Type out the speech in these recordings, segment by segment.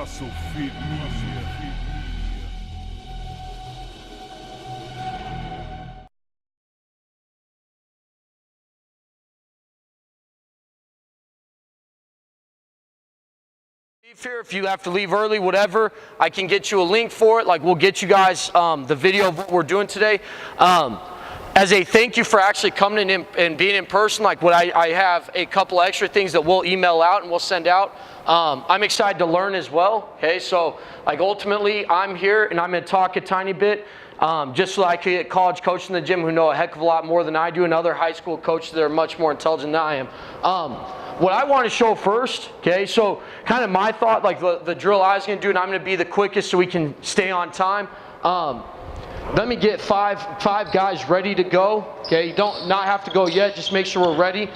Hustle Fit Media. Here, if you have to leave early, whatever, I can get you a link for it. Like, we'll get you guys the video of what we're doing today. As a thank you for actually coming in and being in person, like what I have a couple extra things that we'll email out and we'll send out. I'm excited to learn as well. Okay, so like ultimately I'm here and I'm going to talk a tiny bit just so I can get college coaches in the gym who know a heck of a lot more than I do and other high school coaches that are much more intelligent than I am. What I want to show first, okay, so kind of my thought, like the drill I was going to do, and I'm going to be the quickest so we can stay on time. Let me get five guys ready to go, okay? You don't not have to go yet, just make sure we're ready.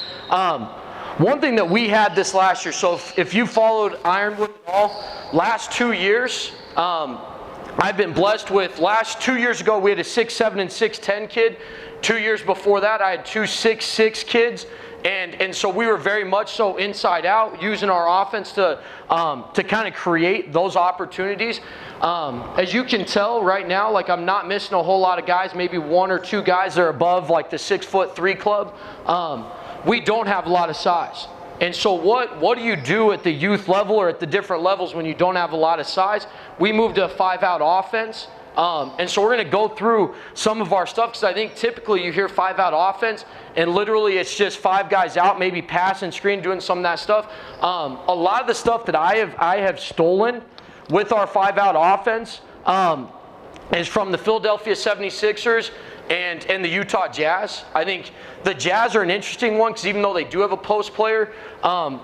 One thing that we had this last year, so if you followed Ironwood at all, last 2 years, I've been blessed with, last 2 years ago, we had a 6'7" and 6'10" kid. 2 years before that, I had two 6'6" kids. And so we were very much so inside out, using our offense to kind of create those opportunities. As you can tell right now, like I'm not missing a whole lot of guys, maybe one or two guys that are above like the 6'3" club. We don't have a lot of size. And so what do you do at the youth level or at the different levels when you don't have a lot of size? We moved to a 5-out offense. And so we're going to go through some of our stuff because I think typically you hear 5-out offense and literally it's just 5 guys out, maybe pass and screen, doing some of that stuff. A lot of the stuff that I have stolen with our 5-out offense is from the Philadelphia 76ers and the Utah Jazz. I think the Jazz are an interesting one because even though they do have a post player,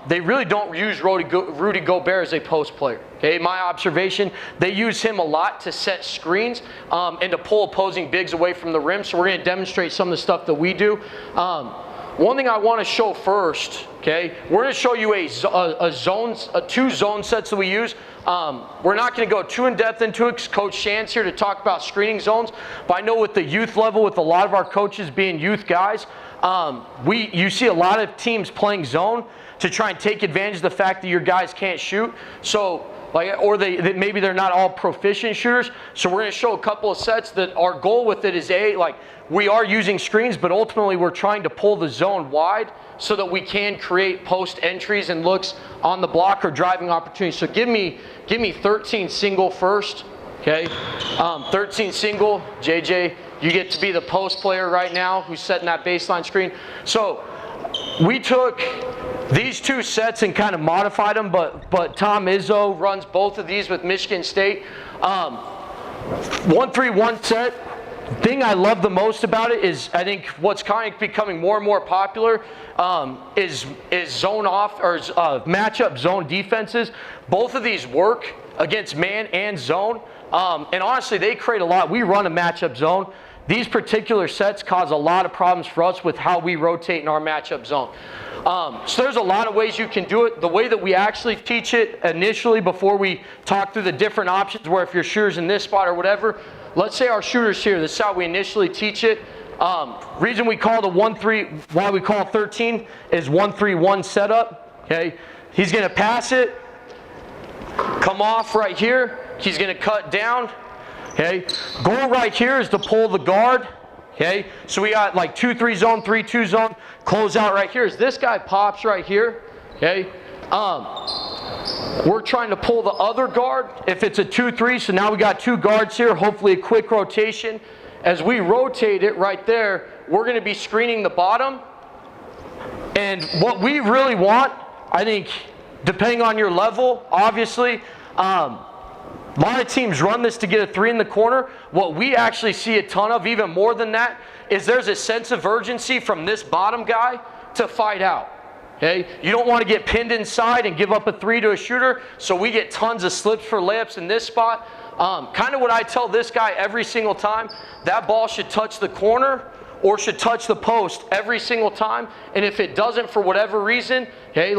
they really don't use Rudy Gobert as a post player. Okay, my observation, they use him a lot to set screens and to pull opposing bigs away from the rim. So we're going to demonstrate some of the stuff that we do. One thing I want to show first, okay, we're going to show you two zone sets that we use. We're not going to go too in depth into it because Coach Shan's here to talk about screening zones. But I know with the youth level, with a lot of our coaches being youth guys, you see a lot of teams playing zone to try and take advantage of the fact that your guys can't shoot. So, or maybe they're not all proficient shooters. So we're going to show a couple of sets that our goal with it is we are using screens, but ultimately we're trying to pull the zone wide so that we can create post entries and looks on the block or driving opportunities. So give me 13 single first, okay? 13 single, JJ, you get to be the post player right now who's setting that baseline screen. So we took these two sets and kind of modified them, but Tom Izzo runs both of these with Michigan State. 1-3-1 set. Thing I love the most about it is I think what's kind of becoming more and more popular is zone off or matchup zone defenses. Both of these work against man and zone, and honestly, they create a lot. We run a matchup zone. These particular sets cause a lot of problems for us with how we rotate in our matchup zone. So there's a lot of ways you can do it. The way that we actually teach it initially before we talk through the different options, where if your shooter's in this spot or whatever, let's say our shooter's here. This is how we initially teach it. Reason we call why we call 13 is 1-3-1 setup. Okay, he's going to pass it, come off right here. He's going to cut down. Okay, goal right here is to pull the guard. Okay, so we got like 2-3 zone, 3-2 zone. Close out right here. As this guy pops right here. Okay, we're trying to pull the other guard if it's a 2-3. So now we got two guards here. Hopefully a quick rotation. As we rotate it right there, we're going to be screening the bottom. And what we really want, I think, depending on your level, obviously. A lot of teams run this to get a 3 in the corner. What we actually see a ton of, even more than that, is there's a sense of urgency from this bottom guy to fight out. Okay? You don't want to get pinned inside and give up a 3 to a shooter, so we get tons of slips for layups in this spot. Kind of what I tell this guy every single time, that ball should touch the corner or should touch the post every single time. And if it doesn't for whatever reason, okay,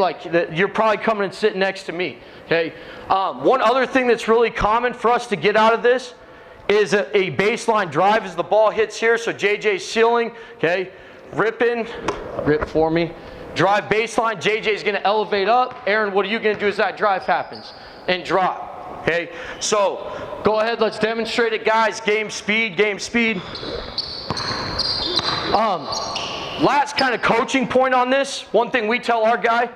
you're probably coming and sitting next to me. Okay. One other thing that's really common for us to get out of this is a baseline drive as the ball hits here. So JJ's sealing, okay, rip for me. Drive baseline, JJ's going to elevate up. Aaron, what are you going to do as that drive happens? And drop. Okay, so go ahead, let's demonstrate it, guys. Game speed, game speed. Last kind of coaching point on this, one thing we tell our guy,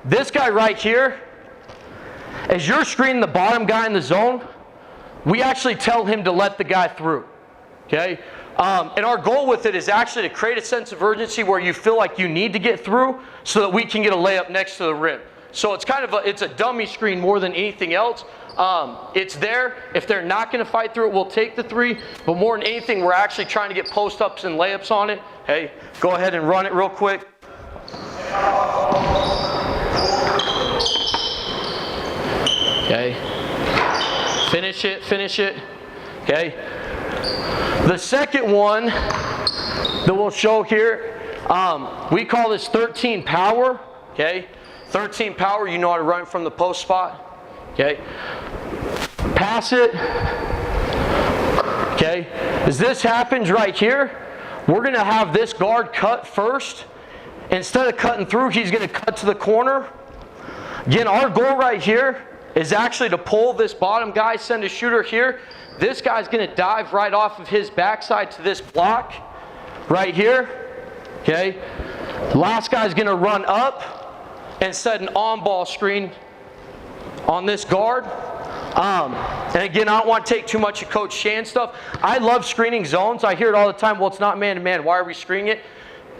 this guy right here, as you're screening the bottom guy in the zone, we actually tell him to let the guy through, okay? And our goal with it is actually to create a sense of urgency where you feel like you need to get through so that we can get a layup next to the rim. So it's kind of it's a dummy screen more than anything else. It's there. If they're not going to fight through it, we'll take the three. But more than anything, we're actually trying to get post-ups and layups on it. Hey, go ahead and run it real quick. Okay. Finish it, finish it. Okay. The second one that we'll show here, we call this 13 power. Okay. 13 power, you know how to run it from the post spot. Okay. Pass it. Okay. As this happens right here, we're going to have this guard cut first. Instead of cutting through, he's going to cut to the corner. Again, our goal right here is actually to pull this bottom guy, send a shooter here. This guy's going to dive right off of his backside to this block right here. Okay. The last guy's going to run up and set an on-ball screen on this guard. And again, I don't want to take too much of Coach Shan's stuff. I love screening zones. I hear it all the time. Well, it's not man-to-man. Why are we screening it?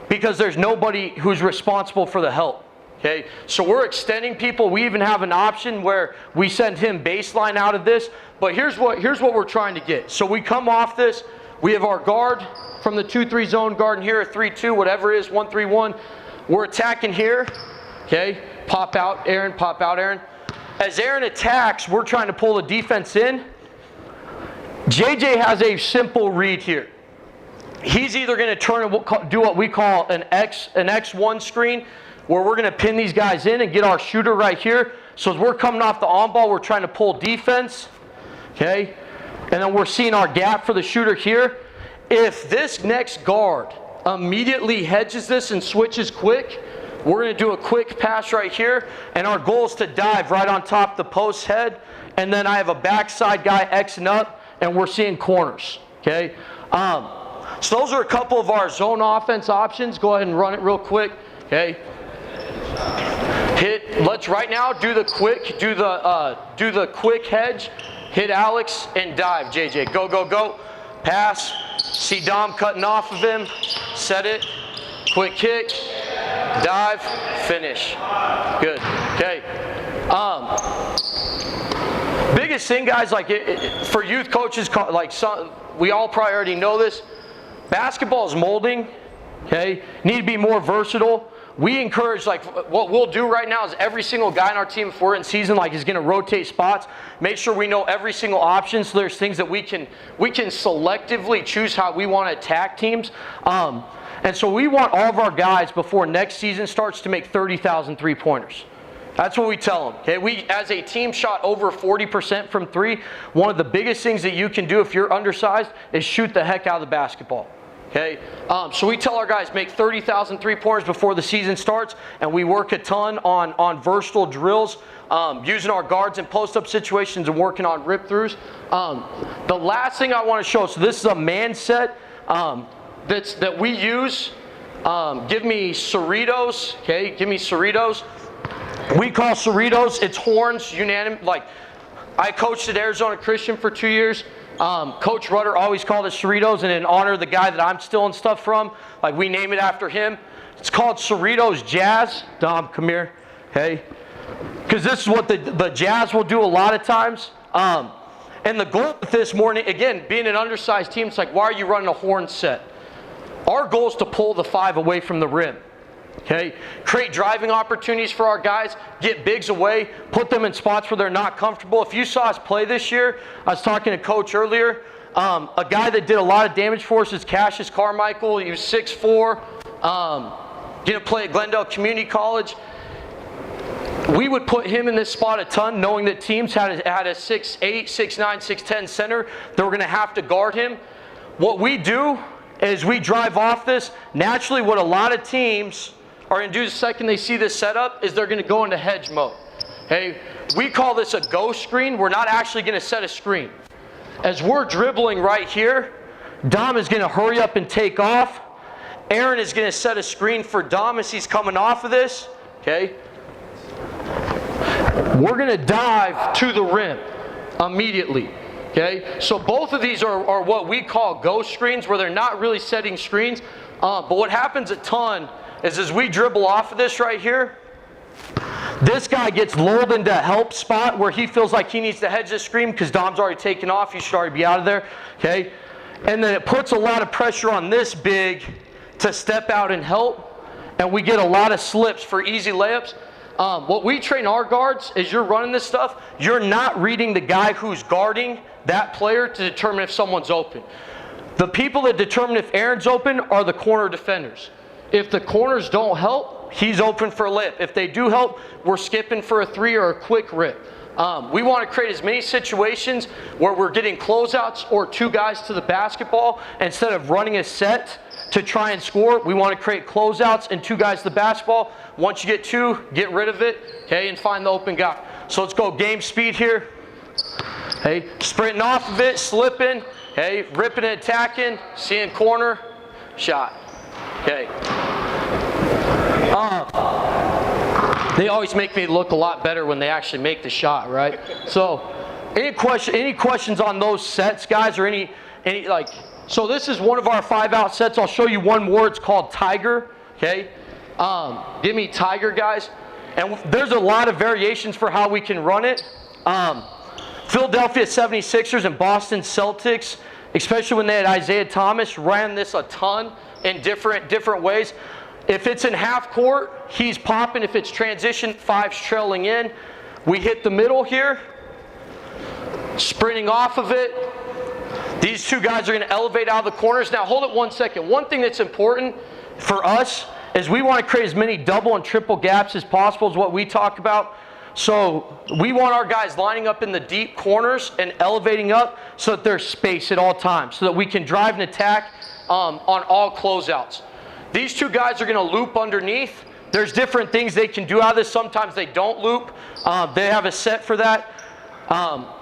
Because there's nobody who's responsible for the help. Okay, so we're extending people. We even have an option where we send him baseline out of this. But here's what we're trying to get. So we come off this. We have our guard from the 2-3 zone, guard in here, a 3-2, whatever it is, 1-3-1. We're attacking here. Okay, pop out, Aaron, pop out, Aaron. As Aaron attacks, we're trying to pull the defense in. JJ has a simple read here. He's either going to turn and do what we call an X1 screen, where we're going to pin these guys in and get our shooter right here. So as we're coming off the on-ball, we're trying to pull defense. Okay, and then we're seeing our gap for the shooter here. If this next guard immediately hedges this and switches quick, we're going to do a quick pass right here, and our goal is to dive right on top of the post head, and then I have a backside guy Xing up, and we're seeing corners, okay? So those are a couple of our zone offense options. Go ahead and run it real quick, okay? Let's right now do the quick hedge, hit Alex, and dive, JJ. Go, go, go. Pass, see Dom cutting off of him, set it, quick kick, dive, finish. Good. Okay. Biggest thing, guys, like for youth coaches, like we all probably already know this. Basketball is molding. Okay. Need to be more versatile. We encourage, like, what we'll do right now is every single guy on our team, if we're in season, like, is going to rotate spots. Make sure we know every single option, so there's things that we can selectively choose how we want to attack teams. And so we want all of our guys before next season starts to make 30,000 three-pointers. That's what we tell them. Okay, we as a team shot over 40% from three. One of the biggest things that you can do if you're undersized is shoot the heck out of the basketball. Okay, so we tell our guys make 30,000 three-pointers before the season starts, and we work a ton on versatile drills, using our guards in post-up situations and working on rip-throughs. The last thing I want to show, so this is a man set that we use. Give me Cerritos, okay? Give me Cerritos. We call Cerritos, it's horns, unanimous. Like, I coached at Arizona Christian for 2 years. Coach Rudder always called it Cerritos, and in honor of the guy that I'm stealing stuff from, like, we name it after him. It's called Cerritos Jazz. Dom, come here, okay? Because this is what the Jazz will do a lot of times. And the goal with this morning, again, being an undersized team, it's like, why are you running a horn set? Our goal is to pull the five away from the rim. Okay, create driving opportunities for our guys, get bigs away, put them in spots where they're not comfortable. If you saw us play this year, I was talking to Coach earlier, a guy that did a lot of damage for us is Cassius Carmichael. He was 6'4", didn't play at Glendale Community College. We would put him in this spot a ton, knowing that teams had a 6'8", 6'9", 6'10 center that were going to have to guard him. What we do is we drive off this. Naturally, what a lot of teams are going to do the second they see this setup is they're going to go into hedge mode. Hey, we call this a ghost screen. We're not actually going to set a screen. As we're dribbling right here, Dom is going to hurry up and take off. Aaron is going to set a screen for Dom as he's coming off of this. Okay. We're going to dive to the rim immediately. Okay. So both of these are what we call ghost screens, where they're not really setting screens. But what happens a ton is as we dribble off of this right here, this guy gets lulled into a help spot where he feels like he needs to hedge the screen because Dom's already taken off. He should already be out of there. Okay. And then it puts a lot of pressure on this big to step out and help. And we get a lot of slips for easy layups. What we train our guards is you're running this stuff, you're not reading the guy who's guarding that player to determine if someone's open. The people that determine if Aaron's open are the corner defenders. If the corners don't help, he's open for a layup. If they do help, we're skipping for a three or a quick rip. We want to create as many situations where we're getting closeouts or two guys to the basketball instead of running a set to try and score. We want to create closeouts and two guys to the basketball. Once you get two, get rid of it, okay, and find the open guy. So let's go game speed here. Hey, sprinting off of it, slipping, hey, ripping and attacking, seeing corner, shot. Okay. They always make me look a lot better when they actually make the shot, right? So, any questions on those sets, guys, or any like? So this is one of our 5-out sets. I'll show you one more. It's called Tiger. Okay. Give me Tiger, guys. And there's a lot of variations for how we can run it. Philadelphia 76ers and Boston Celtics, especially when they had Isaiah Thomas, ran this a ton in different ways. If it's in half court, he's popping. If it's transition, 5's trailing in. We hit the middle here, sprinting off of it. These two guys are going to elevate out of the corners. Now, hold it 1 second. One thing that's important for us is we want to create as many double and triple gaps as possible is what we talk about. So we want our guys lining up in the deep corners and elevating up so that there's space at all times so that we can drive and attack on all closeouts. These two guys are going to loop underneath. There's different things they can do out of this. Sometimes they don't loop. They have a set for that.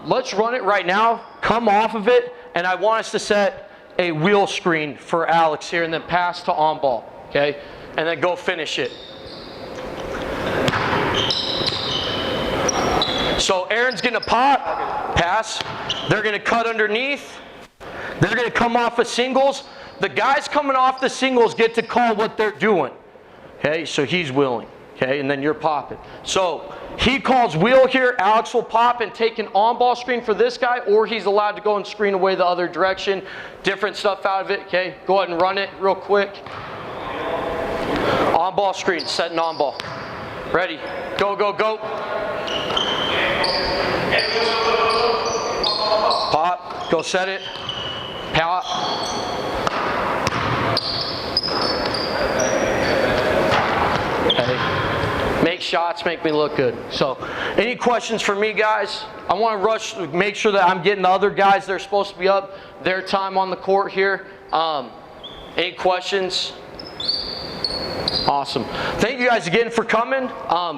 Let's run it right now. Come off of it. And I want us to set a wheel screen for Alex here and then pass to on ball. Okay? And then go finish it. So Aaron's going to pop, pass. They're going to cut underneath. They're going to come off of singles. The guys coming off the singles get to call what they're doing. Okay, so he's wheeling. Okay, and then you're popping. So he calls wheel here. Alex will pop and take an on-ball screen for this guy, or he's allowed to go and screen away the other direction. Different stuff out of it. Okay, go ahead and run it real quick. On-ball screen, setting on-ball. Ready, go, go, go. Pop, go set it. Pop. Okay. Make shots, make me look good. So, any questions for me, guys? I want to rush, make sure that I'm getting the other guys that are supposed to be up their time on the court here. Any questions? Awesome. Thank you guys again for coming.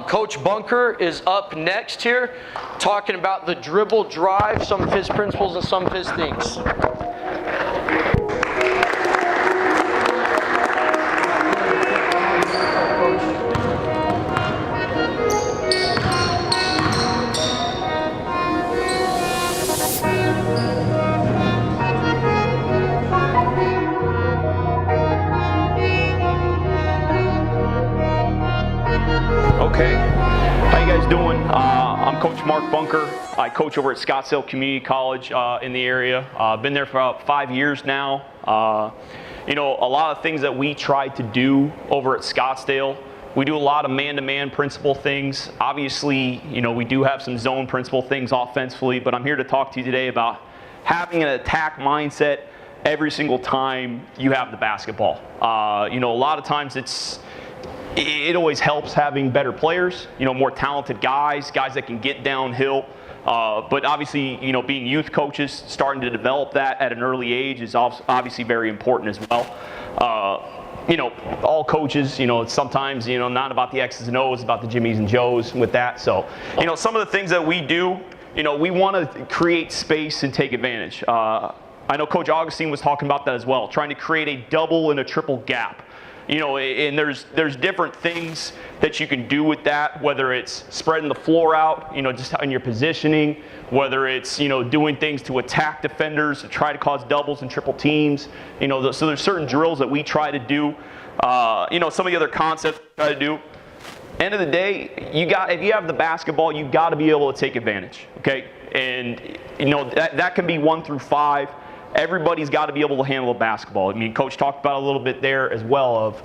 Coach Bunker is up next here, talking about the dribble drive, some of his principles and some of his things. Okay, how you guys doing? I'm Coach Mark Bunker. I coach over at Scottsdale Community College in the area. I've been there for about 5 years now. You know, a lot of things that we try to do over at Scottsdale, we do a lot of man-to-man principle things. Obviously, you know, we do have some zone principle things offensively, but I'm here to talk to you today about having an attack mindset every single time you have the basketball. You know, a lot of times it always helps having better players, you know, more talented guys that can get downhill. But obviously, you know, being youth coaches, starting to develop that at an early age is obviously very important as well. you know, all coaches, you know, it's sometimes, you know, not about the X's and O's, about the Jimmies and Joes with that. So, you know, some of the things that we do, you know, we want to create space and take advantage. I know Coach Augustine was talking about that as well, trying to create a double and a triple gap. You know, and there's different things that you can do with that, whether it's spreading the floor out, you know, just in your positioning, whether it's, you know, doing things to attack defenders, to try to cause doubles and triple teams. You know, so there's certain drills that we try to do. You know, some of the other concepts we try to do. End of the day, if you have the basketball, you got to be able to take advantage, okay? And, you know, that can be 1 through 5. Everybody's got to be able to handle a basketball. I mean, Coach talked about a little bit there as well of,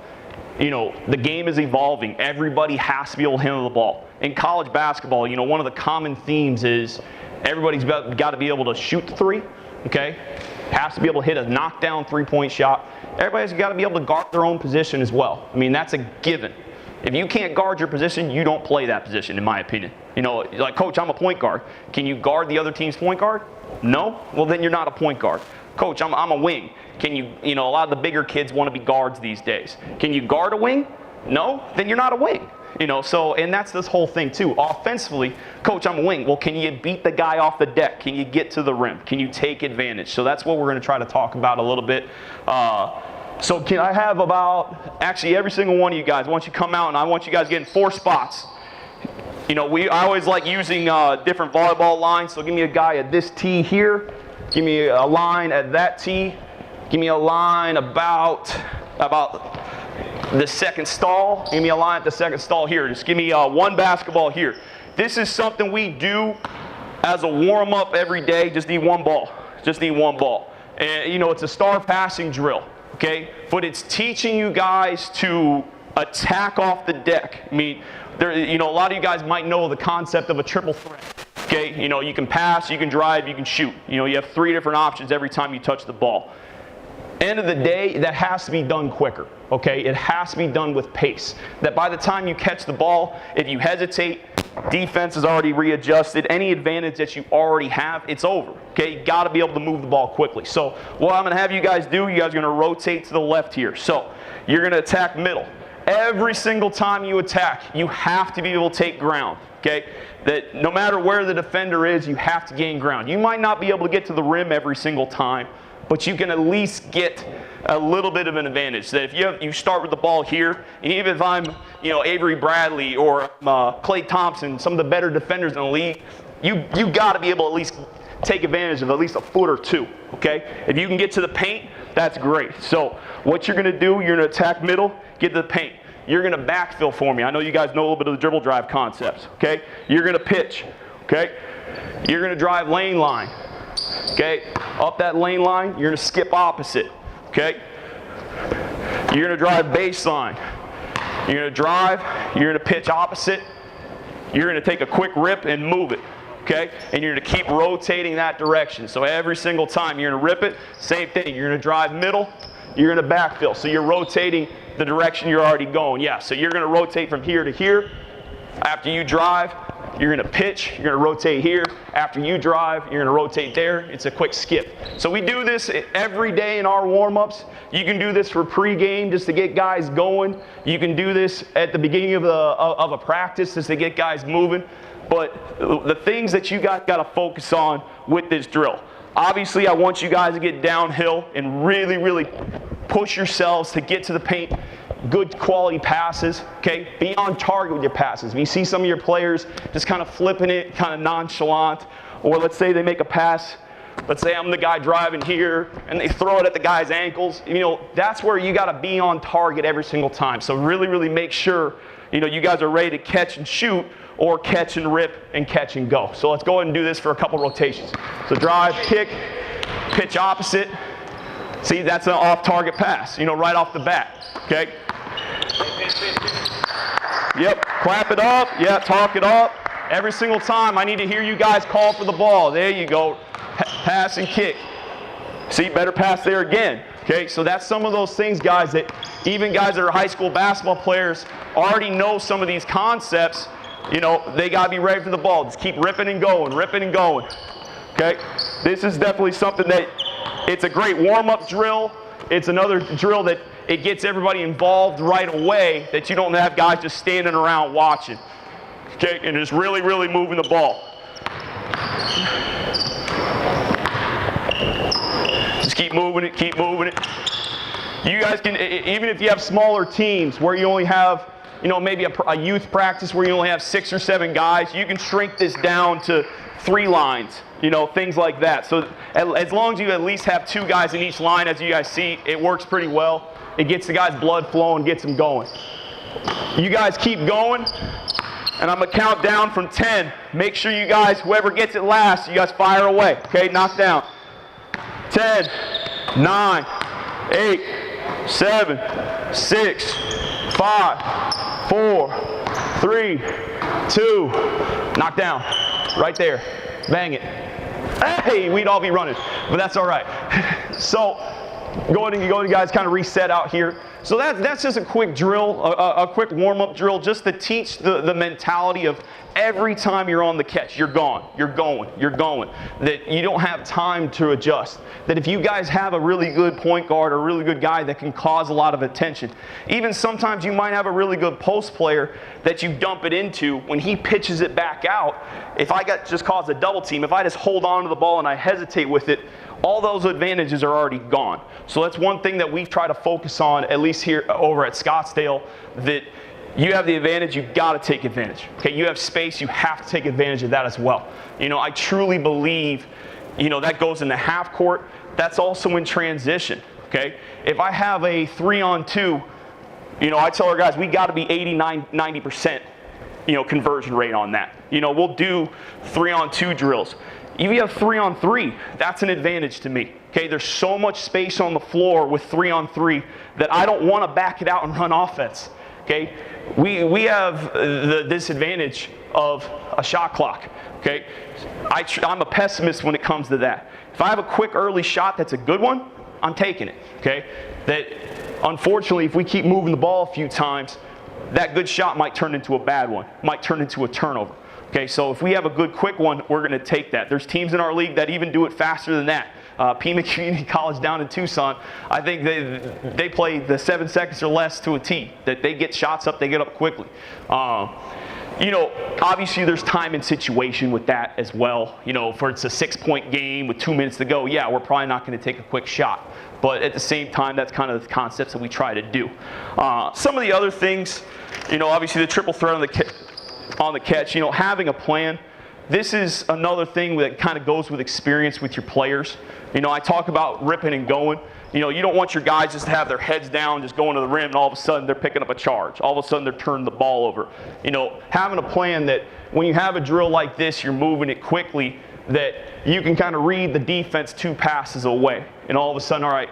you know, the game is evolving. Everybody has to be able to handle the ball. In college basketball, you know, one of the common themes is everybody's got to be able to shoot the three, okay? Has to be able to hit a knockdown three-point shot. Everybody's got to be able to guard their own position as well. I mean, that's a given. If you can't guard your position, you don't play that position, in my opinion. You know, like, Coach, I'm a point guard. Can you guard the other team's point guard? No? Well, then you're not a point guard. Coach, I'm a wing. Can you know, a lot of the bigger kids want to be guards these days. Can you guard a wing? No? Then you're not a wing. You know, so, and that's this whole thing too. Offensively, Coach, I'm a wing. Well, can you beat the guy off the deck? Can you get to the rim? Can you take advantage? So that's what we're going to try to talk about a little bit. So can I have about, actually every single one of you guys, I want you to come out and I want you guys getting 4 spots. You know, I always like using different volleyball lines. So give me a guy at this tee here. Give me a line at that tee. Give me a line about the second stall. Give me a line at the second stall here. Just give me 1 basketball here. This is something we do as a warm-up every day. Just need 1 ball. Just need 1 ball. And, you know, it's a star passing drill, okay? But it's teaching you guys to attack off the deck. I mean, you know, a lot of you guys might know the concept of a triple threat. Okay, you know, you can pass, you can drive, you can shoot. You know, you have 3 different options every time you touch the ball. End of the day, that has to be done quicker, okay? It has to be done with pace. That by the time you catch the ball, if you hesitate, defense is already readjusted. Any advantage that you already have, it's over, okay? You got to be able to move the ball quickly. So what I'm going to have you guys do, you guys are going to rotate to the left here. So you're going to attack middle. Every single time you attack, you have to be able to take ground, okay? That no matter where the defender is, you have to gain ground. You might not be able to get to the rim every single time, but you can at least get a little bit of an advantage. That if you start with the ball here, and even if I'm, you know, Avery Bradley or Klay Thompson, some of the better defenders in the league, you got to be able to at least take advantage of at least a foot or 2, okay? If you can get to the paint, that's great. So what you're going to do, you're going to attack middle, get to the paint. You're going to backfill for me. I know you guys know a little bit of the dribble drive concepts, okay? You're going to pitch, okay? You're going to drive lane line, okay? Up that lane line, you're going to skip opposite, okay? You're going to drive baseline. You're going to drive, you're going to pitch opposite. You're going to take a quick rip and move it, okay? And you're going to keep rotating that direction. So every single time you're going to rip it, same thing. You're going to drive middle, you're going to backfill. So you're rotating the direction you're already going. Yeah, so you're going to rotate from here to here. After you drive, you're going to pitch. You're going to rotate here. After you drive, you're going to rotate there. It's a quick skip. So we do this every day in our warm-ups. You can do this for pregame just to get guys going. You can do this at the beginning of a practice just to get guys moving. But the things that you guys got to focus on with this drill. Obviously, I want you guys to get downhill and really, really push yourselves to get to the paint. Good quality passes, okay? Be on target with your passes. If you see some of your players just kind of flipping it, kind of nonchalant, or let's say they make a pass, let's say I'm the guy driving here, and they throw it at the guy's ankles, you know, that's where you got to be on target every single time. So really, really make sure, you know, you guys are ready to catch and shoot, or catch and rip and catch and go. So let's go ahead and do this for a couple rotations. So drive, kick, pitch opposite. See, that's an off-target pass, you know, right off the bat, okay? Yep, clap it up, yeah, talk it up. Every single time, I need to hear you guys call for the ball. There you go, pass and kick. See, better pass there again, okay? So that's some of those things, guys, that even guys that are high school basketball players already know some of these concepts. You know, they got to be ready for the ball. Just keep ripping and going, okay? This is definitely something that, it's a great warm-up drill. It's another drill that it gets everybody involved right away, that you don't have guys just standing around watching. Okay, and just really, really moving the ball. Just keep moving it, keep moving it. You guys can, even if you have smaller teams where you only have, you know, maybe a youth practice where you only have 6 or 7 guys, you can shrink this down to 3 lines, you know, things like that. So as long as you at least have 2 guys in each line, as you guys see, it works pretty well. It gets the guys' blood flowing, gets them going. You guys keep going, and I'm gonna count down from 10. Make sure you guys, whoever gets it last, you guys fire away, okay? Knock down. 10, 9, 8, 7, 6, 5, 4, 3, 2, knock down. Right there. Bang it. Hey, we'd all be running, but that's all right. So go ahead and guys kind of reset out here. So that's just a quick drill, a quick warm-up drill, just to teach the mentality of every time you're on the catch, you're gone, you're going, you're going. That you don't have time to adjust. That if you guys have a really good point guard or a really good guy that can cause a lot of attention, even sometimes you might have a really good post player that you dump it into, when he pitches it back out, if I just cause a double team, if I just hold on to the ball and I hesitate with it, all those advantages are already gone. So that's one thing that we try to focus on, at least here over at Scottsdale, that you have the advantage, you've got to take advantage. Okay, you have space, you have to take advantage of that as well. You know, I truly believe, you know, that goes in the half court. That's also in transition. Okay, if I have a 3-on-2, you know, I tell our guys we got to be 90%, you know, conversion rate on that. You know, we'll do 3-on-2 drills. If you have 3-on-3, that's an advantage to me. Okay, there's so much space on the floor with 3-on-3 that I don't want to back it out and run offense. Okay, we have the disadvantage of a shot clock. Okay, I'm a pessimist when it comes to that. If I have a quick early shot that's a good one, I'm taking it. Okay, that unfortunately, if we keep moving the ball a few times, that good shot might turn into a bad one, might turn into a turnover. Okay, so if we have a good quick one, we're going to take that. There's teams in our league that even do it faster than that. Pima Community College down in Tucson, I think they play the 7 seconds or less to a T. That they get shots up, they get up quickly. You know, obviously there's time and situation with that as well. You know, if it's a 6-point game with 2 minutes to go, yeah, we're probably not going to take a quick shot. But at the same time, that's kind of the concepts that we try to do. Some of the other things, you know, obviously the triple threat on the catch, you know, having a plan. This is another thing that kind of goes with experience with your players. You know, I talk about ripping and going. You know, you don't want your guys just to have their heads down, just going to the rim, and all of a sudden they're picking up a charge. All of a sudden they're turning the ball over. You know, having a plan that when you have a drill like this, you're moving it quickly, that you can kind of read the defense 2 passes away. And all of a sudden, all right,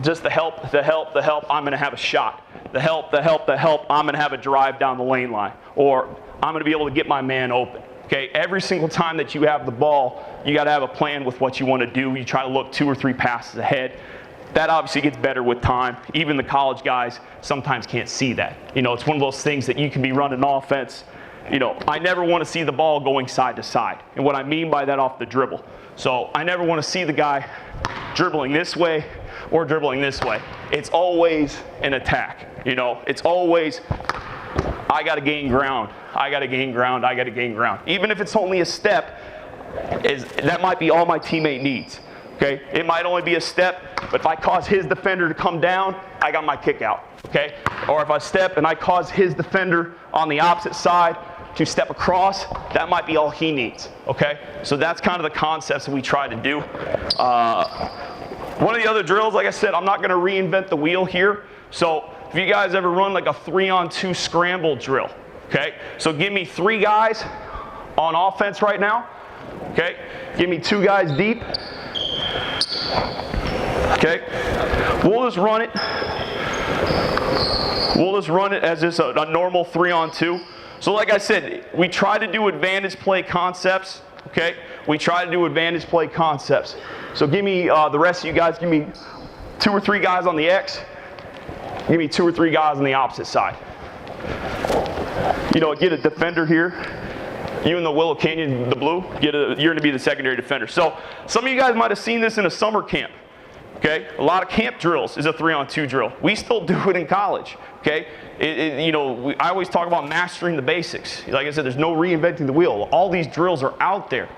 just the help, I'm going to have a shot. The help, I'm going to have a drive down the lane line. Or I'm going to be able to get my man open. Okay, every single time that you have the ball, you got to have a plan with what you want to do. You try to look 2 or 3 passes ahead. That obviously gets better with time. Even the college guys sometimes can't see that. You know, it's one of those things that you can be running offense. You know, I never want to see the ball going side to side. And what I mean by that, off the dribble. So I never want to see the guy dribbling this way or dribbling this way. It's always an attack. You know, it's always, I got to gain ground. I got to gain ground. I got to gain ground. Even if it's only a step, that might be all my teammate needs. Okay, it might only be a step, but if I cause his defender to come down, I got my kick out. Okay, or if I step and I cause his defender on the opposite side to step across, that might be all he needs. Okay, so that's kind of the concepts that we try to do. One of the other drills, like I said, I'm not going to reinvent the wheel here. So if you guys ever run like a 3-on-2 scramble drill, okay, so give me 3 guys on offense right now. Okay, give me 2 guys deep. Okay, we'll just run it. We'll just run it as just a normal 3-on-2. So like I said, we try to do advantage play concepts. Okay, we try to do advantage play concepts. So give me the rest of you guys, give me 2 or 3 guys on the X. Give me 2 or 3 guys on the opposite side. You know, get a defender here. You in the Willow Canyon, the blue, you're going to be the secondary defender. So some of you guys might have seen this in a summer camp. Okay, a lot of camp drills is a 3-on-2 drill. We still do it in college. Okay, I always talk about mastering the basics. Like I said, there's no reinventing the wheel. All these drills are out there,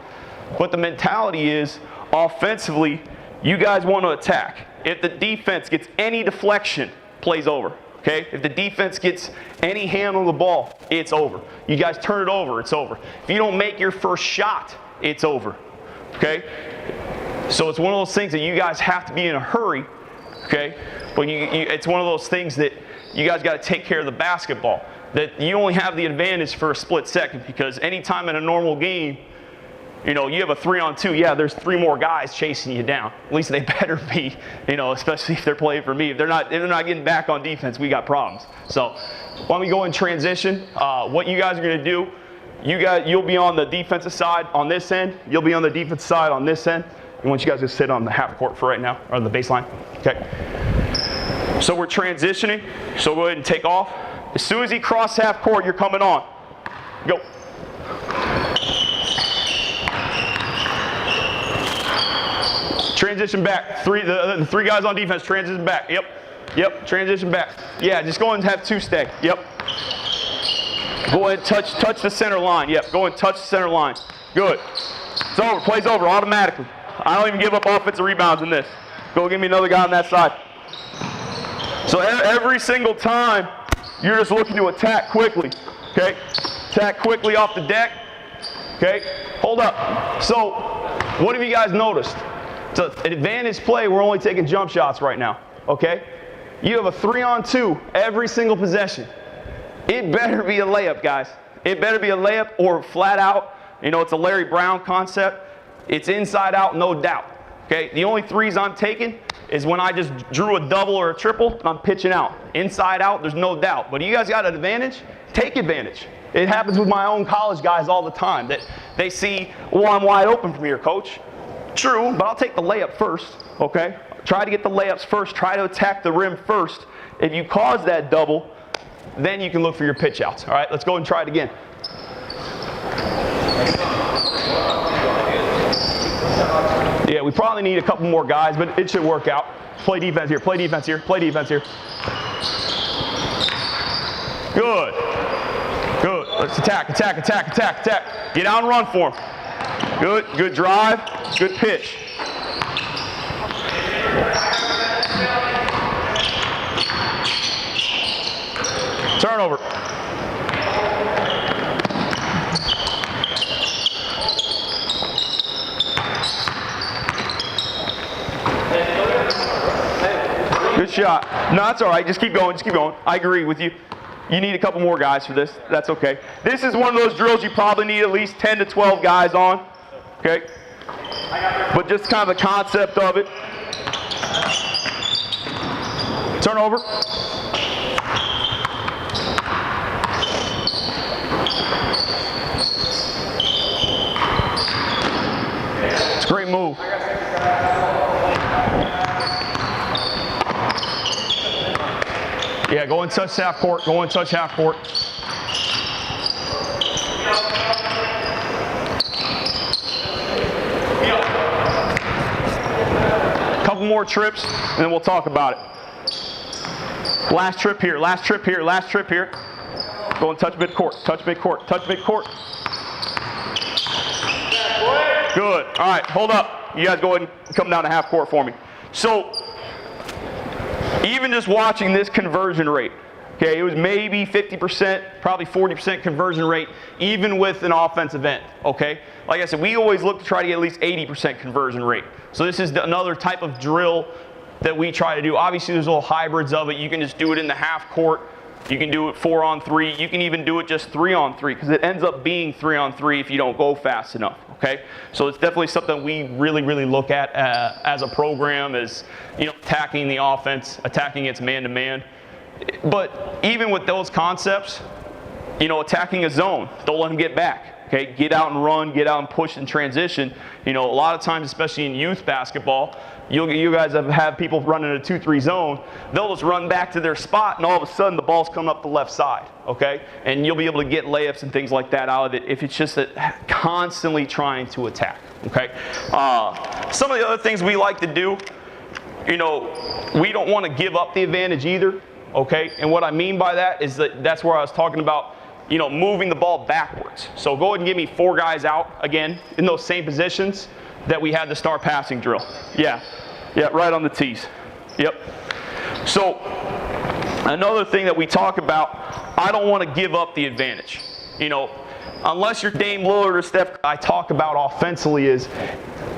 but the mentality is offensively, you guys want to attack. If the defense gets any deflection, play's over. Okay, if the defense gets any hand on the ball, it's over. You guys turn it over, it's over. If you don't make your first shot, it's over. Okay. So it's one of those things that you guys have to be in a hurry, okay? But it's one of those things that you guys got to take care of the basketball. That you only have the advantage for a split second, because anytime in a normal game, you have a 3-on-2, yeah, there's 3 more guys chasing you down. At least they better be, especially if they're playing for me. If they're not getting back on defense, we got problems. So why don't we go in transition? What you guys are going to do, you'll be on the defensive side on this end. You'll be on the defensive side on this end. I want you guys to sit on the half court for right now, or the baseline. Okay. So we're transitioning. So go ahead and take off. As soon as he crosses half court, you're coming on. Go. Transition back. The 3 guys on defense, transition back. Yep. Transition back. Yeah, just go and have 2 stay. Yep. Go ahead and touch the center line. Yep. Go and touch the center line. Good. It's over. Play's over automatically. I don't even give up offensive rebounds in this. Go give me another guy on that side. So every single time, you're just looking to attack quickly. Okay? Attack quickly off the deck. Okay? Hold up. So, what have you guys noticed? It's an advantage play. We're only taking jump shots right now. Okay? You have a 3-on-2 every single possession. It better be a layup, guys. It better be a layup or flat out. It's a Larry Brown concept. It's inside out, no doubt. Okay, the only 3s I'm taking is when I just drew a double or a triple and I'm pitching out. Inside out, there's no doubt. But you guys got an advantage? Take advantage. It happens with my own college guys all the time that they see, well, I'm wide open from here, coach. True, but I'll take the layup first, okay? Try to get the layups first. Try to attack the rim first. If you cause that double, then you can look for your pitch outs. All right, let's go and try it again. Yeah, we probably need a couple more guys, but it should work out. Play defense here, play defense here, play defense here. Good. Good. Let's attack. Get out and run for him. Good drive, good pitch. Turnover. Good shot. No, that's all right. Just keep going. I agree with you. You need a couple more guys for this. That's okay. This is one of those drills you probably need at least 10 to 12 guys on. Okay? But just kind of the concept of it. Turnover. It's a great move. Yeah, go and touch half court. Couple more trips, and then we'll talk about it. Last trip here. Go and touch midcourt. Good. All right, hold up. You guys go ahead and come down to half court for me. So, even just watching this conversion rate, okay, it was maybe 50%, probably 40% conversion rate, even with an offensive end, okay? Like I said, we always look to try to get at least 80% conversion rate. So this is another type of drill that we try to do. Obviously, there's little hybrids of it. You can just do it in the half court. You can do it 4-on-3. You can even do it just 3-on-3 because it ends up being 3-on-3 if you don't go fast enough. Okay, so it's definitely something we really look at as a program, is attacking the offense, attacking its man-to-man. But even with those concepts, attacking a zone, don't let them get back. Okay, get out and run, get out and push and transition. A lot of times, especially in youth basketball, you guys have people running a 2-3 zone. They'll just run back to their spot, and all of a sudden the ball's coming up the left side. Okay, and you'll be able to get layups and things like that out of it if it's just constantly trying to attack. Okay, some of the other things we like to do you know, we don't want to give up the advantage either, okay? And what I mean by that is that's where I was talking about, you know, moving the ball backwards. So go ahead and give me 4 guys out again in those same positions that we had the start passing drill. Yeah, right on the tees. Yep. So another thing that we talk about, I don't want to give up the advantage. You know, unless you're Dame Lillard or Steph, I talk about offensively is,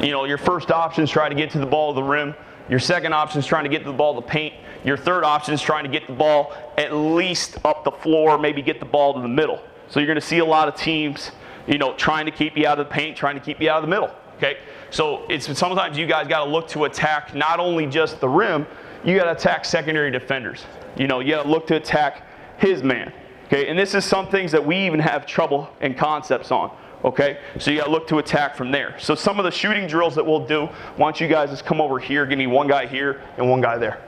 you know, your first option is trying to get to the ball of the rim. Your second option is trying to get to the ball of the paint. Your third option is trying to get the ball at least up the floor, maybe get the ball to the middle. So you're going to see a lot of teams, you know, trying to keep you out of the paint, trying to keep you out of the middle, okay? So it's sometimes you guys got to look to attack not only just the rim, you got to attack secondary defenders. You know, you got to look to attack his man, okay? And this is some things that we even have trouble and concepts on. Okay, so you got to look to attack from there. So some of the shooting drills that we'll do, why don't you guys just come over here, give me 1 guy here and 1 guy there.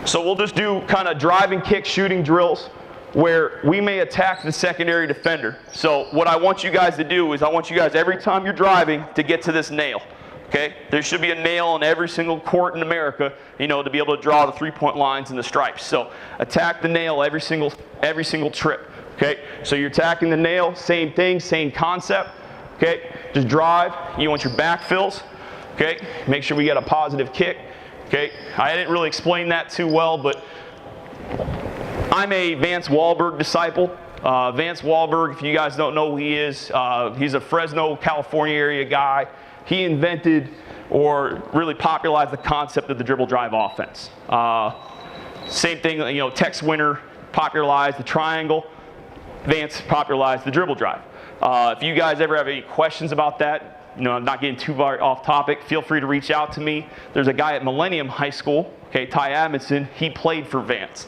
So we'll just do kind of drive and kick shooting drills where we may attack the secondary defender. So what I want you guys to do is I want you guys every time you're driving to get to this nail. Okay, there should be a nail in every single court in America, you know, to be able to draw the 3-point lines and the stripes. So attack the nail every single trip. Okay, so you're attacking the nail, same thing, same concept. Okay, just drive. You want your back fills. Okay, make sure we get a positive kick. Okay, I didn't really explain that too well, but I'm a Vance Wahlberg disciple. Vance Wahlberg, if you guys don't know who he is, he's a Fresno, California area guy. He invented or really popularized the concept of the dribble drive offense. Same thing, you know, Tex Winter popularized the triangle. Vance popularized the dribble drive. If you guys ever have any questions about that, you know, I'm not getting too far off topic, feel free to reach out to me. There's a guy at Millennium High School, okay, Ty Adamson, he played for Vance.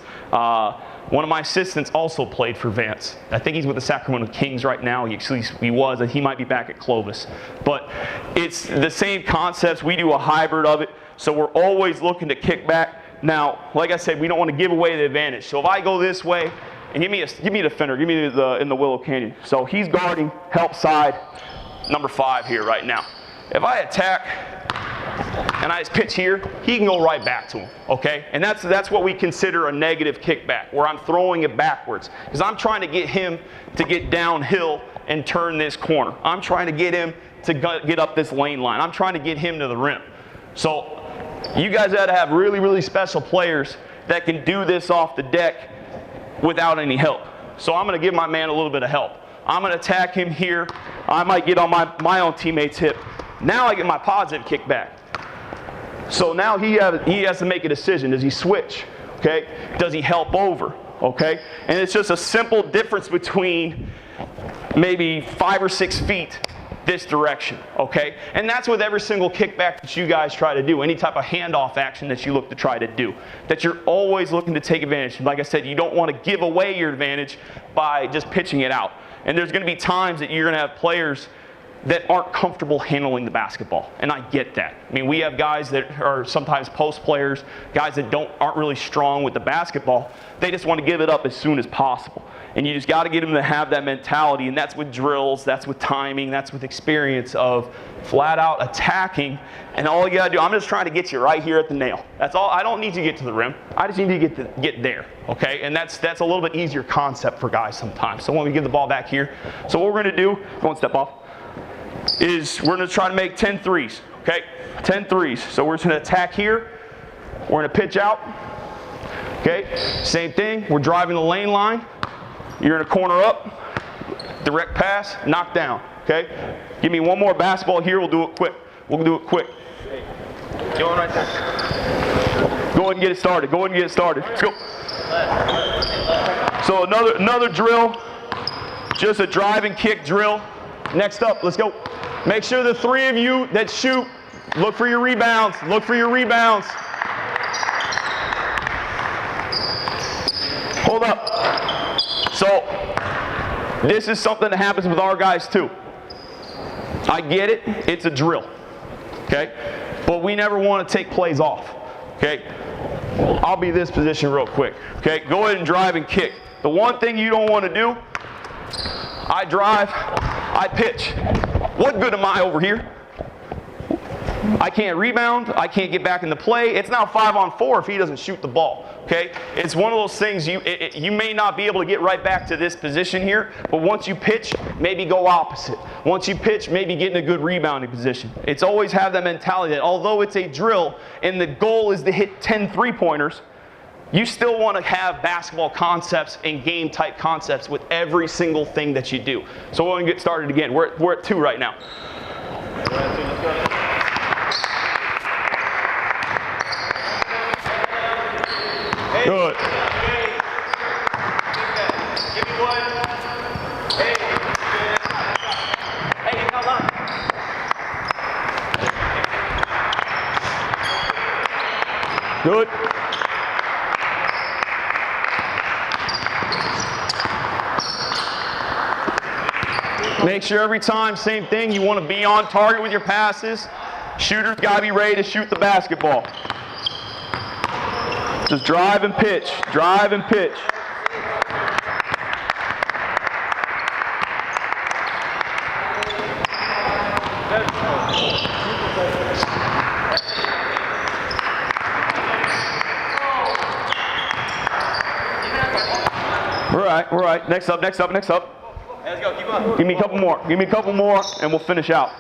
One of my assistants also played for Vance. I think he's with the Sacramento Kings right now. He was, and he might be back at Clovis. But it's the same concepts. We do a hybrid of it. So we're always looking to kick back. Now, like I said, we don't want to give away the advantage. So if I go this way, and give me a defender, give me in the Willow Canyon. So he's guarding help side number 5 here right now. If I attack and I just pitch here, he can go right back to him, okay? And that's what we consider a negative kickback, where I'm throwing it backwards. Because I'm trying to get him to get downhill and turn this corner. I'm trying to get him to get up this lane line. I'm trying to get him to the rim. So you guys got to have really, really special players that can do this off the deck without any help. So I'm going to give my man a little bit of help. I'm going to attack him here. I might get on my own teammate's hip. Now I get my positive kickback. So now he has to make a decision. Does he switch? Okay? Does he help over? Okay? And it's just a simple difference between maybe 5 or 6 feet this direction, okay? And that's with every single kickback that you guys try to do, any type of handoff action that you look to try to do, that you're always looking to take advantage. Like I said, you don't want to give away your advantage by just pitching it out. And there's going to be times that you're going to have players that aren't comfortable handling the basketball, and I get that. I mean, we have guys that are sometimes post players, guys that aren't really strong with the basketball. They just want to give it up as soon as possible. And you just got to get them to have that mentality, and that's with drills, that's with timing, that's with experience of flat out attacking. And all you got to do, I'm just trying to get you right here at the nail. That's all. I don't need you to get to the rim. I just need you to get there, okay? And that's a little bit easier concept for guys sometimes. So when we give the ball back here, so what we're going to do, go and step off, is we're going to try to make 10 threes, okay? 10 threes. So we're just going to attack here. We're going to pitch out, okay? Same thing. We're driving the lane line. You're in a corner up, direct pass, knock down, okay? Give me one more basketball here. We'll do it quick. We'll do it quick. Go on right there. Go ahead and get it started. Go ahead and get it started. Let's go. So another drill, just a drive and kick drill. Next up, let's go. Make sure the 3 of you that shoot, look for your rebounds. Look for your rebounds. Hold up. So, this is something that happens with our guys too. I get it, it's a drill, okay? But we never want to take plays off, okay? I'll be this position real quick, okay? Go ahead and drive and kick. The one thing you don't want to do, I drive, I pitch. What good am I over here? I can't rebound. I can't get back into play. It's now 5-on-4 if he doesn't shoot the ball. Okay? It's one of those things you may not be able to get right back to this position here, but once you pitch, maybe go opposite. Once you pitch, maybe get in a good rebounding position. It's always have that mentality that although it's a drill and the goal is to hit 10 3-pointers, you still want to have basketball concepts and game type concepts with every single thing that you do. So we're going to get started again. We're at 2 right now. Good. Give me one. Hey, come on. Good. Make sure every time, same thing, you want to be on target with your passes. Shooters got to be ready to shoot the basketball. Just drive and pitch, drive and pitch. We're all right. Next up. Let's go, keep up. Give me a couple more, and we'll finish out.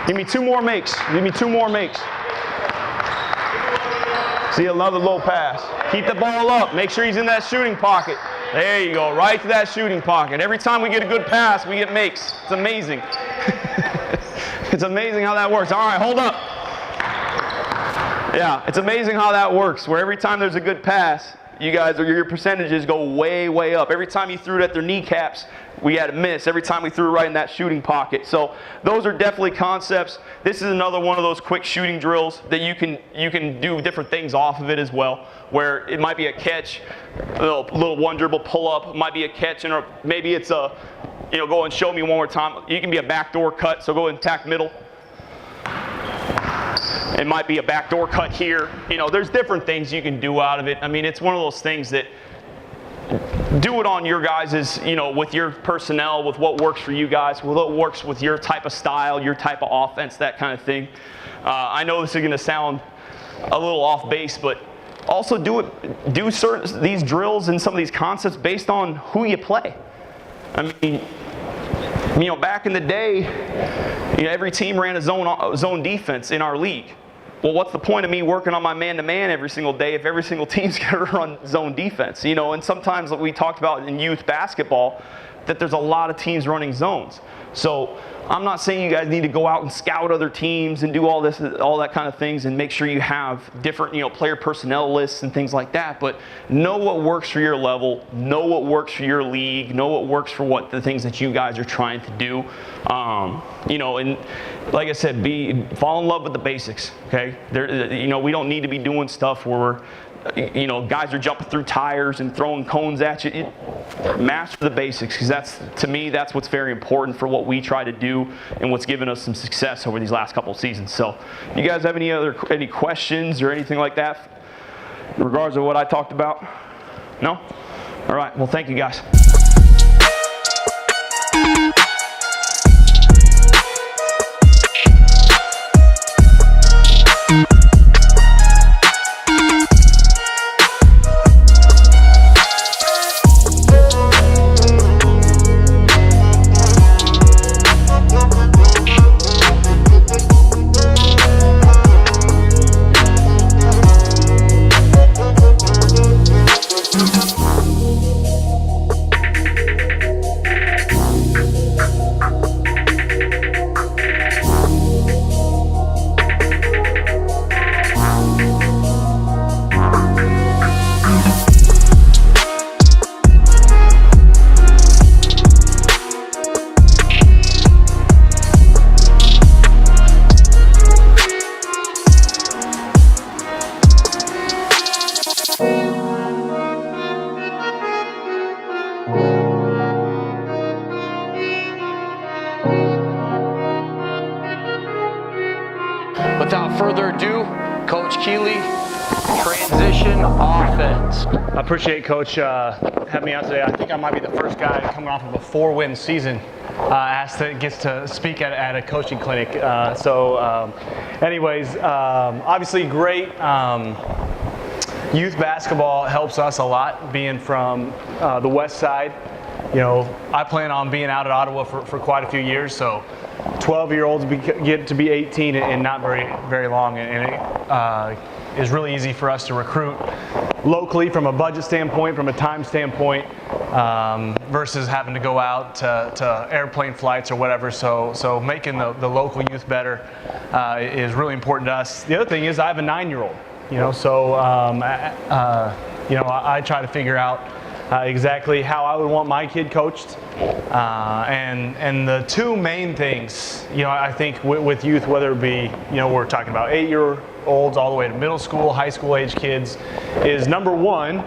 Give me 2 more makes. See, another low pass. Keep the ball up. Make sure he's in that shooting pocket. There you go, right to that shooting pocket. Every time we get a good pass, we get makes. It's amazing. It's amazing how that works. All right, hold up. Yeah, it's amazing how that works, where every time there's a good pass, you guys, your percentages go way, way up. Every time you threw it at their kneecaps, we had a miss. Every time we threw it right in that shooting pocket. So those are definitely concepts. This is another one of those quick shooting drills that you can do different things off of it as well, where it might be a catch, a little one dribble pull up, it might be a catch, and or maybe it's a, go and show me one more time. You can be a backdoor cut, so go and attack middle. It might be a backdoor cut here. There's different things you can do out of it. I mean, it's one of those things that do it on your guys', with your personnel, with what works for you guys, with what works with your type of style, your type of offense, that kind of thing. I know this is going to sound a little off base, but also do these drills and some of these concepts based on who you play. I mean, back in the day, every team ran a zone defense in our league. Well, what's the point of me working on my man-to-man every single day if every single team's going to run zone defense? And sometimes like we talked about in youth basketball, that there's a lot of teams running zones. So I'm not saying you guys need to go out and scout other teams and do all that kind of things and make sure you have different, player personnel lists and things like that. But know what works for your level, know what works for your league, know what works for what the things that you guys are trying to do. And like I said, fall in love with the basics. Okay, we don't need to be doing stuff where guys are jumping through tires and throwing cones at you. Master the basics, because to me, that's what's very important for what we try to do and what's given us some success over these last couple of seasons. So, you guys have any questions or anything like that in regards to what I talked about? No? All right. Well, thank you, guys. Without further ado, Coach Keeley, transition offense. I appreciate Coach having me out today. I think I might be the first guy coming off of a 4-win season gets to speak at a coaching clinic. Anyways, obviously great. Youth basketball helps us a lot, being from the west side. You know, I plan on being out at Ottawa for quite a few years, so 12-year-olds get to be 18 and not very long, and it is really easy for us to recruit locally from a budget standpoint, from a time standpoint, versus having to go out to airplane flights or whatever. So making the local youth better is really important to us. The other thing is I have a 9-year-old, you know, so you know, I try to figure out exactly how I would want my kid coached, and the two main things, you know, I think with youth, whether it be, you know, we're talking about 8-year-olds all the way to middle school, high school age kids, is number one,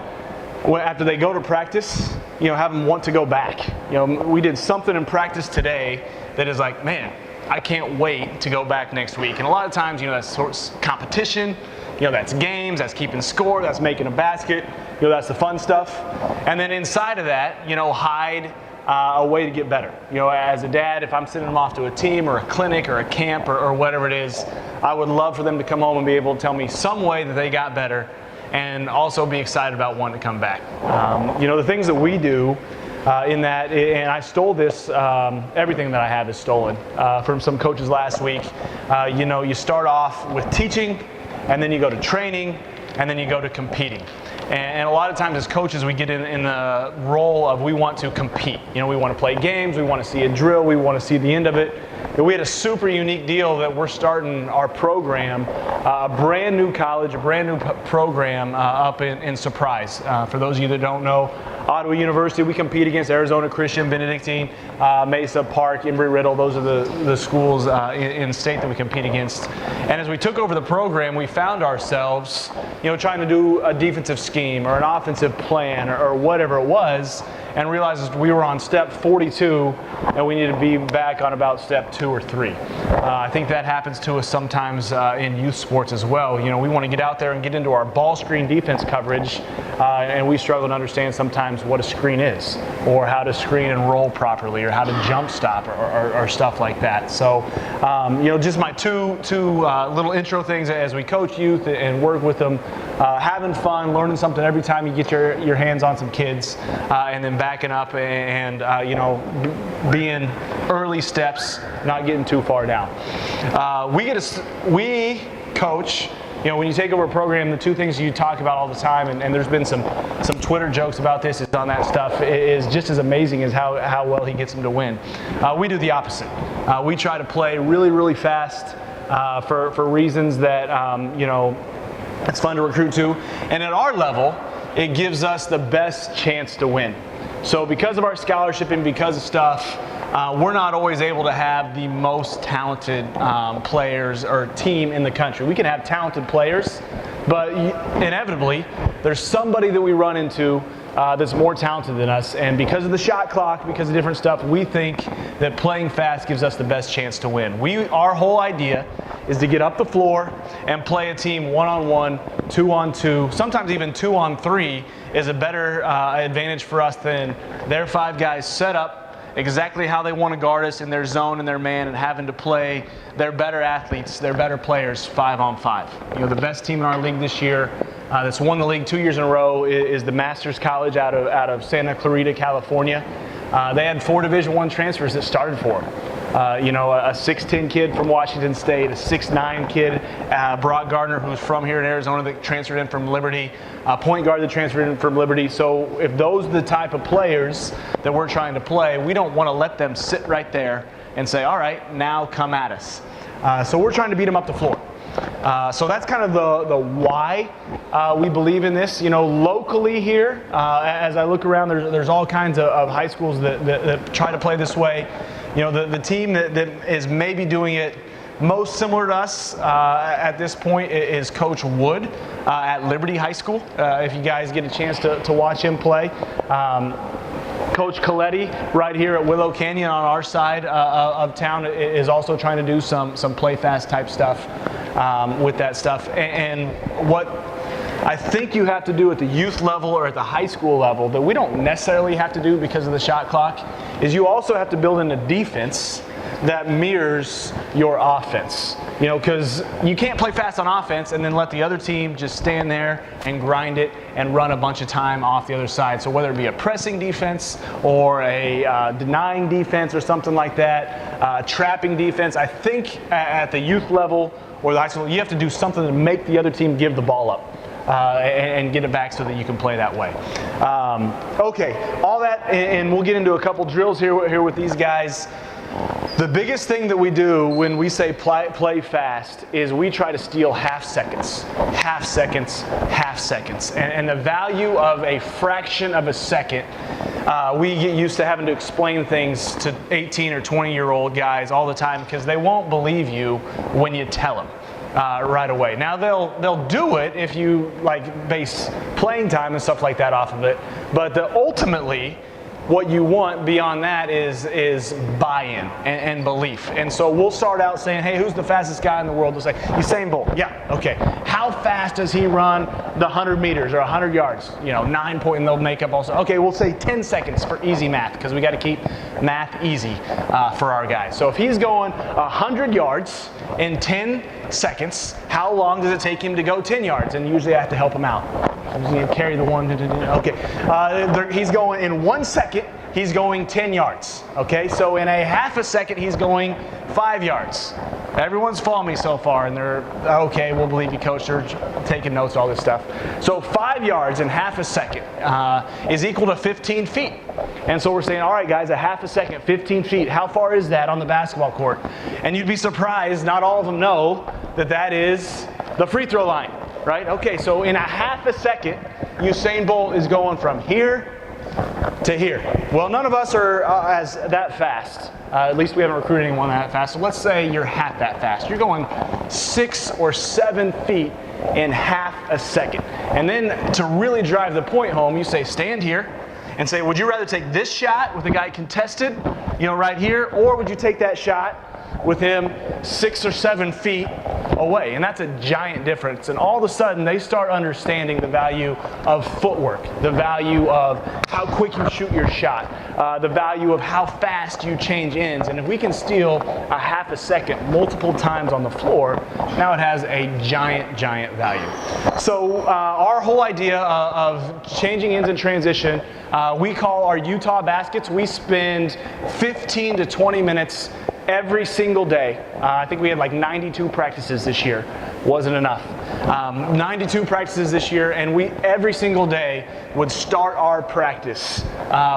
after they go to practice, you know, have them want to go back. You know, we did something in practice today that is like, man, I can't wait to go back next week. And a lot of times, you know, that's sort of competition. You know, that's games, that's keeping score, that's making a basket, you know, that's the fun stuff. And then inside of that, you know, hide a way to get better. You know, as a dad, if I'm sending them off to a team or a clinic or a camp or whatever it is, I would love for them to come home and be able to tell me some way that they got better, and also be excited about wanting to come back. You know, the things that we do in that, and I stole this, everything that I have is stolen from some coaches last week. You know, you start off with teaching, and then you go to training, and then you go to competing. And a lot of times as coaches, we get in the role of we want to compete. You know, we want to play games, we want to see a drill, we want to see the end of it. And we had a super unique deal that we're starting our program, a brand new college, a brand new program up in Surprise. For those of you that don't know, Ottawa University, we compete against Arizona Christian, Benedictine, Mesa Park, Embry-Riddle. Those are the schools in state that we compete against. And as we took over the program, we found ourselves, you know, trying to do a defensive scheme or an offensive plan or whatever it was, and realized we were on step 42 and we needed to be back on about step 2 or 3. I think that happens to us sometimes in youth sports as well. You know, we want to get out there and get into our ball screen defense coverage, and we struggle to understand sometimes what a screen is, or how to screen and roll properly, or how to jump stop, or stuff like that. So, you know, just my two little intro things as we coach youth and work with them, having fun, learning something every time you get your hands on some kids, and then backing up and you know, being early steps, not getting too far down. We coach. You know, when you take over a program, the two things you talk about all the time, and there's been some Twitter jokes about this, is on that stuff, is just as amazing as how well he gets them to win. We do the opposite. We try to play really, really fast for reasons that, you know, it's fun to recruit to. And at our level, it gives us the best chance to win. So because of our scholarship and because of stuff, we're not always able to have the most talented players or team in the country. We can have talented players, but inevitably there's somebody that we run into that's more talented than us, and because of the shot clock, because of different stuff, we think that playing fast gives us the best chance to win. Our whole idea is to get up the floor and play a team 1-on-1, 2-on-2, sometimes even 2-on-3 is a better advantage for us than their 5 guys set up exactly how they want to guard us in their zone and their man, and having to play their better athletes, their better players 5-on-5. You know, the best team in our league this year that's won the league 2 years in a row is the Masters College out of Santa Clarita, California. They had 4 Division I transfers that started for them. You know, a 6'10" kid from Washington State, a 6'9" kid, Brock Gardner, who's from here in Arizona, that transferred in from Liberty, a point guard that transferred in from Liberty. So if those are the type of players that we're trying to play, we don't want to let them sit right there and say, all right, now come at us. So we're trying to beat them up the floor. So that's kind of the why we believe in this. You know, locally here, as I look around, there's all kinds of high schools that try to play this way. You know, the team that is maybe doing it most similar to us at this point is Coach Wood at Liberty High School. If you guys get a chance to watch him play. Coach Coletti right here at Willow Canyon on our side of town is also trying to do some play fast type stuff with that stuff. And what I think you have to do at the youth level or at the high school level that we don't necessarily have to do because of the shot clock, is you also have to build in a defense that mirrors your offense. You know, because you can't play fast on offense and then let the other team just stand there and grind it and run a bunch of time off the other side. So whether it be a pressing defense or a denying defense or something like that, trapping defense, I think at the youth level or the high school, you have to do something to make the other team give the ball up. And get it back so that you can play that way. Okay, all that, and we'll get into a couple drills here with these guys. The biggest thing that we do when we say play fast is we try to steal half seconds. And the value of a fraction of a second, we get used to having to explain things to 18 or 20-year-old guys all the time because they won't believe you when you tell them. Right away. Now they'll do it if you like base playing time and stuff like that off of it, but ultimately what you want beyond that is buy-in and belief. And so we'll start out saying, hey, who's the fastest guy in the world? We'll say, Usain Bolt. Yeah, okay. How fast does he run the 100 meters or 100 yards? You know, 9 point, and they'll make up also. Okay, we'll say 10 seconds for easy math because we got to keep math easy for our guys. So if he's going 100 yards in 10 seconds, how long does it take him to go 10 yards? And usually I have to help him out. I'm just going to carry the one. Okay. He's going in 1 second, he's going 10 yards. Okay, so in a half a second, he's going 5 yards. Everyone's following me so far, and they're, okay, we'll believe you, coach. They're taking notes, all this stuff. So 5 yards in half a second is equal to 15 feet. And so we're saying, all right, guys, a half a second, 15 feet. How far is that on the basketball court? And you'd be surprised, not all of them know that that is the free throw line, right? Okay, so in a half a second, Usain Bolt is going from here to here. Well, none of us are as that fast. At least we haven't recruited anyone that fast. So let's say you're half that fast. You're going 6 or 7 feet in half a second. And then to really drive the point home, you say stand here and say, would you rather take this shot with the guy contested, you know, right here, or would you take that shot with him 6 or 7 feet away? And that's a giant difference. And all of a sudden, they start understanding the value of footwork, the value of how quick you shoot your shot, the value of how fast you change ends. And if we can steal a half a second multiple times on the floor, now it has a giant, giant value. So our whole idea of changing ends in transition, we call our Utah baskets. We spend 15 to 20 minutes every single day. I think we had like 92 practices this year. Wasn't enough. 92 practices this year, and we every single day would start our practice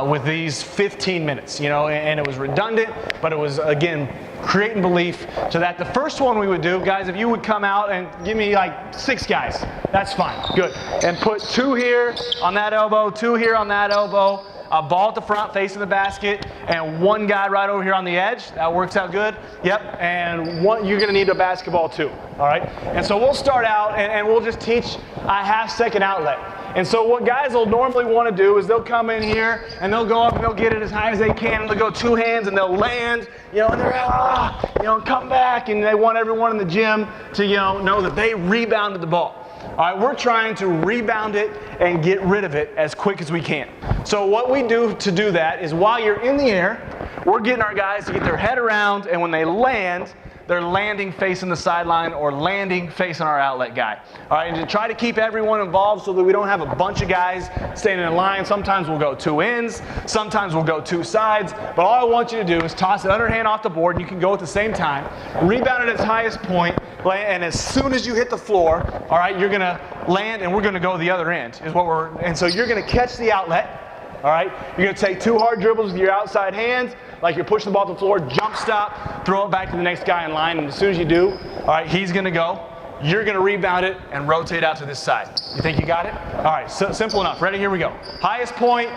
with these 15 minutes, you know, and it was redundant, but it was, again, creating belief so that the first one we would do, guys, if you would come out and give me like 6 guys, that's fine, good. And put 2 here on that elbow, 2 here on that elbow, a ball at the front facing the basket, and 1 guy right over here on the edge. That works out good. Yep, and you're gonna need a basketball too, all right? And so we'll start out and we'll just teach a half-second outlet. And so what guys will normally wanna do is they'll come in here and they'll go up and they'll get it as high as they can, and they'll go 2 hands and they'll land, you know, and they're, come back, and they want everyone in the gym to, know that they rebounded the ball. All right, we're trying to rebound it and get rid of it as quick as we can. So what we do to do that is while you're in the air, we're getting our guys to get their head around, and when they land, they're landing facing the sideline or landing facing our outlet guy. All right, and to try to keep everyone involved so that we don't have a bunch of guys standing in line. Sometimes we'll go 2 ends, sometimes we'll go 2 sides, but all I want you to do is toss the underhand off the board, and you can go at the same time, rebound at its highest point, and as soon as you hit the floor, all right, you're gonna land and we're gonna go the other end, and so you're gonna catch the outlet. All right, you're gonna take 2 hard dribbles with your outside hands, like you're pushing the ball to the floor, jump stop, throw it back to the next guy in line, and as soon as you do, all right, he's gonna go, you're gonna rebound it and rotate out to this side. You think you got it? All right, so simple enough. Ready, here we go. Highest point,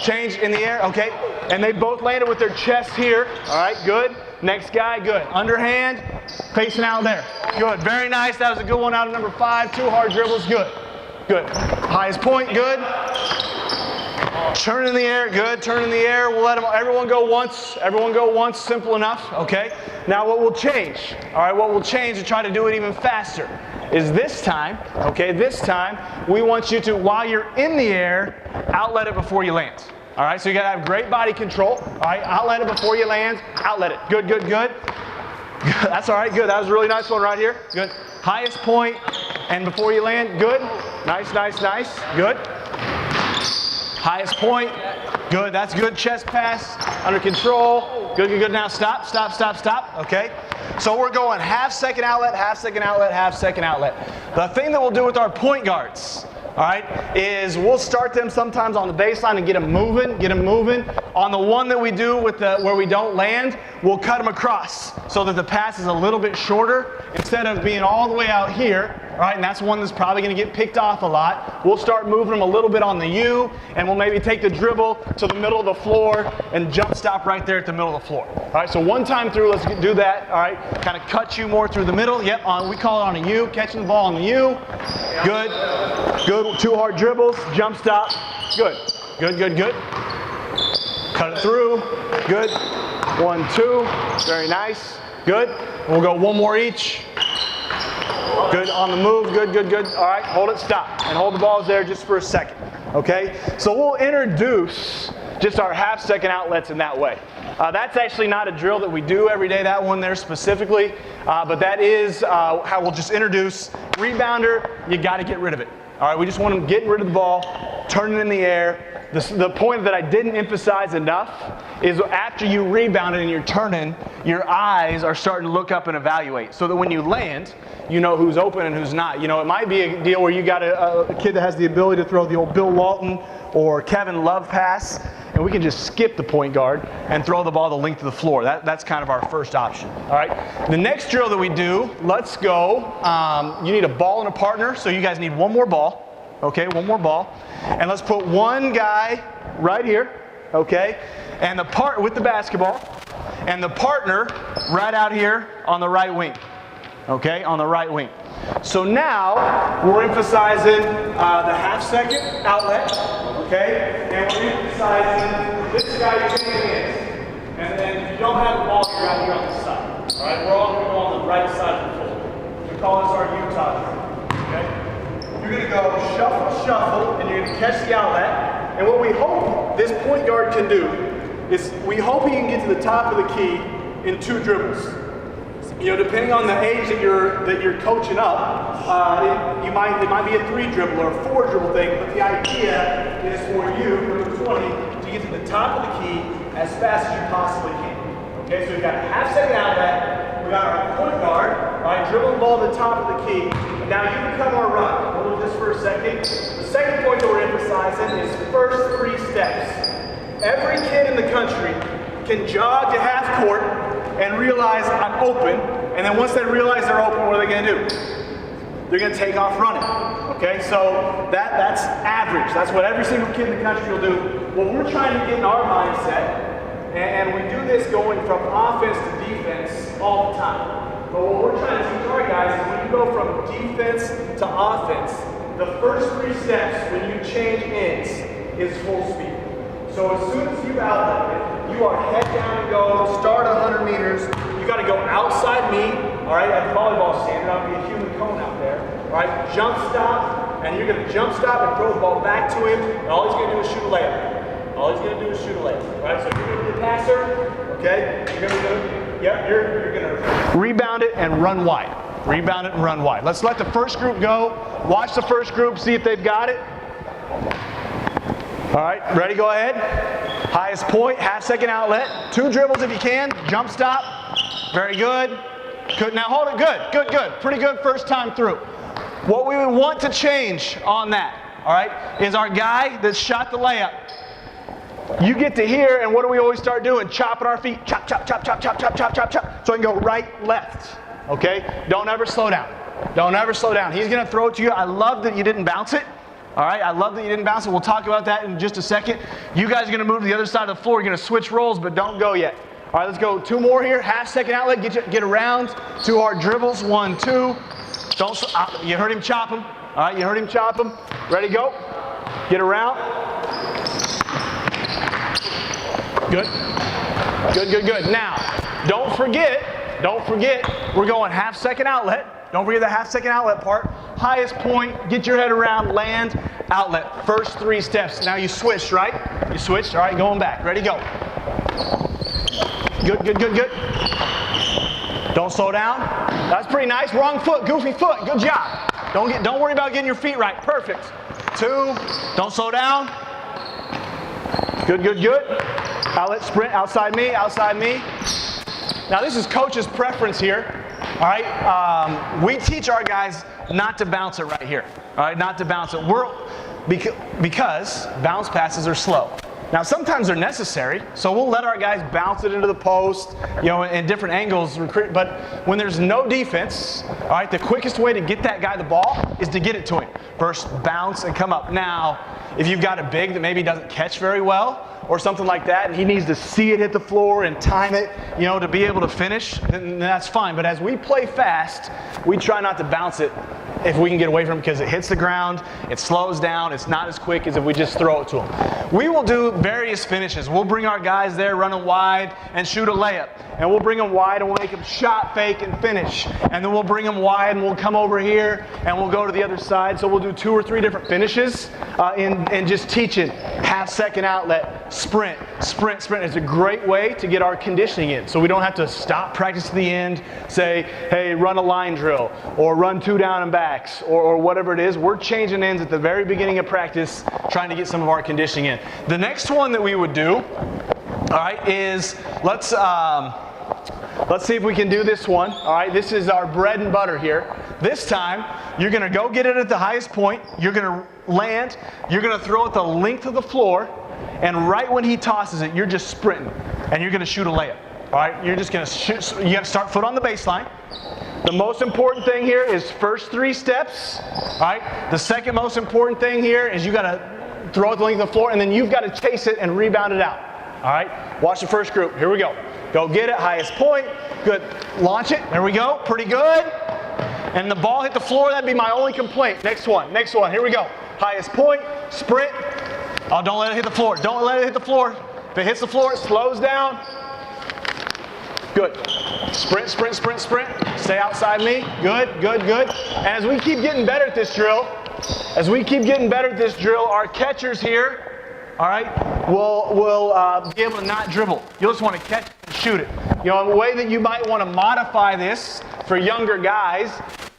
change in the air, okay, and they both landed with their chest here, all right, good. Next guy, good. Underhand, facing out there, good, very nice. That was a good one out of number 5, 2 hard dribbles, good, good. Highest point, good. Turn in the air, good, turn in the air. We'll let them, everyone go once, simple enough, okay? Now what will change, all right, what will change to try to do it even faster is this time, okay, this time, we want you to, while you're in the air, outlet it before you land. All right, so you gotta have great body control, all right, outlet it before you land, outlet it, good, good, good. That's all right, good, that was a really nice one right here, good. Highest point, and before you land, good, nice, nice, nice, good. Highest point, good, that's good, chest pass, under control, good, good, good, now stop, stop, stop, stop, okay? So we're going half second outlet, half second outlet, half second outlet. The thing that we'll do with our point guards, all right, is we'll start them sometimes on the baseline and get them moving, On the one that we do with where we don't land, we'll cut them across so that the pass is a little bit shorter instead of being all the way out here, all right, and that's one that's probably gonna get picked off a lot. We'll start moving them a little bit on the U, and we'll maybe take the dribble to the middle of the floor and jump stop right there at the middle of the floor. All right, so one time through, let's do that, all right, kind of cut you more through the middle. Yep, we call it on a U, catching the ball on the U. Good, good, 2 hard dribbles, jump stop, good, good, good, good. Cut it through, good, 1, 2, very nice, good. We'll go one more each. Good, on the move, good, good, good. All right, hold it, stop, and hold the balls there just for a second, okay? So we'll introduce just our half second outlets in that way. That's actually not a drill that we do every day, that one there specifically, but that is how we'll just introduce. Rebounder, you gotta get rid of it. All right, we just want them getting rid of the ball, turning in the air. The point that I didn't emphasize enough is after you rebound it and you're turning, your eyes are starting to look up and evaluate so that when you land, you know who's open and who's not. You know, it might be a deal where you got a kid that has the ability to throw the old Bill Walton or Kevin Love pass, and we can just skip the point guard and throw the ball the length of the floor. That's kind of our first option, all right? The next drill that we do, let's go, you need a ball and a partner, so you guys need one more ball. Okay, one more ball. And let's put one guy right here, okay? And the part with the basketball, and the partner right out here on the right wing. Okay, on the right wing. So now we're emphasizing the half second outlet, okay? And we're emphasizing this guy taking in. And then if you don't have the ball, you're out here on the side. All right, we're all going to go on the right side of the floor. We call this our Utah drill, okay? You're going to go shuffle, shuffle, and you're going to catch the outlet. And what we hope this point guard can do is we hope he can get to the top of the key in 2 dribbles. You know, depending on the age that you're coaching up, it might be a 3 dribble or a 4 dribble thing. But the idea is for you, number 20, to get to the top of the key as fast as you possibly can. Okay, so we've got a half second outlet. We got our point guard, right, dribble the ball to the top of the key. Now you become our run. Hold it just for a second. The second point that we're emphasizing is first 3 steps. Every kid in the country can jog to half court and realize I'm open, and then once they realize they're open, what are they gonna do? They're gonna take off running, okay? So that's average. That's what every single kid in the country will do. What we're trying to get in our mindset, and we do this going from offense to defense all the time. But what we're trying to teach our guys is when you go from defense to offense, the first 3 steps when you change ends is full speed. So as soon as you outlet it, you are head down and go, start 100 meters. You got to go outside me, all right, at the volleyball standard. I'll be a human cone out there, all right, jump stop, and you're going to jump stop and throw the ball back to him, and all he's going to do is shoot a layup. All he's going to do is shoot a layup, all right? So you're going to be the passer, okay? You're going to you're going to rebound it and run wide. Rebound it and run wide. Let's let the first group go. Watch the first group, see if they've got it. All right, ready, go ahead. Highest point, half second outlet. 2 dribbles if you can, jump stop. Very good. Good, now hold it, good, good, good. Pretty good first time through. What we would want to change on that, all right, is our guy that shot the layup. You get to here, and what do we always start doing? Chopping our feet, chop, chop, chop, chop, chop, chop, chop, chop, chop. So I can go right, left, okay? Don't ever slow down. Don't ever slow down. He's gonna throw it to you. I love that you didn't bounce it. All right, I love that you didn't bounce it. We'll talk about that in just a second. You guys are gonna move to the other side of the floor. You're gonna switch roles, but don't go yet. All right, let's go 2 more here. Half second outlet, get around. 2 hard dribbles, 1, 2. Don't, you heard him chop him. All right, you heard him chop him. Ready, go. Get around. Good. Good, good, good. Now, don't forget, we're going half-second outlet. Don't forget the half-second outlet part. Highest point, get your head around, land, outlet. First 3 steps. Now you switched, right? You switched. All right, going back. Ready, go. Good, good, good, good. Don't slow down. That's pretty nice. Wrong foot, goofy foot. Good job. Don't worry about getting your feet right. Perfect. 2. Don't slow down. Good, good, good. Outlet sprint, outside me, outside me. Now this is coach's preference here. All right, we teach our guys not to bounce it right here. All right, not to bounce it. Because bounce passes are slow. Now sometimes they're necessary, so we'll let our guys bounce it into the post, in different angles. But when there's no defense, all right, the quickest way to get that guy the ball is to get it to him. First, bounce and come up. Now, if you've got a big that maybe doesn't catch very well or something like that, and he needs to see it hit the floor and time it, to be able to finish, then that's fine. But as we play fast, we try not to bounce it if we can get away from it, because it hits the ground, it slows down, it's not as quick as if we just throw it to them. We will do various finishes. We'll bring our guys there running wide and shoot a layup. And we'll bring them wide and we'll make them shot, fake, and finish. And then we'll bring them wide and we'll come over here and we'll go to the other side. So we'll do 2 or 3 different finishes in just teaching half-second outlet, sprint, sprint, sprint. It's a great way to get our conditioning in. So we don't have to stop practice to the end, say, hey, run a line drill or run 2 down and backs or whatever it is. We're changing ends at the very beginning of practice, trying to get some of our conditioning in. The next one that we would do, all right, is let's see if we can do this one. All right, this is our bread and butter here. This time, you're going to go get it at the highest point. You're going to land. You're going to throw it the length of the floor. And right when he tosses it, you're just sprinting. And you're going to shoot a layup. All right, you're just going to shoot. You got to start foot on the baseline. The most important thing here is first 3 steps. All right, the second most important thing here is you got to throw it the length of the floor, and then you've got to chase it and rebound it out. All right, watch the first group. Here we go. Go get it, highest point. Good. Launch it. There we go. Pretty good. And the ball hit the floor. That'd be my only complaint. Next one. Next one. Here we go. Highest point. Sprint. Oh, don't let it hit the floor. Don't let it hit the floor. If it hits the floor, it slows down. Good. Sprint, sprint, sprint, sprint. Stay outside me. Good, good, good. And as we keep getting better at this drill, our catchers here, all right, will be able to not dribble. You'll just want to catch it and shoot it. A way that you might want to modify this for younger guys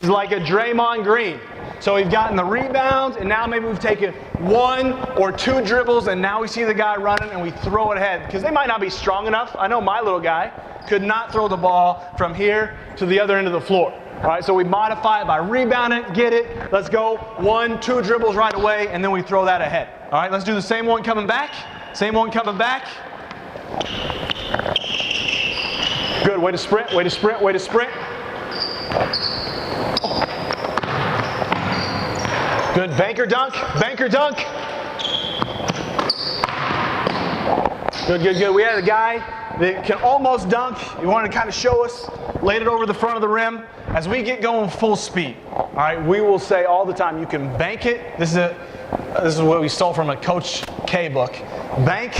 is like a Draymond Green. So we've gotten the rebounds, and now maybe we've taken 1 or 2 dribbles, and now we see the guy running, and we throw it ahead. Because they might not be strong enough. I know my little guy could not throw the ball from here to the other end of the floor. All right, so we modify it by rebounding it, get it. Let's go 1, 2 dribbles right away, and then we throw that ahead. All right, let's do the same one coming back. Same one coming back. Good, way to sprint, way to sprint, way to sprint. Good, banker dunk, banker dunk. Good, good, good. We had a guy that can almost dunk. He wanted to kind of show us, laid it over the front of the rim. As we get going full speed, all right, we will say all the time, you can bank it. This is what we stole from a Coach K book. Bank,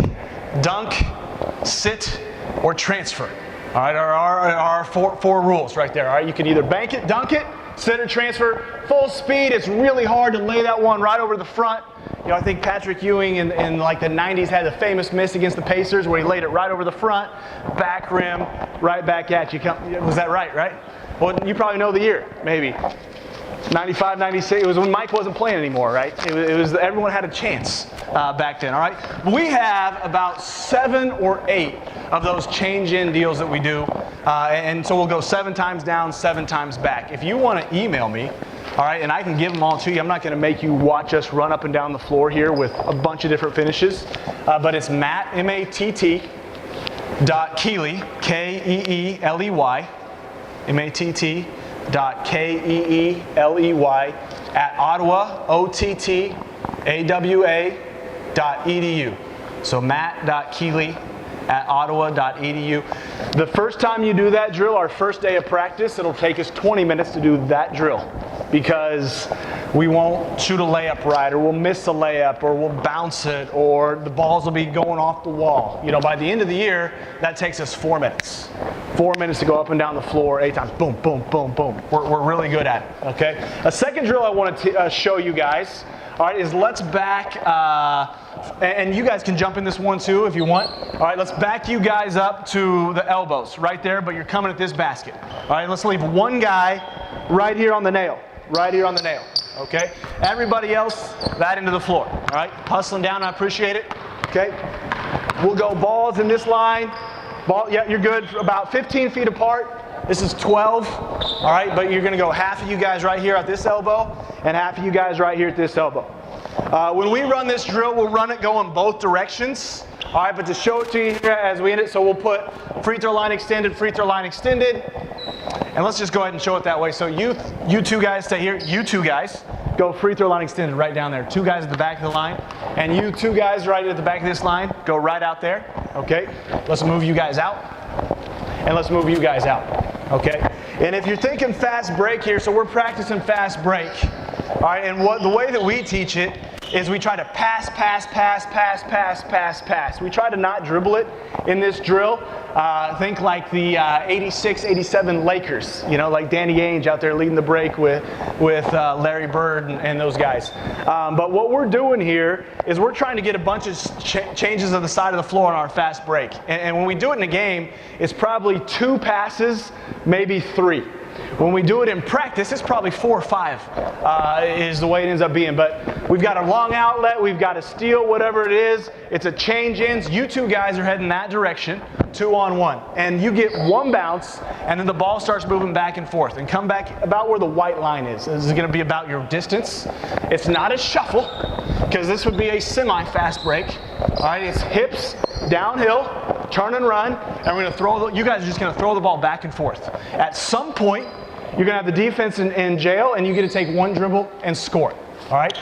dunk, sit, or transfer. All right, our 4 rules right there. All right, you can either bank it, dunk it, sit, or transfer. Full speed, it's really hard to lay that one right over the front. I think Patrick Ewing in like the 90s had a famous miss against the Pacers where he laid it right over the front, back rim, right back at you. Was that right? Well, you probably know the year, maybe. 95, 96, it was when Mike wasn't playing anymore, right? It was everyone had a chance back then, all right? We have about 7 or 8 of those change-in deals that we do, and so we'll go 7 times down, 7 times back. If you want to email me, all right, and I can give them all to you. I'm not going to make you watch us run up and down the floor here with a bunch of different finishes, but it's Matt, M-A-T-T, .Keeley, K-E-E-L-E-Y, M-A-T-T, .Keeley at Ottawa, OTTAWA.edu. So Matt.Keeley at Ottawa.edu. The first time you do that drill, our first day of practice, it'll take us 20 minutes to do that drill. because we won't shoot a layup right, or we'll miss a layup, or we'll bounce it, or the balls will be going off the wall. You know, by the end of the year, that takes us 4 minutes. 4 minutes to go up and down the floor 8 times. Boom, boom, boom, boom. We're really good at it, okay? A second drill I want to show you guys, all right, is let's back, and you guys can jump in this one too if you want. All right, let's back you guys up to the elbows right there, but you're coming at this basket. All right, let's leave one guy right here on the nail. Right here on the nail, okay? Everybody else, that into the floor, all right? Hustling down, I appreciate it, okay? We'll go balls in this line. Ball, yeah, you're good, about 15 feet apart. This is 12, all right? But you're gonna go half of you guys right here at this elbow, and half of you guys right here at this elbow. When we run this drill, we'll run it going both directions, all right? But to show it to you here as we end it, so we'll put free throw line extended, and let's just go ahead and show it that way. So you two guys stay here. You two guys go free throw line extended right down there. 2 guys at the back of the line. And you 2 guys right at the back of this line, go right out there. Okay? Let's move you guys out. And let's move you guys out. Okay? And if you're thinking fast break here, so we're practicing fast break. All right, and the way that we teach it is we try to pass. We try to not dribble it in this drill. Think like the 86, 87 Lakers, you know, like Danny Ainge out there leading the break with Larry Bird and those guys. But what we're doing here is we're trying to get a bunch of changes of the side of the floor on our fast break. And when we do it in a game, it's probably 2 passes, maybe 3. When we do it in practice, it's probably 4 or 5 is the way it ends up being. But we've got a long outlet, we've got a steal, whatever it is. It's a change ins. You 2 guys are heading that direction, 2-on-1. And you get 1 bounce, and then the ball starts moving back and forth. And come back about where the white line is. This is going to be about your distance. It's not a shuffle, because this would be a semi-fast break. All right, it's hips, downhill, turn and run, and we're going to throw. You guys are just going to throw the ball back and forth. At some point, you're going to have the defense in jail, and you get to take 1 dribble and score it. All right,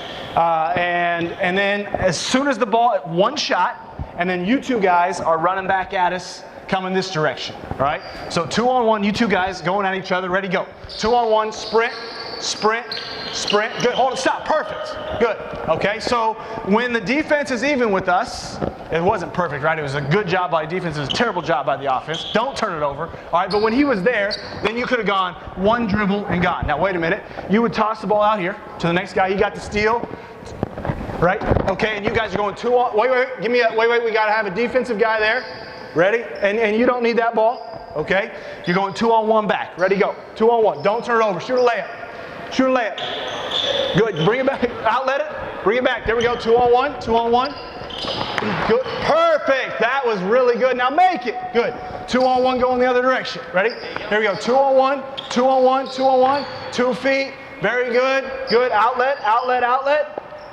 and then as soon as the ball, 1 shot, and then you 2 guys are running back at us, coming this direction. All right, so 2-on-1, you 2 guys going at each other, ready, go. 2-on-1, sprint. Good, hold it, stop, perfect. Good, okay, so when the defense is even with us, it wasn't perfect, right? It was a good job by the defense, it was a terrible job by the offense. Don't turn it over, all right? But when he was there, then you could have gone 1 dribble and gone. Now, wait a minute. You would toss the ball out here to the next guy. He got the steal, right? Okay, and you guys are going 2 on, wait, give me a, wait, we got to have a defensive guy there. Ready? And you don't need that ball, okay? You're going 2-on-1 back. Ready, go. 2-on-1. Don't turn it over. Shoot a layup. Good. Bring it back. Outlet it. Bring it back. There we go. 2-on-1. Good. Perfect. That was really good. Now make it. Good. 2-on-1 going the other direction. Ready? Here we go. 2-on-1. 2 feet. Very good. Good. Outlet.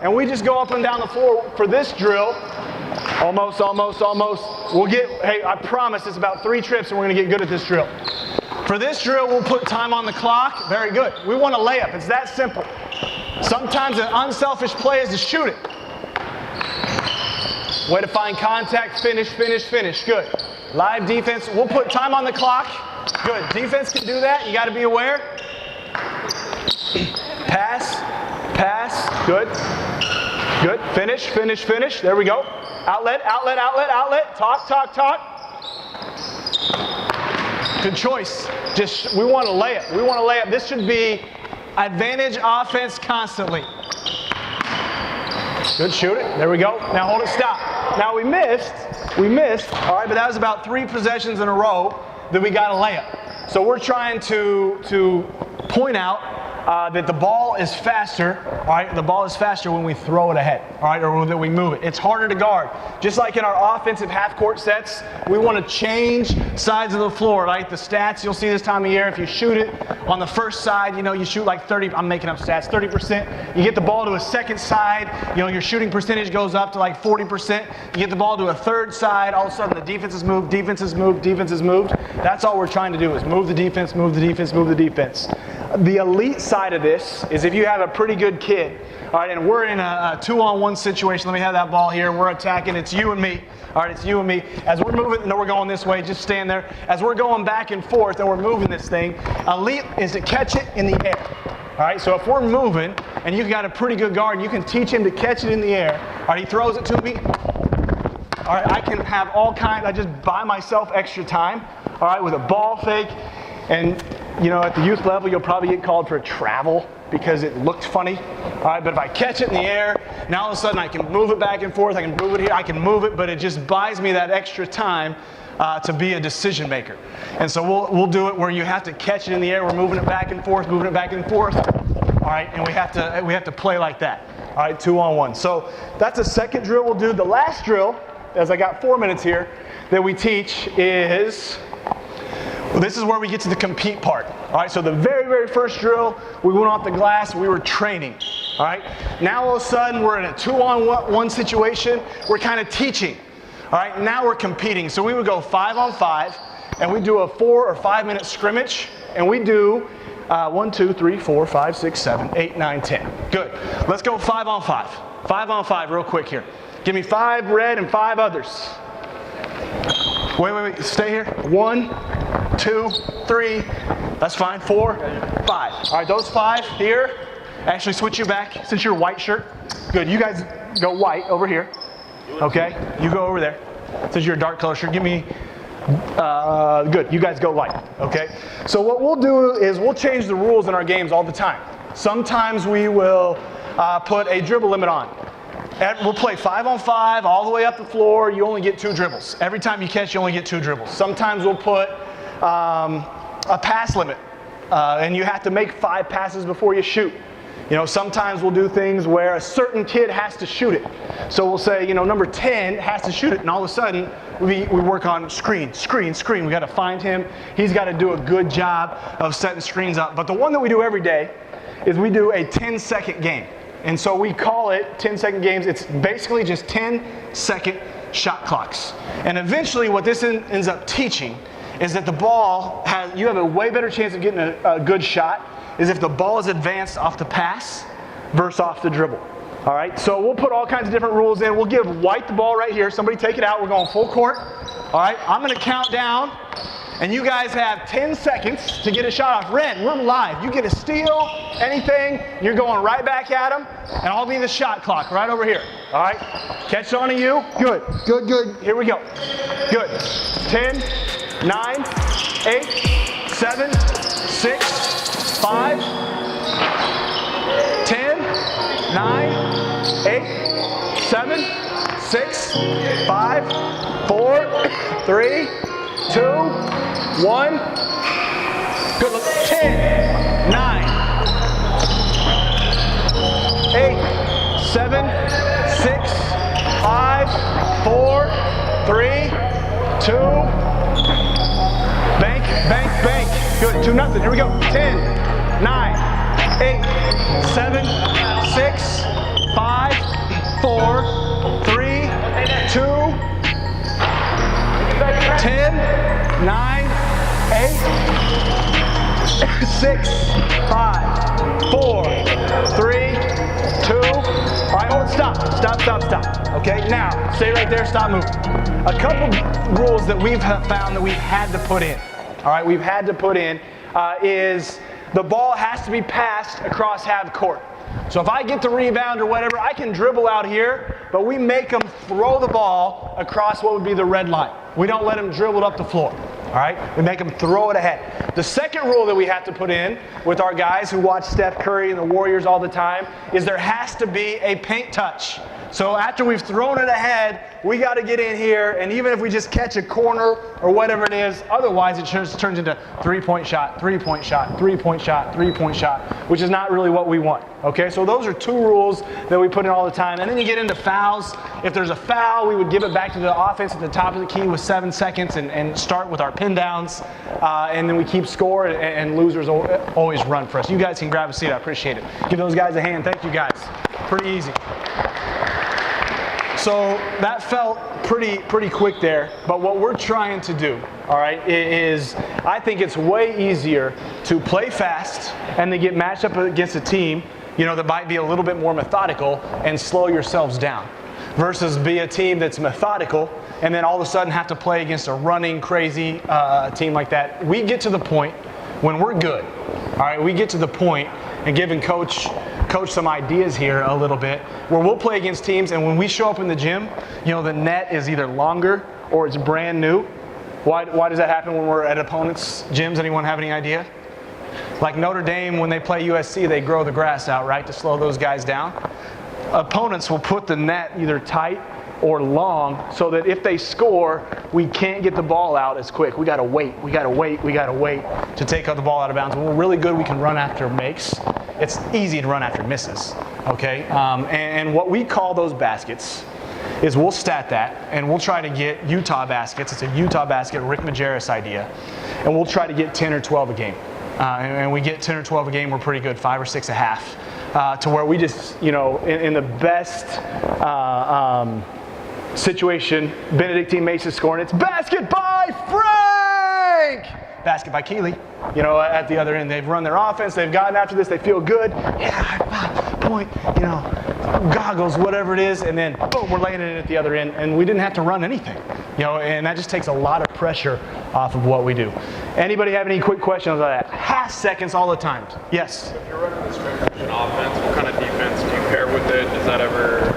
And we just go up and down the floor for this drill. Almost. We'll get, hey, I promise it's about 3 trips and we're going to get good at this drill. For this drill, we'll put time on the clock. Very good. We want a layup. It's that simple. Sometimes an unselfish play is to shoot it. Way to find contact, finish. Good. Live defense. We'll put time on the clock. Good. Defense can do that. You got to be aware. Pass. Good. Finish. There we go. Outlet. Talk. Good choice. We want a layup. This should be advantage offense constantly. Good, shoot it. There we go. Now hold it, stop. Now we missed. All right, but that was about 3 possessions in a row that we got a layup. So we're trying to point out that the ball is faster, all right? The ball is faster when we throw it ahead, all right, or that we move it. It's harder to guard. Just like in our offensive half-court sets, we want to change sides of the floor, right? The stats you'll see this time of year, if you shoot it on the first side, you know, you shoot like 30, I'm making up stats, 30%. You get the ball to a second side, you know, your shooting percentage goes up to like 40%. You get the ball to a third side, all of a sudden the defense has moved. That's all we're trying to do is move the defense. The elite side of this is if you have a pretty good kid, all right, and we're in a 2-on-1 situation. Let me have that ball here. We're attacking. It's you and me. All right, it's you and me. As we're moving, no, we're going this way. Just stand there. As we're going back and forth and we're moving this thing, elite is to catch it in the air. All right, so if we're moving and you've got a pretty good guard, you can teach him to catch it in the air. All right, he throws it to me. All right, I can have all kinds. I just buy myself extra time. All right, with a ball fake. And, you know, at the youth level, you'll probably get called for a travel because it looked funny. All right, but if I catch it in the air, now all of a sudden I can move it back and forth. I can move it here. I can move it, but it just buys me that extra time to be a decision maker. And so we'll do it where you have to catch it in the air. We're moving it back and forth, moving it back and forth. All right, and we have to play like that. All right, 2-on-1. So that's a second drill we'll do. The last drill, as I got 4 minutes here, that we teach is, well, this is where we get to the compete part. All right, so the very, very first drill, we went off the glass, we were training. All right, now all of a sudden we're in a 2-on-1 situation, we're kind of teaching. All right, now we're competing. So we would go 5-on-5, and we do a 4 or 5 minute scrimmage, and we do 1, 2, 3, 4, 5, 6, 7, 8, 9, 10. Good. Let's go 5-on-5. 5-on-5 real quick here. Give me 5 red and 5 others. Wait. Stay here. 1, 2, 3. That's fine. 4, 5. All right, those 5 here. Actually, switch you back since you're white shirt. Good. You guys go white over here. Okay. You go over there. Since you're a dark color shirt, give me. Good. You guys go light. Okay. So what we'll do is we'll change the rules in our games all the time. Sometimes we will put a dribble limit on. We'll play 5-on-5 all the way up the floor. You only get 2 dribbles. Every time you catch, you only get 2 dribbles. Sometimes we'll put a pass limit, and you have to make 5 passes before you shoot. You know, sometimes we'll do things where a certain kid has to shoot it. So we'll say, you know, number 10 has to shoot it, and all of a sudden we work on screen. We got to find him. He's got to do a good job of setting screens up. But the one that we do every day is we do a 10-second game. And so we call it 10-second games. It's basically just 10-second shot clocks. And eventually what this ends up teaching is that the ball you have a way better chance of getting a good shot is if the ball is advanced off the pass versus off the dribble. All right, so we'll put all kinds of different rules in. We'll give white the ball right here. Somebody take it out. We're going full court. All right, I'm going to count down. And you guys have 10 seconds to get a shot off. Red, we're live. You get a steal, anything, you're going right back at them, and I'll be the shot clock right over here. All right? Catch on to you. Good. Here we go. Good. 10, 9, 8, 7, 6, 5, 10, 9, 8, 7, 6, 5, 4, 3, 2, 1. Good look. 10, 9, 8, 7, 6, 5, 4, 3, 2. Bank. Good. 2-0. Here we go. 10, 9, 8, 7, 6, 5, 4, 3, 2. 10, 9, 8, 6, 5, 4, 3, 2. All right, hold, stop. Okay, now, stay right there, stop moving. A couple rules that we've found that we've had to put in, is the ball has to be passed across half court. So if I get the rebound or whatever, I can dribble out here, but we make them throw the ball across what would be the red line. We don't let them dribble it up the floor. All right? We make them throw it ahead. The second rule that we have to put in with our guys who watch Steph Curry and the Warriors all the time is there has to be a paint touch. So after we've thrown it ahead, we got to get in here, and even if we just catch a corner or whatever it is, otherwise it just turns into three-point shot, which is not really what we want. Okay, so those are 2 rules that we put in all the time. And then you get into fouls. If there's a foul, we would give it back to the offense at the top of the key with 7 seconds and start with our pin downs. And then we keep score, and losers always run for us. You guys can grab a seat. I appreciate it. Give those guys a hand. Thank you, guys. Pretty easy. So that felt pretty quick there, but what we're trying to do, all right, is I think it's way easier to play fast and then get matched up against a team, you know, that might be a little bit more methodical and slow yourselves down, versus be a team that's methodical and then all of a sudden have to play against a running, crazy team like that. We get to the point when we're good, all right, we get to the point and giving coach some ideas here a little bit, where we'll play against teams, and when we show up in the gym, you know, the net is either longer or it's brand new. Why does that happen when we're at opponents' gyms? Anyone have any idea? Like Notre Dame, when they play USC, they grow the grass out, right, to slow those guys down. Opponents will put the net either tight or long so that if they score, we can't get the ball out as quick. We gotta wait to take the ball out of bounds. When we're really good, we can run after makes. It's easy to run after misses, okay? And what we call those baskets is we'll stat that, and we'll try to get Utah baskets. It's a Utah basket, Rick Majerus idea. And we'll try to get 10 or 12 a game. And we get 10 or 12 a game, we're pretty good, 5 or 6 a half. To where we just, you know, in the best situation, Benedictine Mesa scoring, it's basket by Frank! Basket by Keeley. You know, at the other end, they've run their offense, they've gotten after this, they feel good. Yeah, point, you know, goggles, whatever it is, and then boom, we're laying it at the other end, and we didn't have to run anything. You know, and that just takes a lot of pressure off of what we do. Anybody have any quick questions on that? Half seconds all the time. Yes? If you're running this straight motion offense, what kind of defense do you pair with it? Does that ever,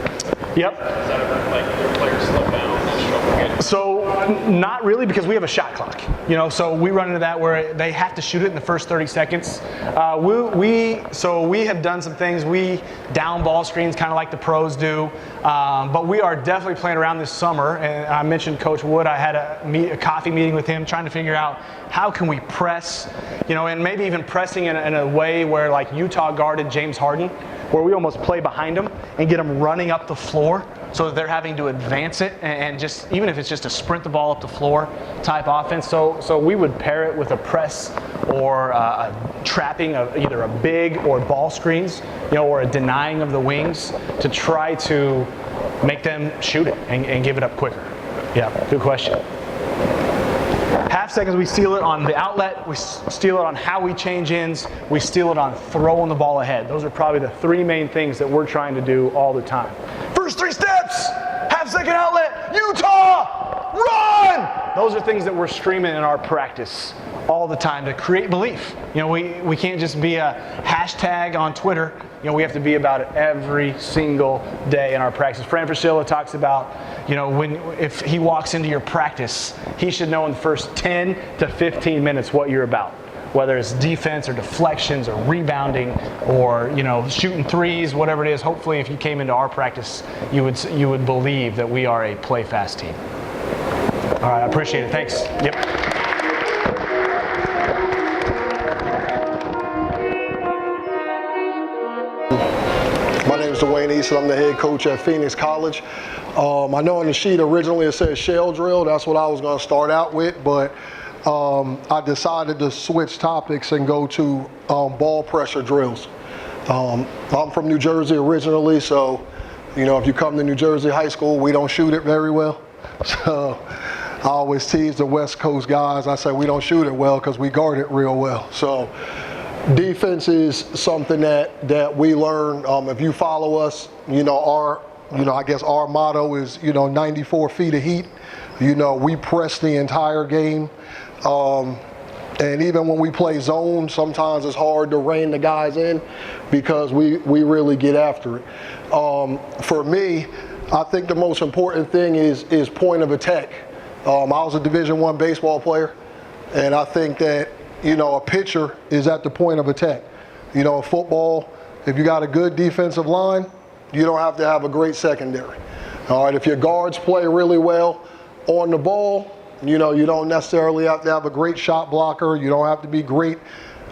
Yep. does that ever, like, your players slow down and struggle again? So not really, because we have a shot clock, you know, so we run into that where they have to shoot it in the first 30 seconds. So we have done some things. We down ball screens kind of like the pros do, but we are definitely playing around this summer. And I mentioned Coach Wood. I had a coffee meeting with him trying to figure out how can we press, you know, and maybe even pressing in a way where like Utah guarded James Harden, where we almost play behind them and get them running up the floor so that they're having to advance it and just, even if it's just a sprint the ball up the floor type offense. So we would pair it with a press or a trapping of either a big or ball screens, you know, or a denying of the wings to try to make them shoot it and give it up quicker. Yeah, good question. Half seconds, we steal it on the outlet, we steal it on how we change ins, we steal it on throwing the ball ahead. Those are probably the 3 main things that we're trying to do all the time. First 3 steps, half second outlet, Utah, run! Those are things that we're streaming in our practice all the time to create belief. You know, we can't just be a hashtag on Twitter. You know, we have to be about it every single day in our practice. Fran Fraschilla talks about, you know, if he walks into your practice, he should know in the first 10 to 15 minutes what you're about. Whether it's defense or deflections or rebounding or, you know, shooting threes, whatever it is. Hopefully, if you came into our practice, you would believe that we are a play fast team. All right, I appreciate it. Thanks. Yep. My name is Dwayne Easton. I'm the head coach at Phoenix College. I know on the sheet originally it says shell drill. That's what I was going to start out with, but I decided to switch topics and go to ball pressure drills. I'm from New Jersey originally, so you know, if you come to New Jersey high school, we don't shoot it very well. So I always tease the West Coast guys. I say we don't shoot it well because we guard it real well. So defense is something that we learn. If you follow us, you know, I guess our motto is, you know, 94 feet of heat. You know, we press the entire game. And even when we play zone, sometimes it's hard to rein the guys in because we really get after it. For me, I think the most important thing is point of attack. I was a Division I baseball player, and I think that, you know, a pitcher is at the point of attack. You know, football, if you got a good defensive line, you don't have to have a great secondary. All right, if your guards play really well on the ball, you know, you don't necessarily have to have a great shot blocker. You don't have to be great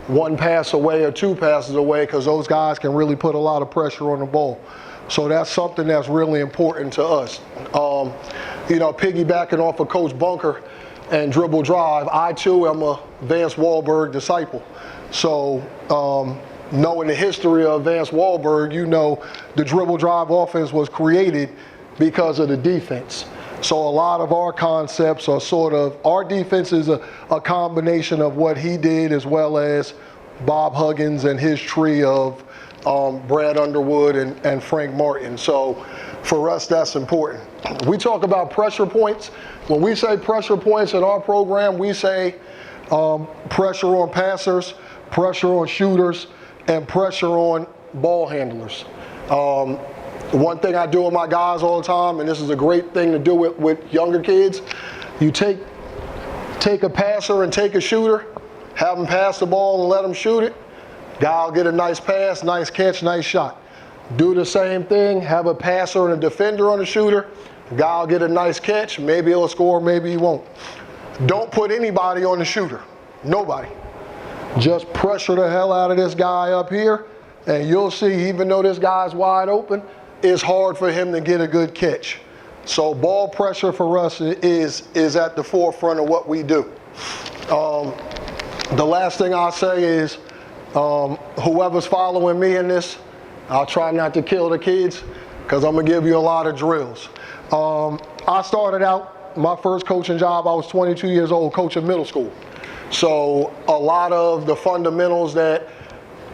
1 pass away or 2 passes away, because those guys can really put a lot of pressure on the ball. So that's something that's really important to us. You know, piggybacking off of Coach Bunker and dribble drive, I too am a Vance Wahlberg disciple. So knowing the history of Vance Wahlberg, you know the dribble drive offense was created because of the defense. So a lot of our concepts are sort of, our defense is a combination of what he did as well as Bob Huggins and his tree of Brad Underwood and Frank Martin. So for us, that's important. We talk about pressure points. When we say pressure points in our program, we say pressure on passers, pressure on shooters, and pressure on ball handlers. One thing I do with my guys all the time, and this is a great thing to do with younger kids, you take a passer and take a shooter, have them pass the ball and let them shoot it. Guy will get a nice pass, nice catch, nice shot. Do the same thing, have a passer and a defender on the shooter. Guy will get a nice catch, maybe he'll score, maybe he won't. Don't put anybody on the shooter, nobody. Just pressure the hell out of this guy up here, and you'll see, even though this guy's wide open, it's hard for him to get a good catch. So ball pressure for us is at the forefront of what we do. The last thing I'll say is, whoever's following me in this, I'll try not to kill the kids, because I'm gonna give you a lot of drills. I started out, my first coaching job, I was 22 years old, coaching middle school. So a lot of the fundamentals that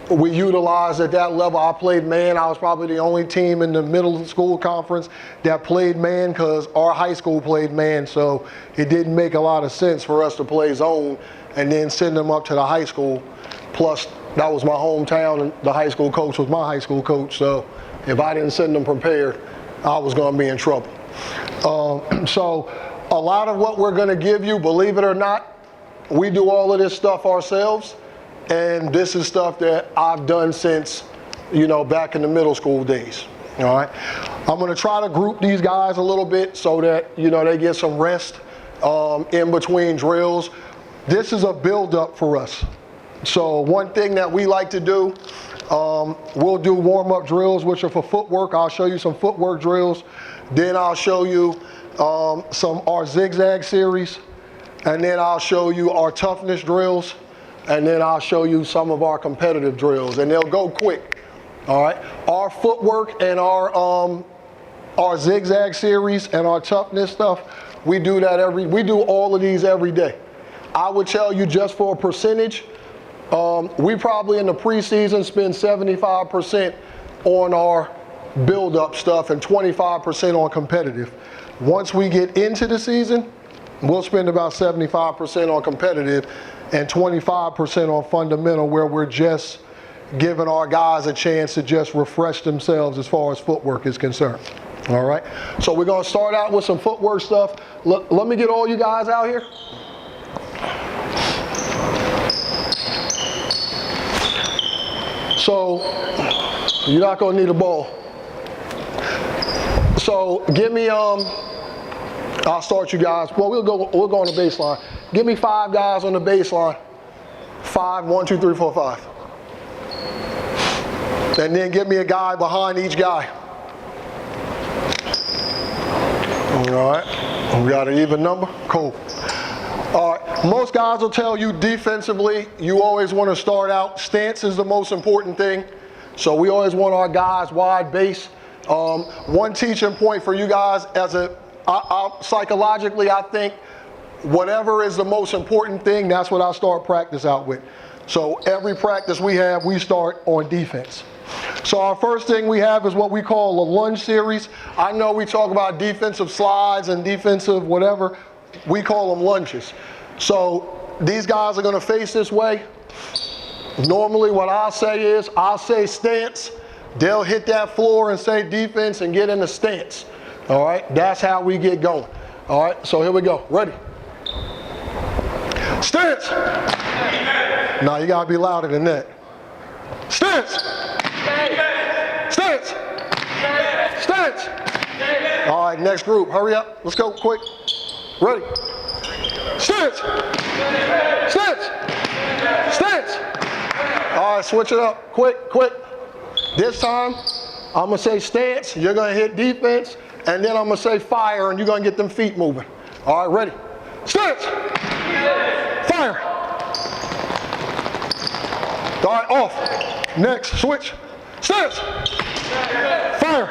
we utilized at that level, I played man. I was probably the only team in the middle school conference that played man, because our high school played man, so it didn't make a lot of sense for us to play zone and then send them up to the high school. Plus, that was my hometown, and the high school coach was my high school coach, so if I didn't send them prepared, I was gonna be in trouble. So a lot of what we're gonna give you, believe it or not, we do all of this stuff ourselves, and this is stuff that I've done since, back in the middle school days, all right? I'm gonna try to group these guys a little bit so that, they get some rest in between drills. This is a build-up for us. So one thing that we like to do, we'll do warm-up drills, which are for footwork. I'll show you some footwork drills. Then I'll show you our zigzag series. And then I'll show you our toughness drills. And then I'll show you some of our competitive drills. And they'll go quick, all right? Our footwork and our zigzag series and our toughness stuff, we do all of these every day. I would tell you, just for a percentage, we probably in the preseason spend 75% on our build-up stuff and 25% on competitive. Once we get into the season, we'll spend about 75% on competitive and 25% on fundamental, where we're just giving our guys a chance to just refresh themselves as far as footwork is concerned. All right, so we're gonna start out with some footwork stuff. Let me get all you guys out here. So you're not gonna need a ball. So give me, I'll start you guys. Well, we'll go on the baseline. Give me 5 guys on the baseline. 5, 1, 2, 3, 4, 5. And then give me a guy behind each guy. All right, we got an even number, cool. All right, most guys will tell you defensively, you always want to start out, stance is the most important thing. So we always want our guys wide base. One teaching point for you guys, psychologically, I think whatever is the most important thing, that's what I start practice out with. So every practice we have, we start on defense. So our first thing we have is what we call a lunge series. I know we talk about defensive slides and defensive whatever. We call them lunges. So these guys are going to face this way. Normally what I'll say is, I'll say stance. They'll hit that floor and say defense and get in a stance. All right, that's how we get going. All right, so here we go. Ready? Stance. Now you gotta be louder than that. Stance. Stance. Stance. All right, next group. Hurry up. Let's go quick. Ready? Stance. Stance. Stance. All right, switch it up. Quick, quick. This time, I'm gonna say stance. You're gonna hit defense. And then I'm gonna say fire, and you're gonna get them feet moving. All right, ready? Stance. Fire. All right, off. Next, switch. Stance. Fire.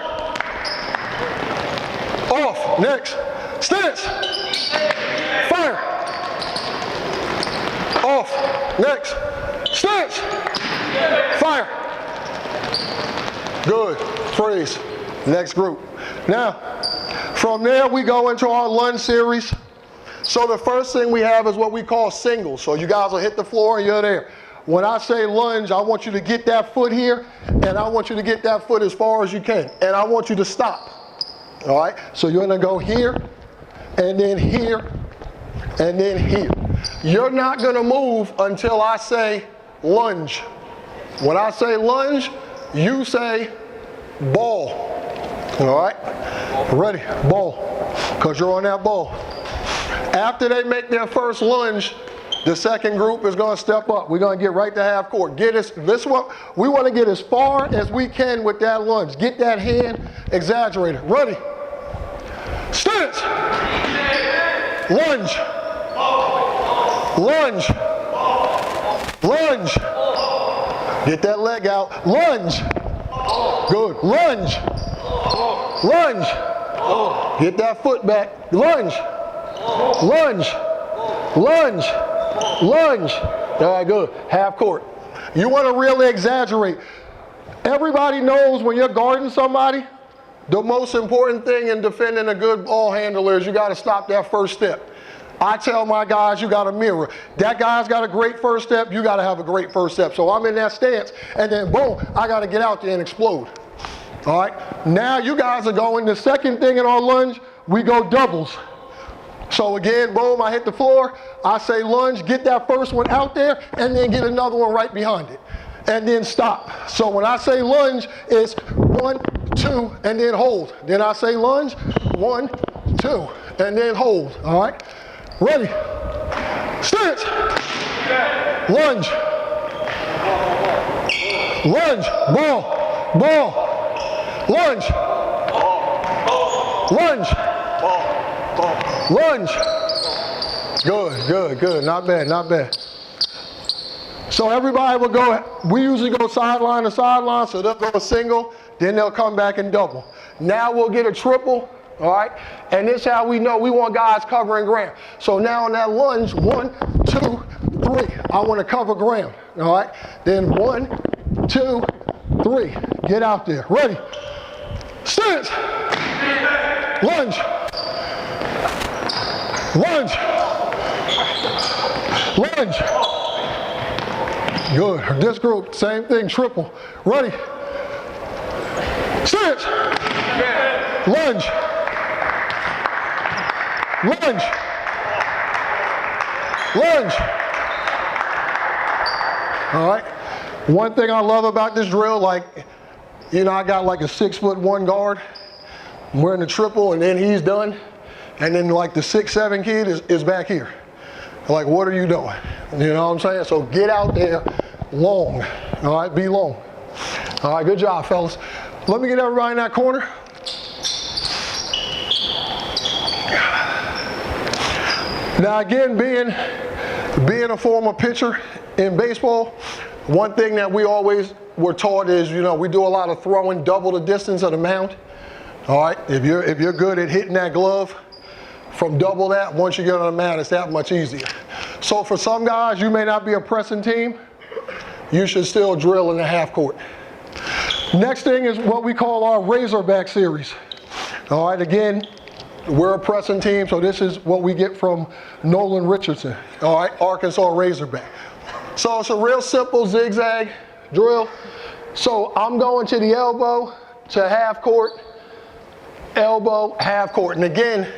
Off. Next. Stance. Fire. Off. Next. Stance. Fire. Good. Freeze. Next group. Now, from there we go into our lunge series. So the first thing we have is what we call singles. So you guys will hit the floor and you're there. When I say lunge, I want you to get that foot here, and I want you to get that foot as far as you can. And I want you to stop. All right? So you're gonna go here, and then here, and then here. You're not gonna move until I say lunge. When I say lunge, you say ball. All right? Ready? Ball. Because you're on that ball. After they make their first lunge, the second group is going to step up. We're going to get right to half court. We want to get as far as we can with that lunge. Get that hand exaggerated. Ready? Stance. Lunge. Lunge. Lunge. Get that leg out. Lunge. Good. Lunge. Lunge. Get that foot back. Lunge. Lunge. Lunge. Lunge. All right, good. Half court. You want to really exaggerate. Everybody knows when you're guarding somebody, the most important thing in defending a good ball handler is you got to stop that first step. I tell my guys, you got to mirror. That guy's got a great first step, you got to have a great first step. So I'm in that stance, and then boom, I got to get out there and explode. All right? Now you guys are going, the second thing in our lunge, we go doubles. So again, boom, I hit the floor, I say lunge, get that first one out there, and then get another one right behind it. And then stop. So when I say lunge, it's 1, 2, and then hold. Then I say lunge, 1, 2, and then hold. All right? Ready? Stance. Lunge. Lunge. Ball. Ball. Lunge. Lunge. Lunge. Good, good, good. Not bad, not bad. So everybody will go, we usually go sideline to sideline, so they'll go a single, then they'll come back and double. Now we'll get a triple, all right? And this is how we know we want guys covering ground. So now on that lunge, 1, 2, 3, I want to cover ground, all right? Then 1, 2, 3, get out there. Ready? Stance. Lunge. Lunge. Lunge. Good. This group, same thing, triple. Ready? Stance. Lunge. Lunge. Lunge. All right. One thing I love about this drill, like, you know, I got like a 6'1" guard. I'm wearing the triple, and then he's done. And then like the 6'7" kid is back here. Like, what are you doing? You know what I'm saying? So get out there long. All right, be long. All right, good job, fellas. Let me get everybody in that corner. Now again, being a former pitcher in baseball, one thing that we always were taught is, you know, we do a lot of throwing double the distance of the mound. All right, if you're good at hitting that glove from double that, once you get on the mound, it's that much easier. So for some guys, you may not be a pressing team, you should still drill in the half court. Next thing is what we call our Razorback series. All right, again, we're a pressing team, so this is what we get from Nolan Richardson, all right, Arkansas Razorback. So it's a real simple zigzag drill. So I'm going to the elbow, to half court, elbow, half court. And again,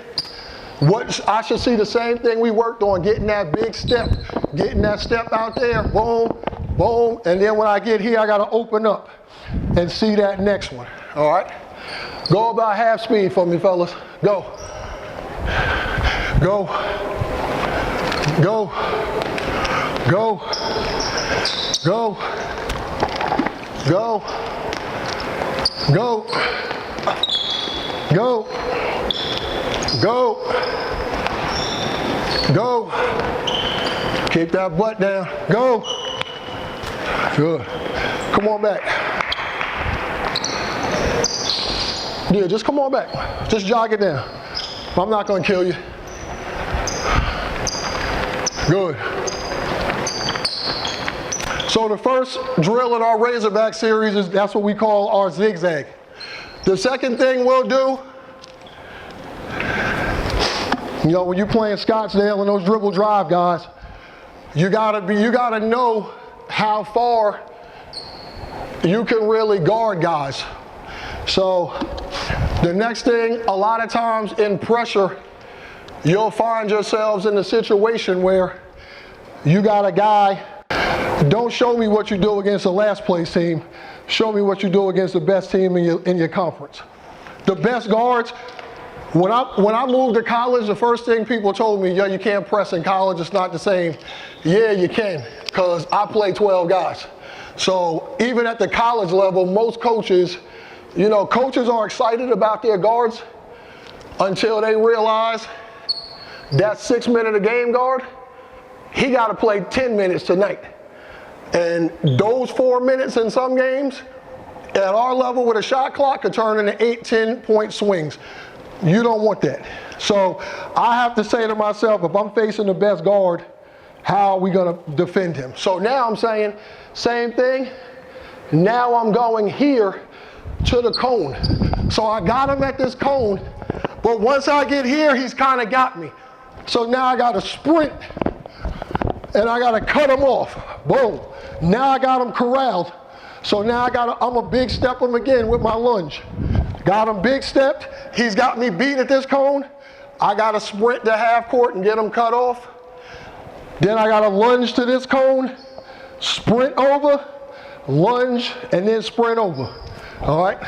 what I should see the same thing we worked on, getting that big step, getting that step out there, boom, boom, and then when I get here, I gotta open up and see that next one, all right? Go about half speed for me, fellas. Go. Go. Go. Go. Go. Go. Go. Go. Go. Go. Keep that butt down. Go. Good. Come on back. Yeah, just come on back. Just jog it down. I'm not going to kill you. Good. So the first drill in our Razorback series is, that's what we call our zigzag. The second thing we'll do, you know, when you're playing Scottsdale and those dribble drive guys, you gotta know how far you can really guard guys. So the next thing, a lot of times in pressure, you'll find yourselves in a situation where you got a guy, don't show me what you do against the last place team, show me what you do against the best team in your conference. The best guards, when I moved to college, the first thing people told me, yeah, you can't press in college, it's not the same. Yeah, you can, because I play 12 guys. So even at the college level, most coaches, you know, coaches are excited about their guards until they realize that 6 minute a game guard, he got to play 10 minutes tonight. And those 4 minutes in some games, at our level with a shot clock, could turn into 8, 10-point swings. You don't want that. So I have to say to myself, if I'm facing the best guard, how are we going to defend him? So now I'm saying, same thing. Now I'm going here to the cone. So I got him at this cone, but once I get here, he's kind of got me. So now I got to sprint, and I got to cut him off. Boom. Now I got him corralled. So now I'm a big step him again with my lunge. Got him big stepped. He's got me beat at this cone. I got to sprint to half court and get him cut off. Then I got to lunge to this cone, sprint over, lunge, and then sprint over. All right?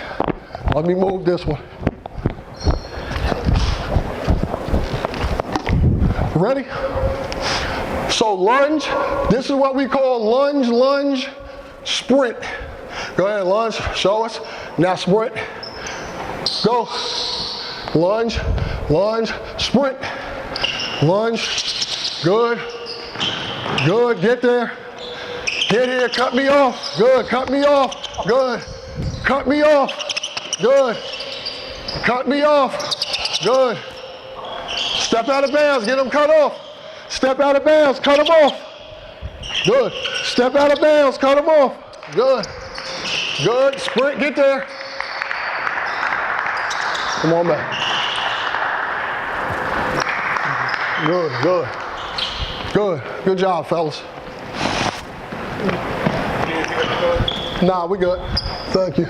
Let me move this one. Ready? So lunge, this is what we call lunge, lunge, sprint. Go ahead, lunge, show us. Now sprint. Go. Lunge, lunge, sprint. Lunge. Good. Good. Get there. Get here. Cut me off. Good. Cut me off. Good. Cut me off. Good. Cut me off. Good. Step out of bounds. Get him cut off. Step out of bounds. Cut him off. Good. Step out of bounds. Cut him off. Good. Good. Sprint. Get there. Come on back. Good. Good. Good. Good job, fellas. Nah, we good. Thank you.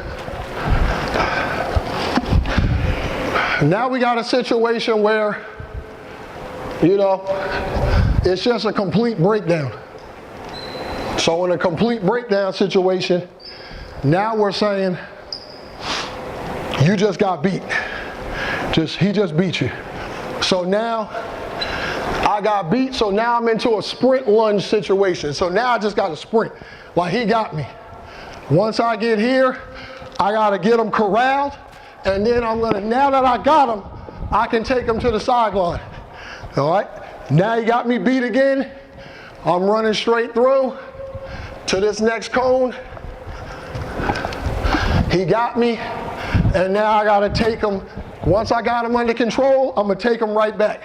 Now we got a situation where, you know, it's just a complete breakdown. So in a complete breakdown situation, now we're saying, you just got beat. He just beat you. So now I got beat, so now I'm into a sprint lunge situation. So now I just got to sprint like he got me. Once I get here, I got to get him corralled, and then now that I got him, I can take him to the sideline. All right? Now he got me beat again. I'm running straight through to this next cone. He got me, and now I got to take him. Once I got him under control, I'm going to take him right back.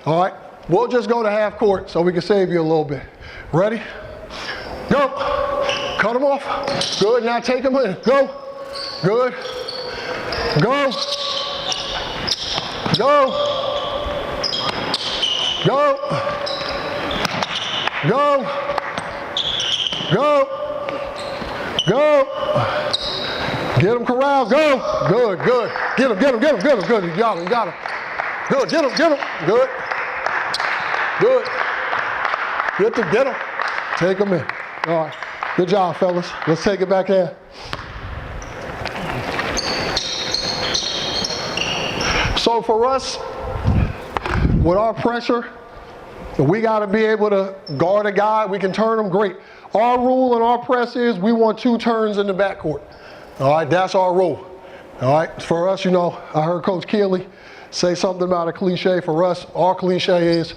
All right? We'll just go to half court so we can save you a little bit. Ready? Go. Cut him off. Good. Now take him in. Go. Good. Go. Go. Go. Go. Go. Go. Get him corralled. Go. Good. Good. Get him. Get him. Get him. Get him. Good. You got him. You got him. Good. Get him. Get him. Good. Good. Get him. Take him in. All right. Good job, fellas. Let's take it back in. So for us, with our pressure, we got to be able to guard a guy. We can turn him great. Our rule in our press is we want 2 turns in the backcourt. All right, that's our rule. All right, for us, you know, I heard Coach Keeley say something about a cliche. For us, our cliche is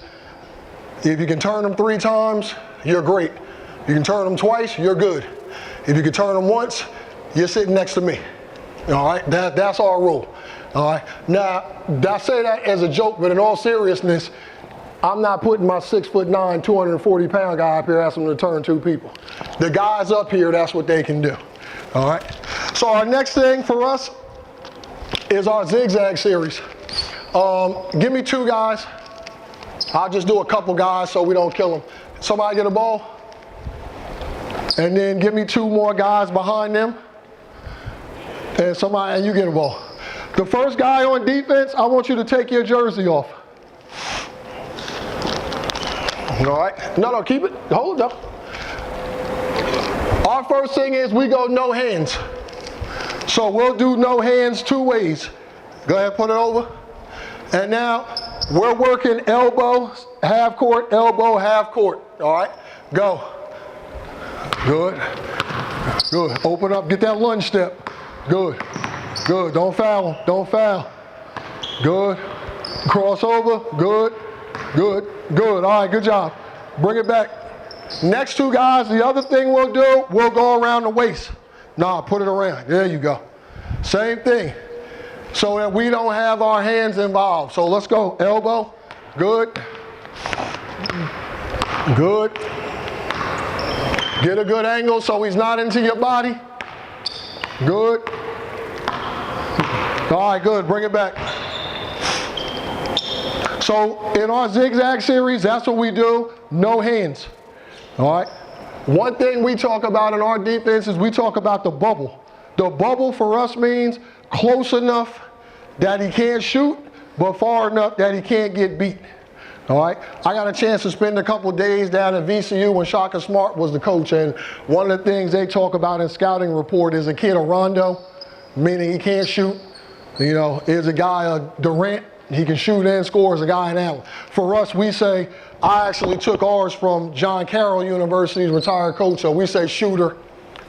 if you can turn them 3 times, you're great. You can turn them twice, you're good. If you can turn them once, you're sitting next to me. All right, that's our rule. All right, now I say that as a joke, but in all seriousness, I'm not putting my 6'9", 240-pound guy up here asking him to turn 2 people. The guys up here, that's what they can do. All right, so our next thing for us is our zigzag series. Give me 2 guys. I'll just do a couple guys so we don't kill them. Somebody get a ball. And then give me 2 more guys behind them. And you get a ball. The first guy on defense, I want you to take your jersey off. All right? No, keep it. Hold it up. Our first thing is we go no hands. So we'll do no hands 2 ways. Go ahead, put it over. And now we're working elbow, half court, elbow, half court. All right? Go. Good. Good. Open up. Get that lunge step. Good. Good. Don't foul. Don't foul. Good. Crossover. Good. Good. Good. All right. Good job. Bring it back. Next 2 guys, the other thing we'll do, we'll go around the waist. Nah, put it around. There you go. Same thing. So that we don't have our hands involved. So let's go. Elbow. Good. Good. Get a good angle so he's not into your body. Good. All right, good. Bring it back. So in our zigzag series, that's what we do. No hands. All right. One thing we talk about in our defense is we talk about the bubble. The bubble for us means close enough that he can't shoot, but far enough that he can't get beat. All right. I got a chance to spend a couple days down at VCU when Shaka Smart was the coach, and one of the things they talk about in scouting report is a kid, a rondo, meaning he can't shoot. You know, is a guy, a Durant, he can shoot and score as a guy in Allen. For us, we say, I actually took ours from John Carroll University's retired coach, so we say shooter,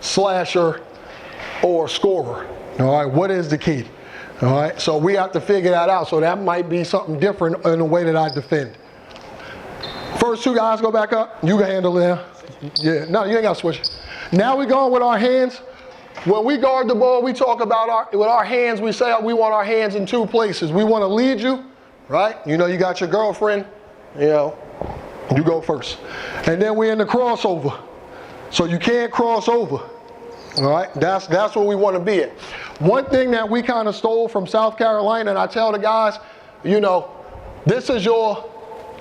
slasher, or scorer. All right, what is the key? All right, so we have to figure that out. So that might be something different in the way that I defend. First 2 guys go back up. You can handle it. Yeah, no, you ain't got to switch. Now we going with our hands. When we guard the ball, we talk about with our hands, we say we want our hands in 2 places. We want to lead you, right? You know, you got your girlfriend, you know, you go first. And then we're in the crossover. So you can't cross over. All right, that's what we want to be at. One thing that we kind of stole from South Carolina, and I tell the guys, you know, this is your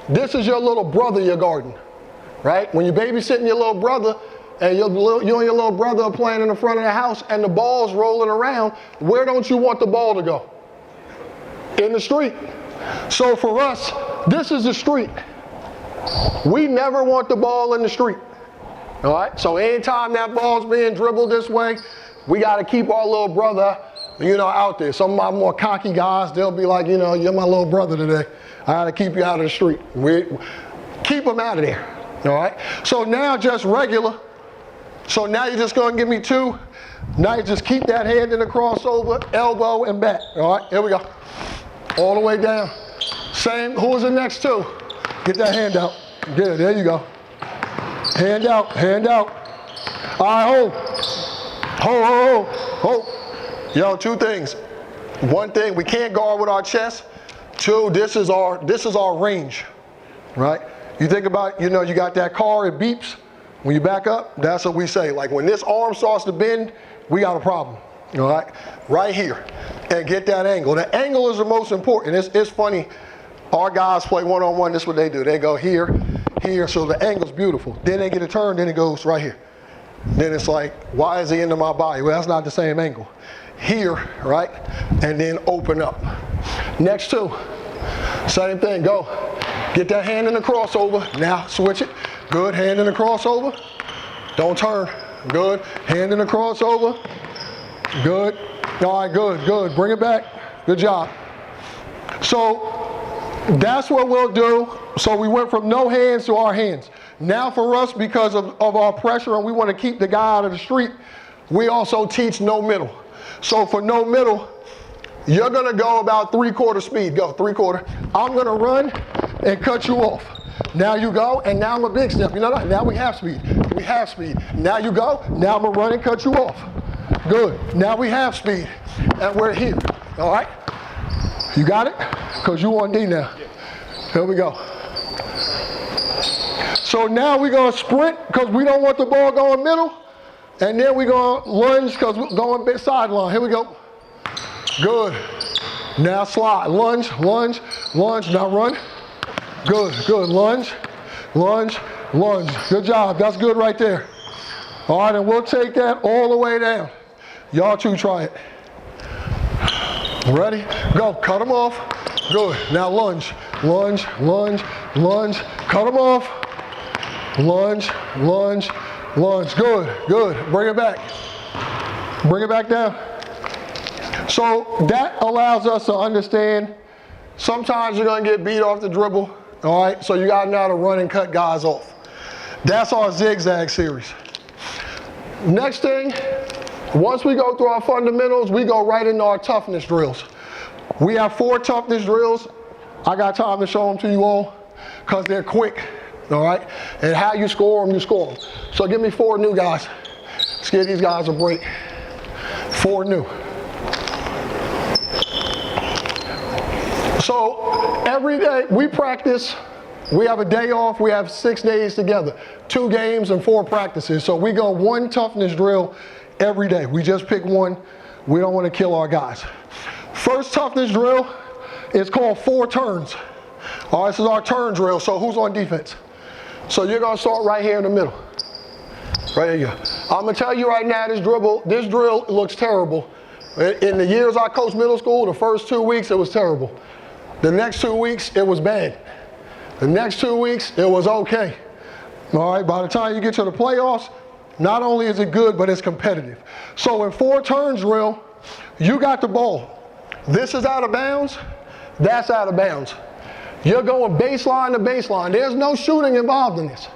little brother you're guarding, right? When you're babysitting your little brother, and you and your little brother are playing in the front of the house, and the ball's rolling around, where don't you want the ball to go? In the street. So for us, this is the street. We never want the ball in the street. All right, so anytime that ball's being dribbled this way, we got to keep our little brother, you know, out there. Some of my more cocky guys, they'll be like, you know, you're my little brother today. I got to keep you out of the street. Keep them out of there. All right, so now just regular. So now you're just going to give me 2. Now you just keep that hand in the crossover, elbow and back. All right, here we go. All the way down. Same, who's the next 2? Get that hand out. Good, there you go. Hand out, hand out. All right, hold. Yo, 2 things. One thing, we can't guard with our chest. 2, this is our range, right? You think about, you know, you got that car, it beeps. When you back up, that's what we say. Like when this arm starts to bend, we got a problem, all right? Right here, and get that angle. The angle is the most important. It's funny, our guys play one-on-one, this is what they do. They go here, here, so the angle's beautiful. Then they get a turn, then it goes right here. Then it's like, why is he into my body? Well, that's not the same angle. Here, right? And then open up. Next 2, same thing, go. Get that hand in the crossover. Now switch it. Good, hand in the crossover. Don't turn. Good, hand in the crossover. Good. All right, good. Bring it back. Good job. So that's what we'll do. So we went from no hands to our hands. Now for us, because of our pressure and we want to keep the guy out of the street, we also teach no middle. So for no middle, you're going to go about 3/4 speed. Go, 3/4. I'm going to run and cut you off. Now you go, and now I'm a big step. You know, now we have speed. We have speed. Now you go, now I'm going to run and cut you off. Good. Now we have speed, and we're here. All right? You got it? Because you on D now. Here we go. So now we're going to sprint because we don't want the ball going middle. And then we're going to lunge because we're going sideline. Here we go. Good. Now slide. Lunge, lunge, lunge. Now run. Good, good. Lunge, lunge, lunge. Good job. That's good right there. All right, and we'll take that all the way down. Y'all two try it. Ready? Go. Cut them off. Good. Now lunge. Lunge, lunge, lunge. Cut them off. Lunge, lunge, lunge. Good, good. Bring it back. Bring it back down. So that allows us to understand sometimes you're going to get beat off the dribble. All right, so you got to know how to run and cut guys off. That's our zigzag series. Next thing, once we go through our fundamentals, we go right into our toughness drills. We have 4 toughness drills. I got time to show them to you all because they're quick, all right? And how you score them, you score them. So give me 4 new guys. Let's give these guys a break. 4 new. So every day we practice. We have a day off. We have 6 days together, 2 games and 4 practices. So we go 1 toughness drill every day. We just pick one. We don't want to kill our guys. First toughness drill is called 4 turns. All right, this is our turn drill. So who's on defense? So you're going to start right here in the middle. Right here you go. I'm going to tell you right now, this drill looks terrible. In the years I coached middle school, the first 2 weeks, it was terrible. The next 2 weeks, it was bad. The next 2 weeks, it was okay. All right, by the time you get to the playoffs, not only is it good, but it's competitive. So in 4 turns drill, you got the ball. This is out of bounds, that's out of bounds. You're going baseline to baseline. There's no shooting involved in this.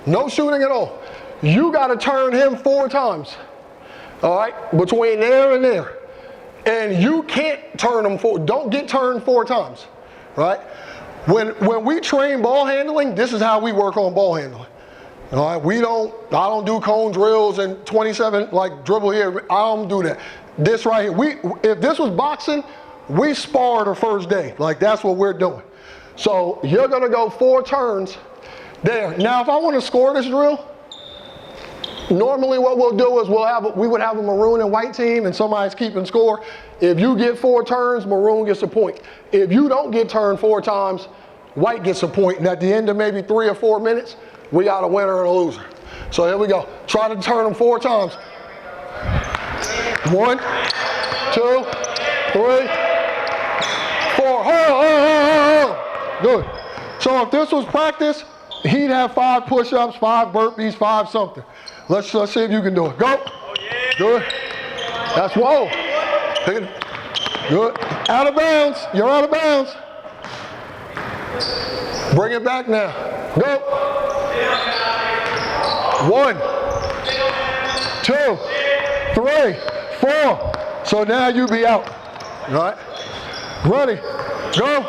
No shooting at all. You got to turn him 4 times. All right, between there and there. And you can't turn him don't get turned 4 times, right? When we train ball handling, this is how we work on ball handling. All right, I don't do cone drills and 27 like dribble here. I don't do that. This right here, if this was boxing, we spar the first day. Like that's what we're doing. So you're gonna go 4 turns there. Now, if I want to score this drill, normally what we'll do is we would have a maroon and white team and somebody's keeping score. If you get 4 turns, maroon gets a point. If you don't get turned 4 times, white gets a point. And at the end of maybe 3 or 4 minutes, we got a winner and a loser. So here we go. Try to turn them 4 times. 1, 2, 3, 4. Good. So if this was practice, he'd have 5 push-ups, 5 burpees, 5 something. Let's see if you can do it. Go. Good. That's whoa. Good. Out of bounds. You're out of bounds. Bring it back now. Go. 1, 2, 3, 4. So now you be out. All right. Ready. Go.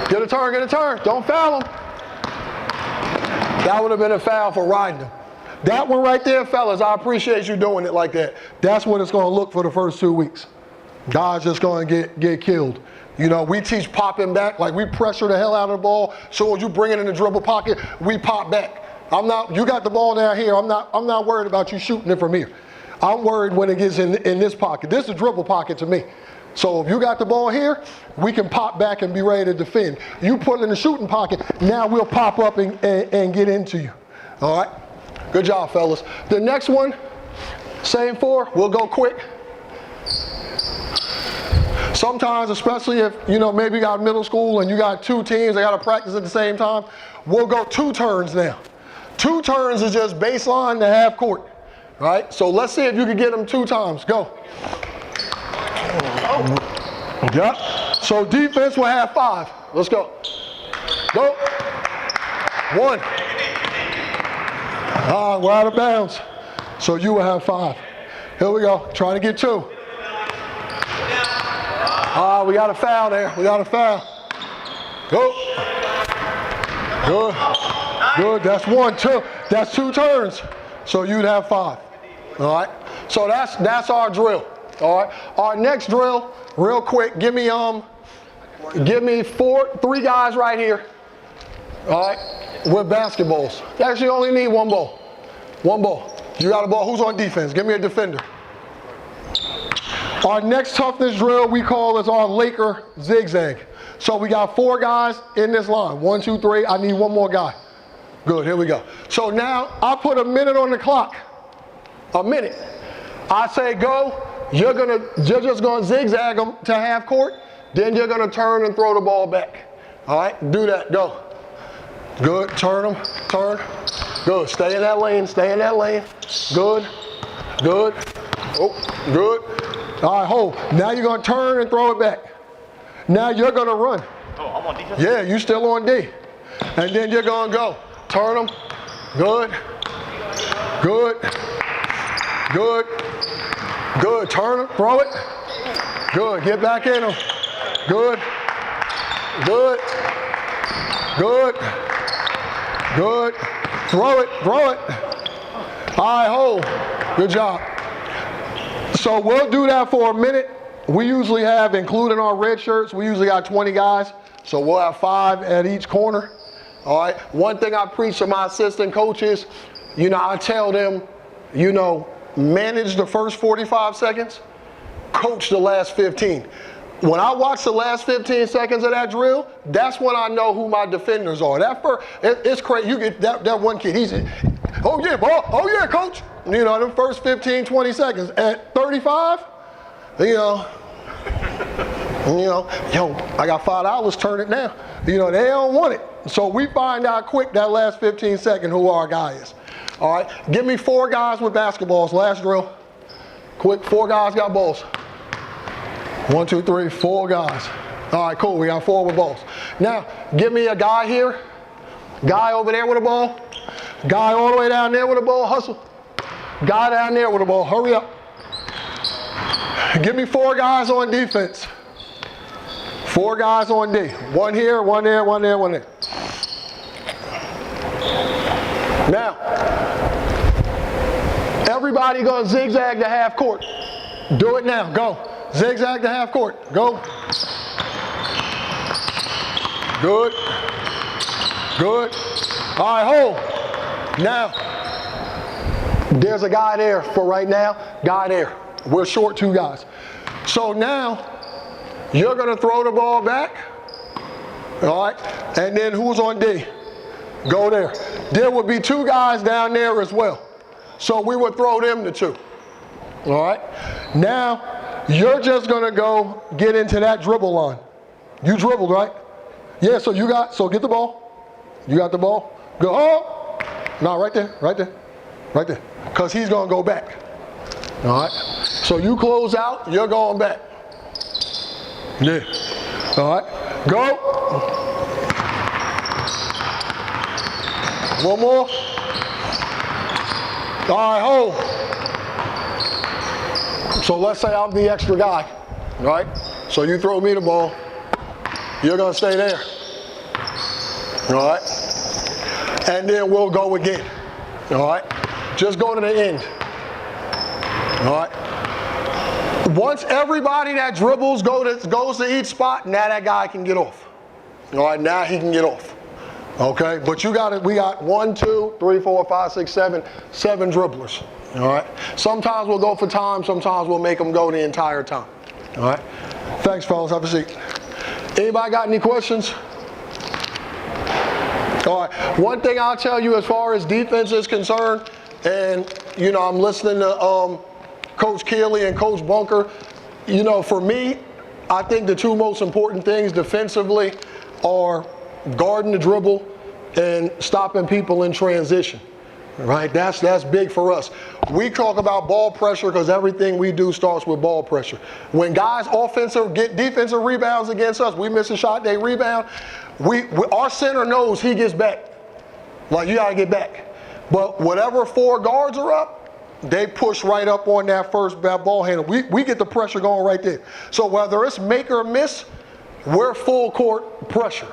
Get a turn. Get a turn. Don't foul him. That would have been a foul for riding him. That one right there, fellas, I appreciate you doing it like that. That's what it's going to look for the first 2 weeks. Guys just going to get killed. You know, we teach popping back, like we pressure the hell out of the ball. So as you bring it in the dribble pocket, we pop back. You got the ball down here. I'm not worried about you shooting it from here. I'm worried when it gets in this pocket. This is a dribble pocket to me. So if you got the ball here, we can pop back and be ready to defend. You put it in the shooting pocket, now we'll pop up and get into you. All right? Good job, fellas. The next one, same 4, we'll go quick. Sometimes, especially if, you know, maybe you got middle school and you got 2 teams, they got to practice at the same time, we'll go 2 turns now. 2 turns is just baseline to half court, right? So let's see if you can get them 2 times. Go. Yep. So defense will have 5. Let's go. Go. 1. We're out of bounds. So you will have 5. Here we go. Trying to get 2. We got a foul there. We got a foul. Go. Good. Good. That's 1, 2. That's 2 turns. So you'd have 5. All right. So that's our drill. All right. Our next drill, real quick. Give me 3 guys right here. All right. With basketballs. You actually only need 1 ball. 1 ball. You got a ball. Who's on defense? Give me a defender. Our next toughness drill we call is our Laker zigzag. So we got 4 guys in this line. 1, 2, 3. I need 1 more guy. Good, here we go. So now I put a minute on the clock. A minute. I say go, you're just gonna zigzag them to half court, then you're gonna turn and throw the ball back. All right, do that, go. Good, turn them, turn. Good, stay in that lane, stay in that lane. Good, good, oh, good. All right, hold. Now you're gonna turn and throw it back. Now you're gonna run. Oh, I'm on defense? Yeah, you still on D. And then you're gonna go. Turn them. Good. Good. Good. Good. Turn them. Throw it. Good. Get back in them. Good. Good. Good. Good. Throw it. Throw it. All right, hold. Good job. So we'll do that for a minute. We usually have, including our red shirts, we usually got 20 guys. So we'll have 5 at each corner. All right. One thing I preach to my assistant coaches, I tell them, manage the first 45 seconds, coach the last 15. When I watch the last 15 seconds of that drill, that's when I know who my defenders are. It's crazy. You get that one kid, he's, oh yeah, ball, oh yeah, coach. Them first 15, 20 seconds. At 35, yo, I got $5, turn it now. They don't want it. So we find out quick that last 15 seconds who our guy is. All right, give me 4 guys with basketballs, last drill. Quick, 4 guys got balls. 1, 2, 3, 4 guys. All right, cool, we got 4 with balls. Now, give me a guy here, guy over there with a ball, guy all the way down there with a ball, hustle. Guy down there with a ball, hurry up. Give me 4 guys on defense. 4 guys on D. 1 here, 1 there, 1 there, 1 there. Now, everybody gonna zigzag to half court. Do it now, go. Zigzag to half court, go. Good, good. All right, hold. Now, there's a guy there for right now, guy there. We're short 2 guys. So now, you're gonna throw the ball back, all right? And then who's on D? Go there. There would be 2 guys down there as well. So we would throw them to 2, all right? Now, you're just gonna go get into that dribble line. You dribbled, right? Yeah, so get the ball. You got the ball? Go, oh! No, right there, right there, right there. Because he's gonna go back, all right? So you close out, you're going back. Yeah, all right, go. 1 more. All right, hold. So let's say I'm the extra guy, right? So you throw me the ball, you're gonna stay there, all right? And then we'll go again, all right? Just go to the end, all right? Once everybody that dribbles goes to each spot, now that guy can get off, all right? Now he can get off. Okay, but we got 1, 2, 3, 4, 5, 6, 7 dribblers. All right. Sometimes we'll go for time. Sometimes we'll make them go the entire time. All right. Thanks, fellas. Have a seat. Anybody got any questions? All right. One thing I'll tell you as far as defense is concerned, and I'm listening to Coach Keeley and Coach Bunker. For me, I think the 2 most important things defensively are guarding the dribble and stopping people in transition, right? That's big for us. We talk about ball pressure because everything we do starts with ball pressure. When guys get defensive rebounds against us, we miss a shot, they rebound, our center knows he gets back. Like, you got to get back. But whatever 4 guards are up, they push right up on that first ball handle. We get the pressure going right there. So whether it's make or miss, we're full court pressure.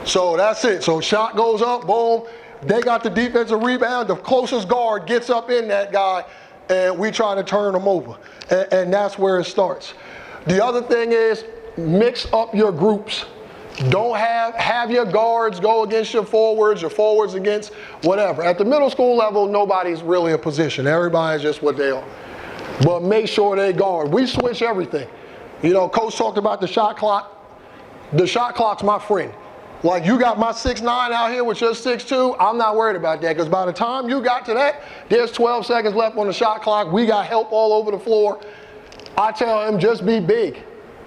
So that's it. So shot goes up, boom. They got the defensive rebound. The closest guard gets up in that guy, and we try to turn them over. And that's where it starts. The other thing is mix up your groups. Don't have your guards go against your forwards against whatever. At the middle school level, nobody's really a position. Everybody's just what they are. But make sure they guard. We switch everything. Coach talked about the shot clock. The shot clock's my friend. Like you got my 6'9" out here with your 6'2", I'm not worried about that because by the time you got to that, there's 12 seconds left on the shot clock. We got help all over the floor. I tell him just be big.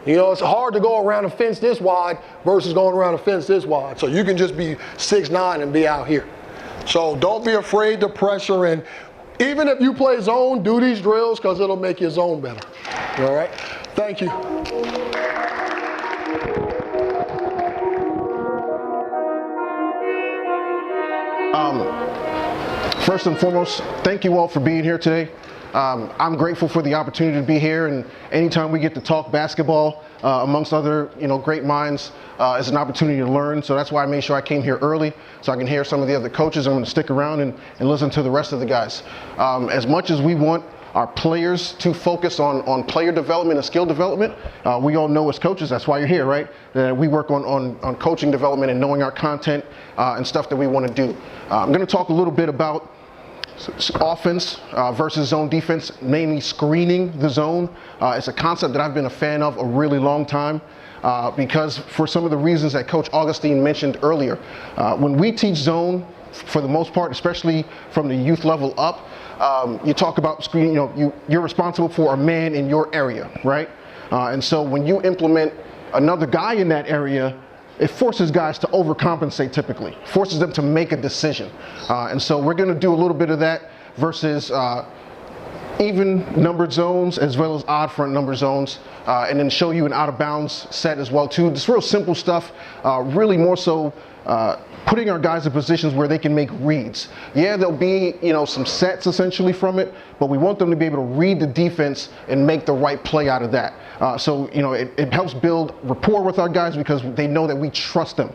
You know, it's hard to go around a fence this wide versus going around a fence this wide. So you can just be 6'9" and be out here. So don't be afraid to pressure, and even if you play zone, do these drills because it'll make your zone better. All right? Thank you. First and foremost, thank you all for being here today. I'm grateful for the opportunity to be here, and anytime we get to talk basketball amongst other great minds is an opportunity to learn. So that's why I made sure I came here early so I can hear some of the other coaches. I'm going to stick around and listen to the rest of the guys. As much as we want our players to focus on player development and skill development, we all know as coaches, that's why you're here, right? We work on coaching development and knowing our content and stuff that we want to do. I'm going to talk a little bit about offense versus zone defense, mainly screening the zone. It's a concept that I've been a fan of a really long time because for some of the reasons that Coach Augustine mentioned earlier. When we teach zone, for the most part, especially from the youth level up, you talk about screening, you're responsible for a man in your area, right? And so when you implement another guy in that area, it forces guys to overcompensate typically, forces them to make a decision. And so we're going to do a little bit of that versus even numbered zones as well as odd front number zones, and then show you an out of bounds set as well too. Just real simple stuff, really more so putting our guys in positions where they can make reads. Yeah, there'll be some sets essentially from it, but we want them to be able to read the defense and make the right play out of that. So it helps build rapport with our guys because they know that we trust them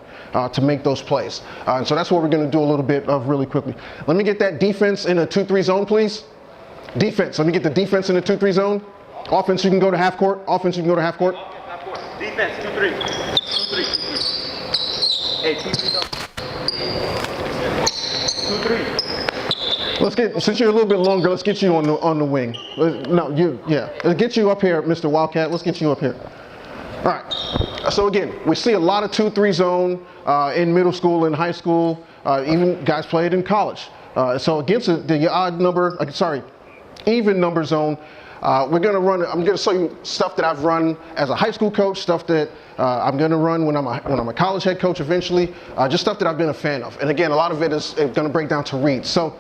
to make those plays. And so that's what we're going to do a little bit of really quickly. Let me get that defense in a 2-3 zone, please. Defense. Let me get the defense in a 2-3 zone. Offense, you can go to half court. Offense, you can go to half court. Defense, 2-3. 2-3. Hey, 2-3. 2-3. Let's get, since you're a little bit longer, let's get you on the wing. Let's get you up here, Mr. Wildcat. Let's get you up here. All right. So again, we see a lot of 2-3 zone in middle school and high school. Even guys play it in college. So against the odd number, even number zone, we're going to run. I'm going to show you stuff that I've run as a high school coach, stuff that I'm going to run when I'm a college head coach eventually, just stuff that I've been a fan of. And again, a lot of it is going to break down to reads. So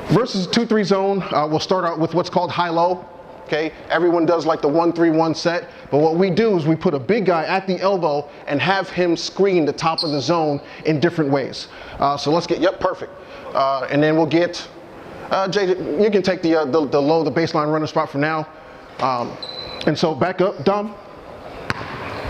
versus 2-3 zone, we'll start out with what's called high-low. Okay, everyone does like the 1-3-1 set, but what we do is we put a big guy at the elbow and have him screen the top of the zone in different ways. So let's get, perfect. And then we'll get, Jay, you can take the low, the baseline runner spot for now. And so back up, Dom.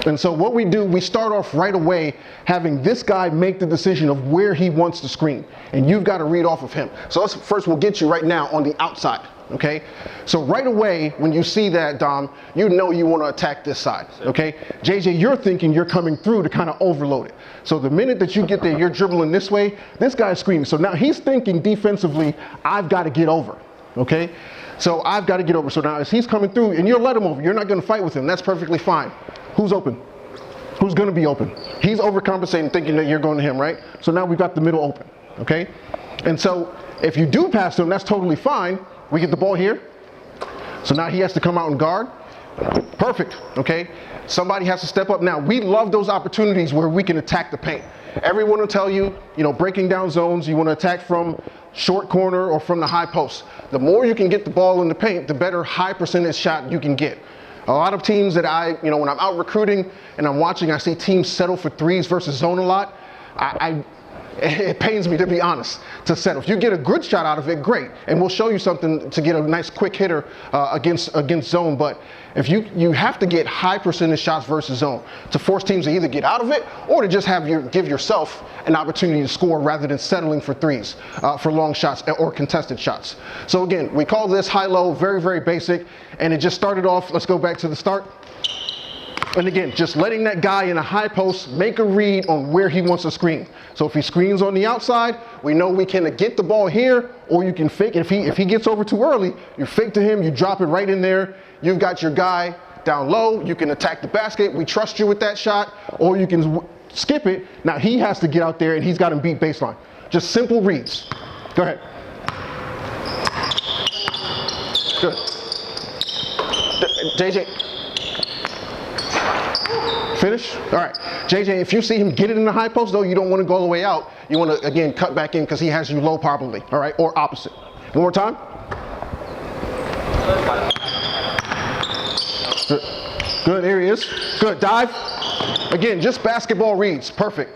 And so what we do, we start off right away having this guy make the decision of where he wants to screen. And you've got to read off of him. So we'll get you right now on the outside, okay? So right away, when you see that, Dom, you know you want to attack this side, okay? JJ, you're thinking you're coming through to kind of overload it. So the minute that you get there, you're dribbling this way, this guy's screening. So now he's thinking defensively, I've got to get over, okay? So I've got to get over. So now as he's coming through, and you'll let him over, you're not going to fight with him. That's perfectly fine. Who's open? Who's going to be open? He's overcompensating, thinking that you're going to him, right? So now we've got the middle open, okay? And so if you do pass to him, that's totally fine. We get the ball here. So now he has to come out and guard. Perfect, okay? Somebody has to step up. Now, we love those opportunities where we can attack the paint. Everyone will tell you, breaking down zones, you want to attack from short corner or from the high post. The more you can get the ball in the paint, the better high percentage shot you can get. A lot of teams that when I'm out recruiting and I'm watching, I see teams settle for threes versus zone a lot. It pains me, to be honest, to settle. If you get a good shot out of it, great. And we'll show you something to get a nice quick hitter against zone. But if you have to get high percentage shots versus zone to force teams to either get out of it or to just give yourself an opportunity to score rather than settling for threes for long shots or contested shots. So again, we call this high-low, very, very basic. And it just started off, let's go back to the start. And again, just letting that guy in a high post make a read on where he wants to screen. So if he screens on the outside, we know we can get the ball here, or you can fake. If he gets over too early, you fake to him, you drop it right in there. You've got your guy down low. You can attack the basket. We trust you with that shot. Or you can skip it. Now he has to get out there and he's got him beat baseline. Just simple reads. Go ahead. Good. JJ. Finish? All right. JJ, if you see him get it in the high post, though, you don't want to go all the way out. You want to, again, cut back in because he has you low probably. All right? Or opposite. One more time. Good. Good. There he is. Good. Dive. Again, just basketball reads. Perfect.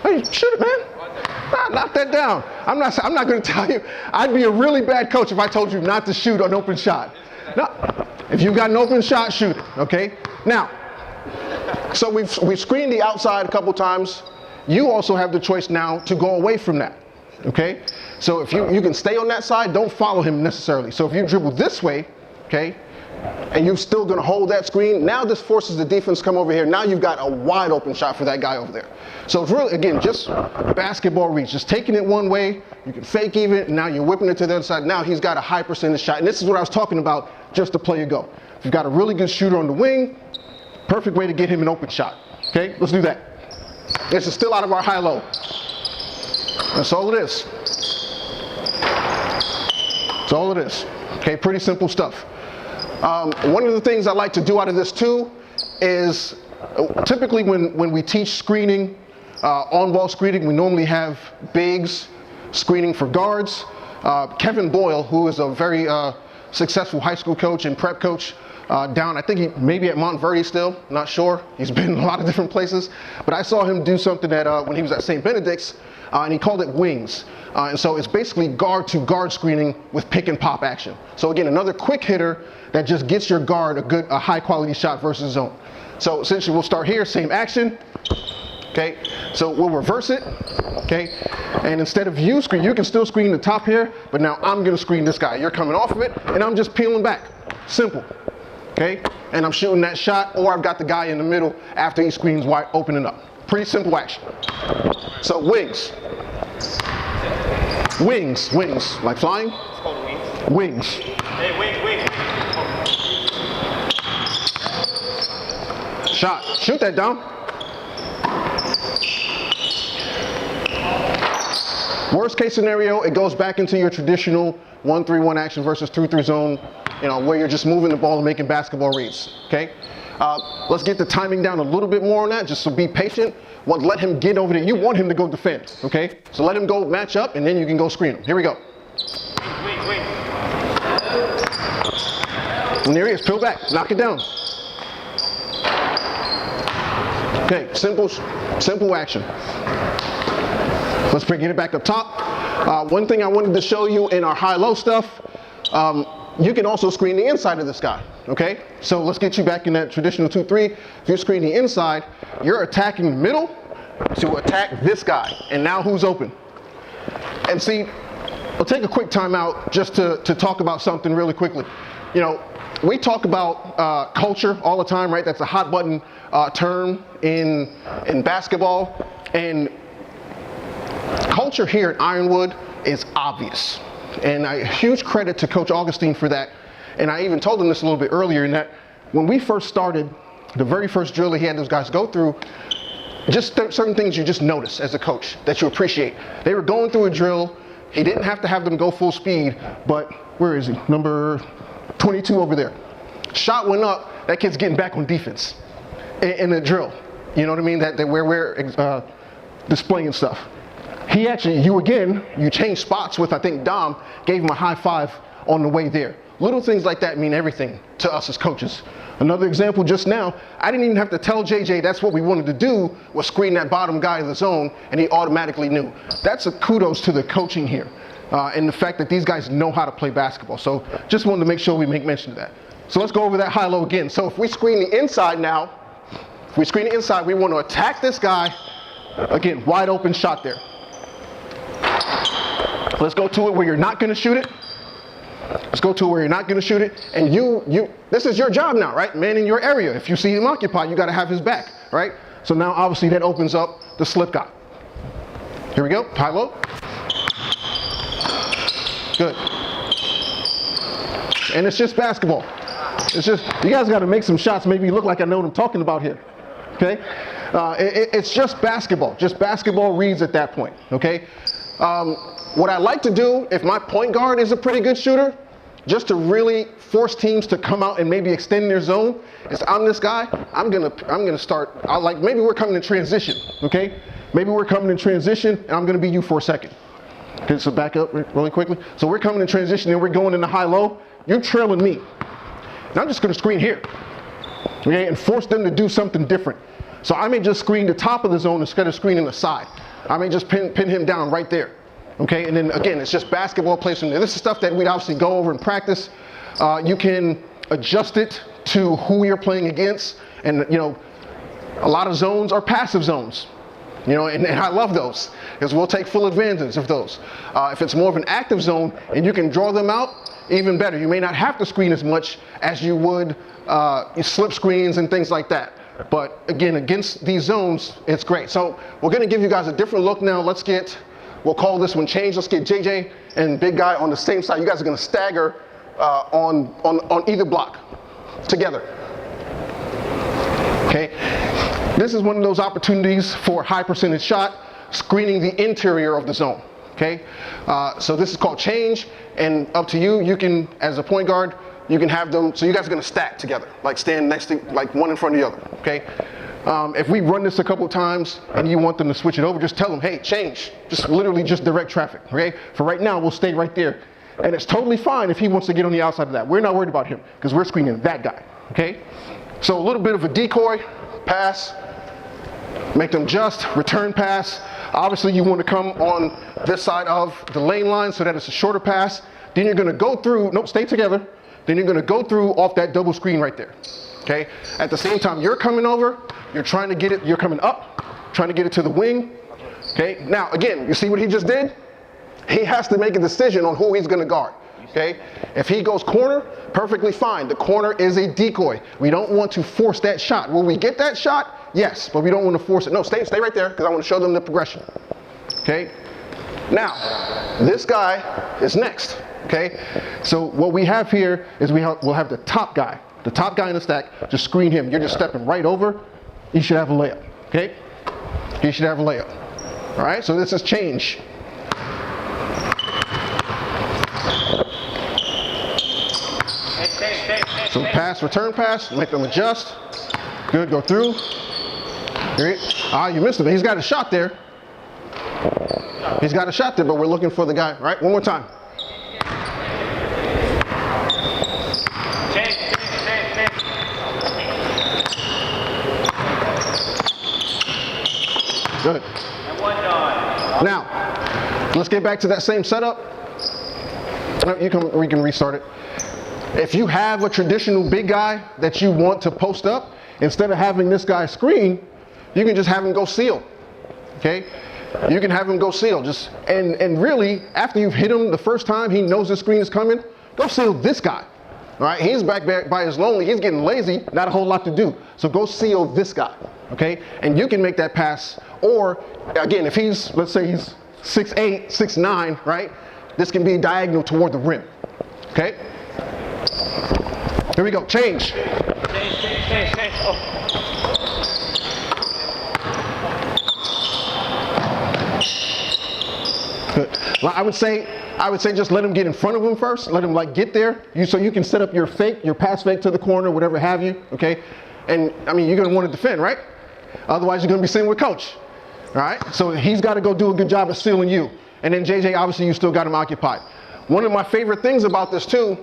Hey, shoot it, man. Knock that down. I'm not going to tell you. I'd be a really bad coach if I told you not to shoot an open shot. No. If you've got an open shot, shoot it. Okay? Now, so we've screened the outside a couple times. You also have the choice now to go away from that. Okay? So if you can stay on that side, don't follow him necessarily. So if you dribble this way, okay, and you're still going to hold that screen, now this forces the defense to come over here. Now you've got a wide open shot for that guy over there. So it's really, again, just basketball reach. Just taking it one way, you can fake even, and now you're whipping it to the other side. Now he's got a high percentage shot. And this is what I was talking about just to play you go. If you've got a really good shooter on the wing, perfect way to get him an open shot. Okay, let's do that. This is still out of our high-low. That's all it is. That's all it is. Okay, pretty simple stuff. One of the things I like to do out of this too is typically when we teach screening, on-ball screening, we normally have bigs screening for guards. Kevin Boyle, who is a very successful high school coach and prep coach, down, I think he maybe at Montverde still, not sure. He's been in a lot of different places. But I saw him do something that when he was at St. Benedict's, and he called it wings. And so it's basically guard to guard screening with pick and pop action. So again, another quick hitter that just gets your guard a high quality shot versus zone. So essentially we'll start here, same action. Okay, so we'll reverse it. Okay, and instead of you screen, you can still screen the top here, but now I'm gonna screen this guy. You're coming off of it, and I'm just peeling back. Simple. Okay, and I'm shooting that shot, or I've got the guy in the middle after he screens wide, opening up. Pretty simple action. So wings. Wings, wings, like flying? It's called wings. Wings. Hey, wings. Shot, shoot that down. Worst case scenario, it goes back into your traditional 1-3-1 action versus 2-3 zone, where you're just moving the ball and making basketball reads, okay? Let's get the timing down a little bit more on that, just so be patient. Let him get over there. You want him to go defend, okay? So let him go match up, and then you can go screen him. Here we go. Wing. And there he is, peel back, knock it down. Okay, simple action. Let's get it back up top. One thing I wanted to show you in our high-low stuff, you can also screen the inside of this guy, okay? So let's get you back in that traditional 2-3. If you're screening the inside, you're attacking the middle to attack this guy. And now who's open? And see, we'll take a quick timeout just to talk about something really quickly. We talk about culture all the time, right? That's a hot button term in basketball. And culture here at Ironwood is obvious. And huge credit to Coach Augustine for that. And I even told him this a little bit earlier in that when we first started, the very first drill that he had those guys go through, just certain things you just notice as a coach that you appreciate. They were going through a drill. He didn't have to have them go full speed, but where is he? Number 22 over there. Shot went up, that kid's getting back on defense in the drill. You know what I mean? That where we're displaying stuff. He actually, you changed spots with, I think, Dom, gave him a high five on the way there. Little things like that mean everything to us as coaches. Another example just now, I didn't even have to tell JJ that's what we wanted to do, was screen that bottom guy in the zone, and he automatically knew. That's a kudos to the coaching here, and the fact that these guys know how to play basketball. So just wanted to make sure we make mention of that. So let's go over that high-low again. So if we screen the inside now, we want to attack this guy. Again, wide open shot there. Let's go to it where you're not going to shoot it. And this is your job now, right? Man in your area. If you see him occupied, you got to have his back, right? So now obviously that opens up the slip guy. Here we go, high-low. Good. And it's just basketball. It's just, you guys got to make some shots, maybe look like I know what I'm talking about here, okay? It's just basketball reads at that point, okay? What I like to do, if my point guard is a pretty good shooter, just to really force teams to come out and maybe extend their zone, is I'm this guy, I'm gonna start, maybe we're coming in transition, okay? Maybe we're coming in transition and I'm gonna be you for a second. Okay, so back up really quickly. So we're coming in transition and we're going into high-low. You're trailing me. And I'm just gonna screen here, okay, and force them to do something different. So I may just screen the top of the zone instead of screening the side. I may just pin him down right there. Okay, and then again, it's just basketball placement. This is stuff that we'd obviously go over in practice. You can adjust it to who you're playing against. And you know, a lot of zones are passive zones. You know, and I love those because we'll take full advantage of those. If it's more of an active zone and you can draw them out, even better. You may not have to screen as much as you would slip screens and things like that. But again, against these zones, it's great. So we're gonna give you guys a different look now. We'll call this one change. Let's get JJ and big guy on the same side. You guys are gonna stagger on either block together. Okay, this is one of those opportunities for high percentage shot, screening the interior of the zone. Okay, so this is called change, and up to you. You can, as a point guard, you can have them, so you guys are gonna stack together, like stand next to, like one in front of the other, okay? If we run this a couple times and you want them to switch it over, just tell them, hey, change. Just literally just direct traffic, okay? For right now, we'll stay right there. And it's totally fine if he wants to get on the outside of that. We're not worried about him because we're screening that guy, okay? So a little bit of a decoy, pass, make them just, return pass. Obviously you want to come on this side of the lane line so that it's a shorter pass. Then you're gonna go through, nope, stay together. Then you're gonna go through off that double screen right there, okay? At the same time, you're coming over, you're trying to get it, you're coming up, trying to get it to the wing, okay? Now, again, you see what he just did? He has to make a decision on who he's gonna guard, okay? If he goes corner, perfectly fine. The corner is a decoy. We don't want to force that shot. Will we get that shot? Yes, but we don't want to force it. No, stay right there, because I want to show them the progression, okay? Now, this guy is next. Okay, so what we have here is we'll have the top guy in the stack, just screen him. You're just stepping right over. You should have a layup, okay? You should have a layup. All right, so this is change. So pass, return pass, make them adjust. Good, go through. You missed it, he's got a shot there. He's got a shot there, but we're looking for the guy, right? One more time. Good. Now, let's get back to that same setup. We can restart it. If you have a traditional big guy that you want to post up, instead of having this guy screen, you can just have him go seal. Okay? You can have him go seal. And really, after you've hit him the first time, he knows the screen is coming, go seal this guy. All right, he's back by his lonely, he's getting lazy, not a whole lot to do. So go seal this guy, okay? And you can make that pass, or again, if he's, let's say he's 6'8", 6'9", right? This can be diagonal toward the rim, okay? Here we go, change. Change. Oh. Good. Well, I would say just let him get in front of him first. Let him like get there, so you can set up your pass fake to the corner, whatever have you. Okay, and I mean you're gonna want to defend, right? Otherwise you're gonna be sitting with coach. All right. So he's got to go do a good job of sealing you, and then JJ, obviously you still got him occupied. One of my favorite things about this too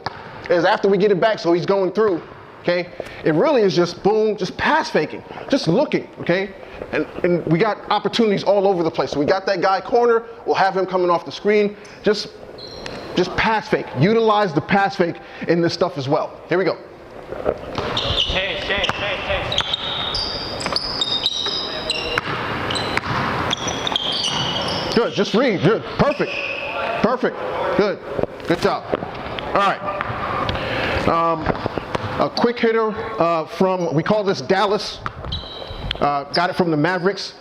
is after we get it back, so he's going through. Okay, it really is just boom, just pass faking, just looking. Okay. And we got opportunities all over the place. So we got that guy corner. We'll have him coming off the screen. Just pass fake. Utilize the pass fake in this stuff as well. Here we go. Change. Good. Just read. Good. Perfect. Good. Good job. All right. A quick hitter from, we call this Dallas. Got it from the Mavericks.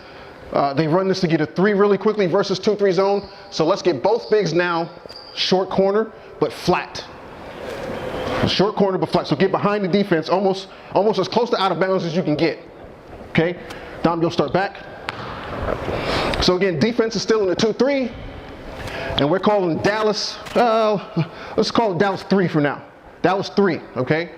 They run this to get a 3 really quickly versus 2-3 zone. So let's get both bigs now, short corner, but flat. Short corner, but flat. So get behind the defense, almost as close to out of bounds as you can get. Okay? Dom, you'll start back. So again, defense is still in the 2-3, and we're calling Dallas, let's call it Dallas 3 for now. Dallas 3, okay?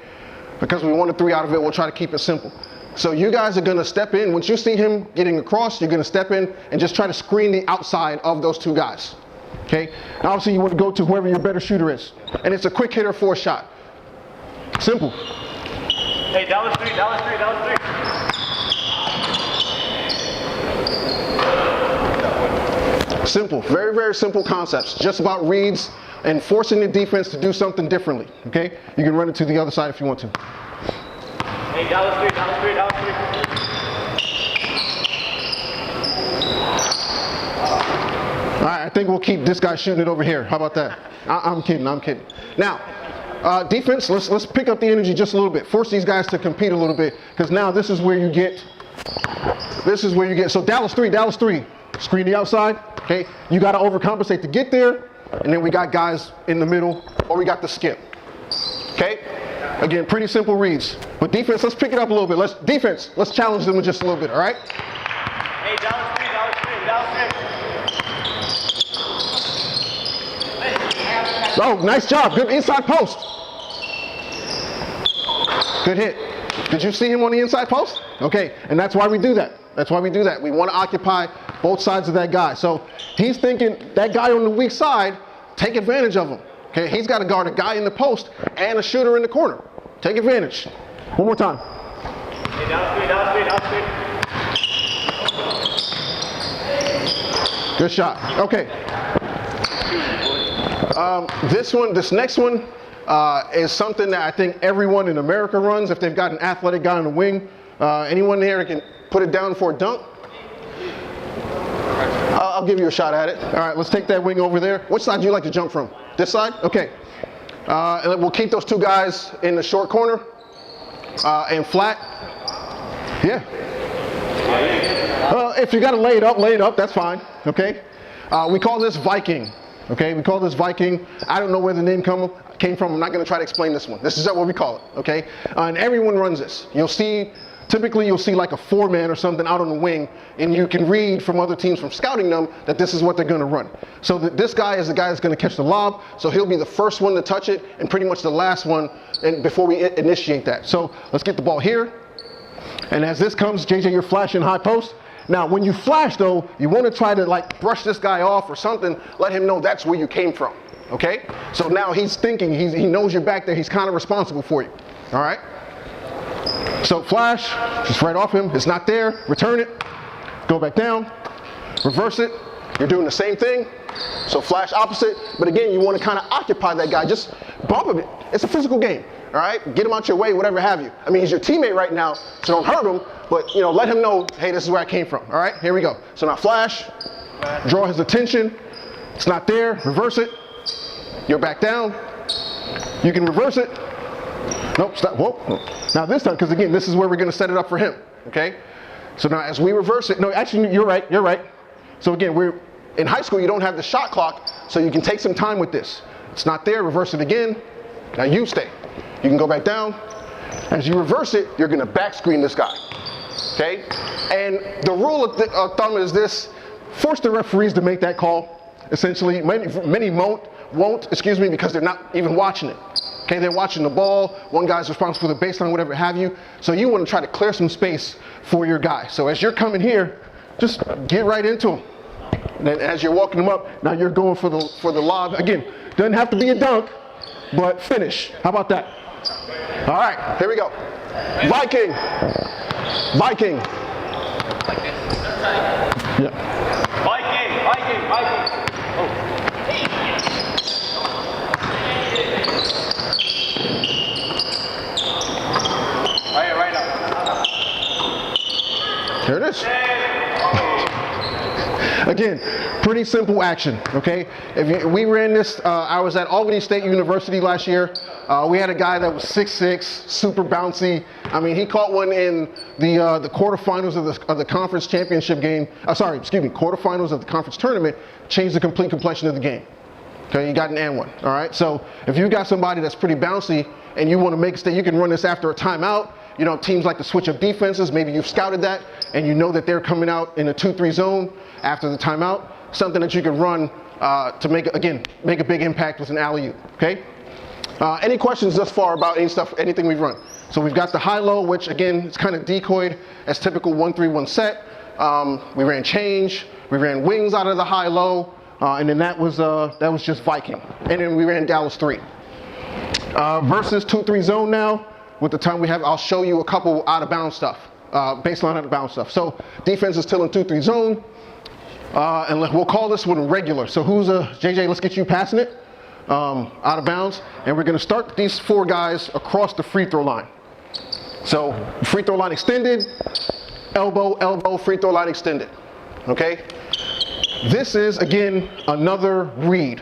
Because we wanted 3 out of it, we'll try to keep it simple. So you guys are gonna step in, once you see him getting across, you're gonna step in and just try to screen the outside of those 2 guys, okay? Now obviously you want to go to whoever your better shooter is, and it's a quick hitter for a shot. Simple. Hey, Dallas 3, Dallas 3, Dallas 3. Simple, very, very simple concepts. Just about reads and forcing the defense to do something differently, okay? You can run it to the other side if you want to. Hey, Dallas 3, Dallas 3, Dallas 3. All right, I think we'll keep this guy shooting it over here. How about that? I'm kidding, I'm kidding. Now, defense, let's pick up the energy just a little bit. Force these guys to compete a little bit, because now this is where you get, so Dallas 3, screen the outside, okay? You gotta overcompensate to get there, and then we got guys in the middle, or we got the skip, okay? Again, pretty simple reads. But defense, let's pick it up a little bit. Let's challenge them just a little bit, all right? Hey, Dallas 3, Dallas 3, Dallas 3. Oh, nice job, good inside post. Good hit. Did you see him on the inside post? Okay, and that's why we do that. That's why we do that. We want to occupy both sides of that guy. So he's thinking that guy on the weak side, take advantage of him. Okay, he's got to guard a guy in the post and a shooter in the corner. Take advantage. One more time. Hey, Dallas 3, Dallas 3, Dallas 3. Good shot. Okay. This next one is something that I think everyone in America runs if they've got an athletic guy on the wing. Anyone there can put it down for a dunk? I'll give you a shot at it. All right, let's take that wing over there. Which side do you like to jump from? This side? Okay. And we'll keep those 2 guys in the short corner and flat. Yeah. If you got to lay it up, that's fine. Okay. We call this Viking. Okay, we call this Viking. I don't know where the name came from. I'm not going to try to explain this one. This is what we call it. Okay, and everyone runs this. Typically you'll see like a 4-man or something out on the wing, and you can read from other teams from scouting them that this is what they're going to run. So this guy is the guy that's going to catch the lob, so he'll be the first one to touch it and pretty much the last one before we initiate that. So let's get the ball here, and as this comes, JJ, you're flashing high post. Now when you flash though, you want to try to like brush this guy off or something, let him know that's where you came from, okay? So now he's thinking, he knows you're back there, he's kind of responsible for you, all right? So flash, just right off him, it's not there, return it, go back down, reverse it, you're doing the same thing. So flash opposite, but again, you want to kind of occupy that guy, just bump him. It's a physical game, all right? Get him out your way, whatever have you. I mean, he's your teammate right now, so don't hurt him, but let him know, hey, this is where I came from, all right? Here we go. So now flash, draw his attention, it's not there, reverse it, you're back down, you can reverse it. Nope, stop, whoa. Now this time, because again, this is where we're gonna set it up for him, okay? So now as we reverse it, no, actually, you're right. So again, in high school, you don't have the shot clock, so you can take some time with this. It's not there, reverse it again. Now you stay. You can go back down. As you reverse it, you're gonna back screen this guy, okay? And the rule of thumb is this: force the referees to make that call. Essentially, many won't, because they're not even watching it. Okay, they're watching the ball. One guy's responsible for the baseline, whatever have you. So you want to try to clear some space for your guy. So as you're coming here, just get right into him. And then as you're walking him up, now you're going for the lob. Again, doesn't have to be a dunk, but finish. How about that? All right, here we go. Viking. Yeah. Viking. Oh. Right up. There it is. Again, pretty simple action, okay? We ran this, I was at Albany State University last year. We had a guy that was 6'6", super bouncy. I mean, he caught one in the quarterfinals of the conference championship game. Quarterfinals of the conference tournament, changed the complete complexion of the game. Okay, you got an and one, all right? So if you've got somebody that's pretty bouncy and you want to make a stay, you can run this after a timeout, You know, teams like to switch up defenses. Maybe you've scouted that and you know that they're coming out in a 2-3 zone after the timeout. Something that you can run to make a big impact with an alley-oop, okay? Any questions thus far about anything we've run? So we've got the high-low, which again, is kind of decoyed as typical 1-3-1 set. We ran change, we ran wings out of the high-low, and then that was just Viking. And then we ran Dallas 3. Versus 2-3 zone now, with the time we have, I'll show you a couple out-of-bounds stuff, baseline out-of-bounds stuff. So defense is still in 2-3 zone, and we'll call this one regular. So who's JJ, let's get you passing it out of bounds, and we're gonna start these 4 guys across the free throw line. So free throw line extended, elbow, elbow, free throw line extended, okay? This is, again, another read.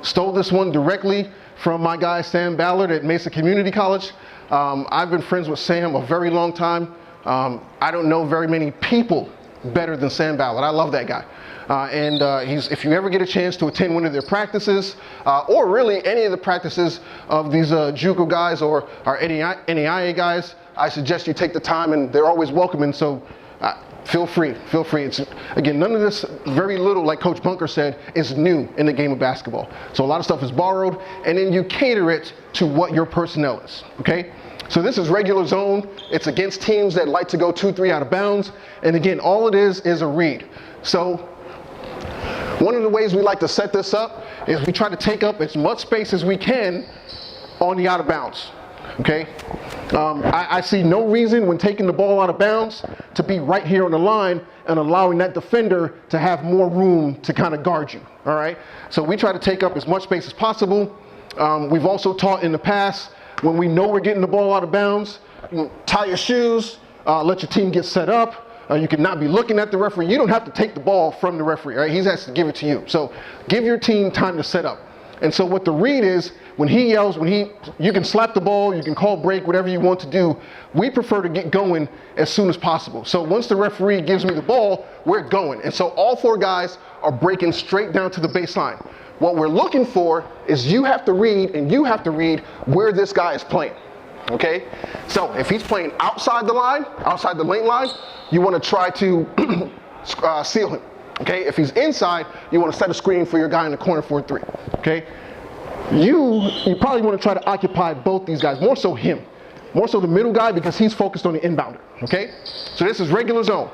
Stole this one directly from my guy Sam Ballard at Mesa Community College. I've been friends with Sam a very long time. I don't know very many people better than Sam Ballard. I love that guy. If you ever get a chance to attend one of their practices, or really any of the practices of these JUCO guys or our NAIA guys, I suggest you take the time, and they're always welcoming, so feel free. It's, again, none of this, very little, like Coach Bunker said, is new in the game of basketball. So a lot of stuff is borrowed, and then you cater it to what your personnel is, okay? So this is regular zone. It's against teams that like to go 2-3 out of bounds. And again, all it is a read. So one of the ways we like to set this up is we try to take up as much space as we can on the out of bounds, okay? I see no reason when taking the ball out of bounds to be right here on the line and allowing that defender to have more room to kind of guard you, all right? So we try to take up as much space as possible. We've also taught in the past, when we know we're getting the ball out of bounds, you tie your shoes, let your team get set up. You cannot be looking at the referee. You don't have to take the ball from the referee, right? He has to give it to you. So give your team time to set up. And so what the read is, when he yells, you can slap the ball, you can call break, whatever you want to do. We prefer to get going as soon as possible. So once the referee gives me the ball, we're going. And so all 4 guys are breaking straight down to the baseline. What we're looking for is you have to read, and you have to read where this guy is playing, okay? So if he's playing outside the line, outside the lane line, you want to try to seal him, okay? If he's inside, you want to set a screen for your guy in the corner for a 3, okay? You probably want to try to occupy both these guys, more so him. More so the middle guy, because he's focused on the inbounder, okay? So this is regular zone.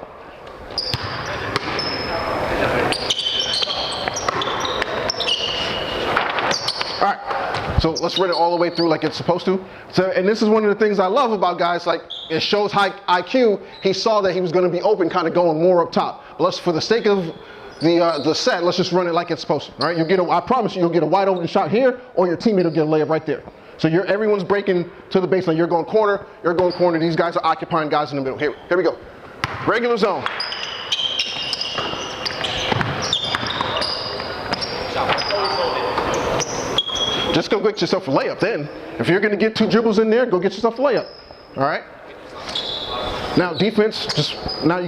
All right, so let's run it all the way through like it's supposed to. So, and this is one of the things I love about guys, like it shows high IQ. He saw that he was going to be open, kind of going more up top. But let's, for the sake of the set, let's just run it like it's supposed to. All right, I promise you'll get a wide open shot here, or your teammate will get a layup right there. So everyone's breaking to the baseline. You're going corner. These guys are occupying guys in the middle. Here we go. Regular zone. Just go get yourself a layup then. If you're going to get 2 dribbles in there, go get yourself a layup. All right? Now defense, now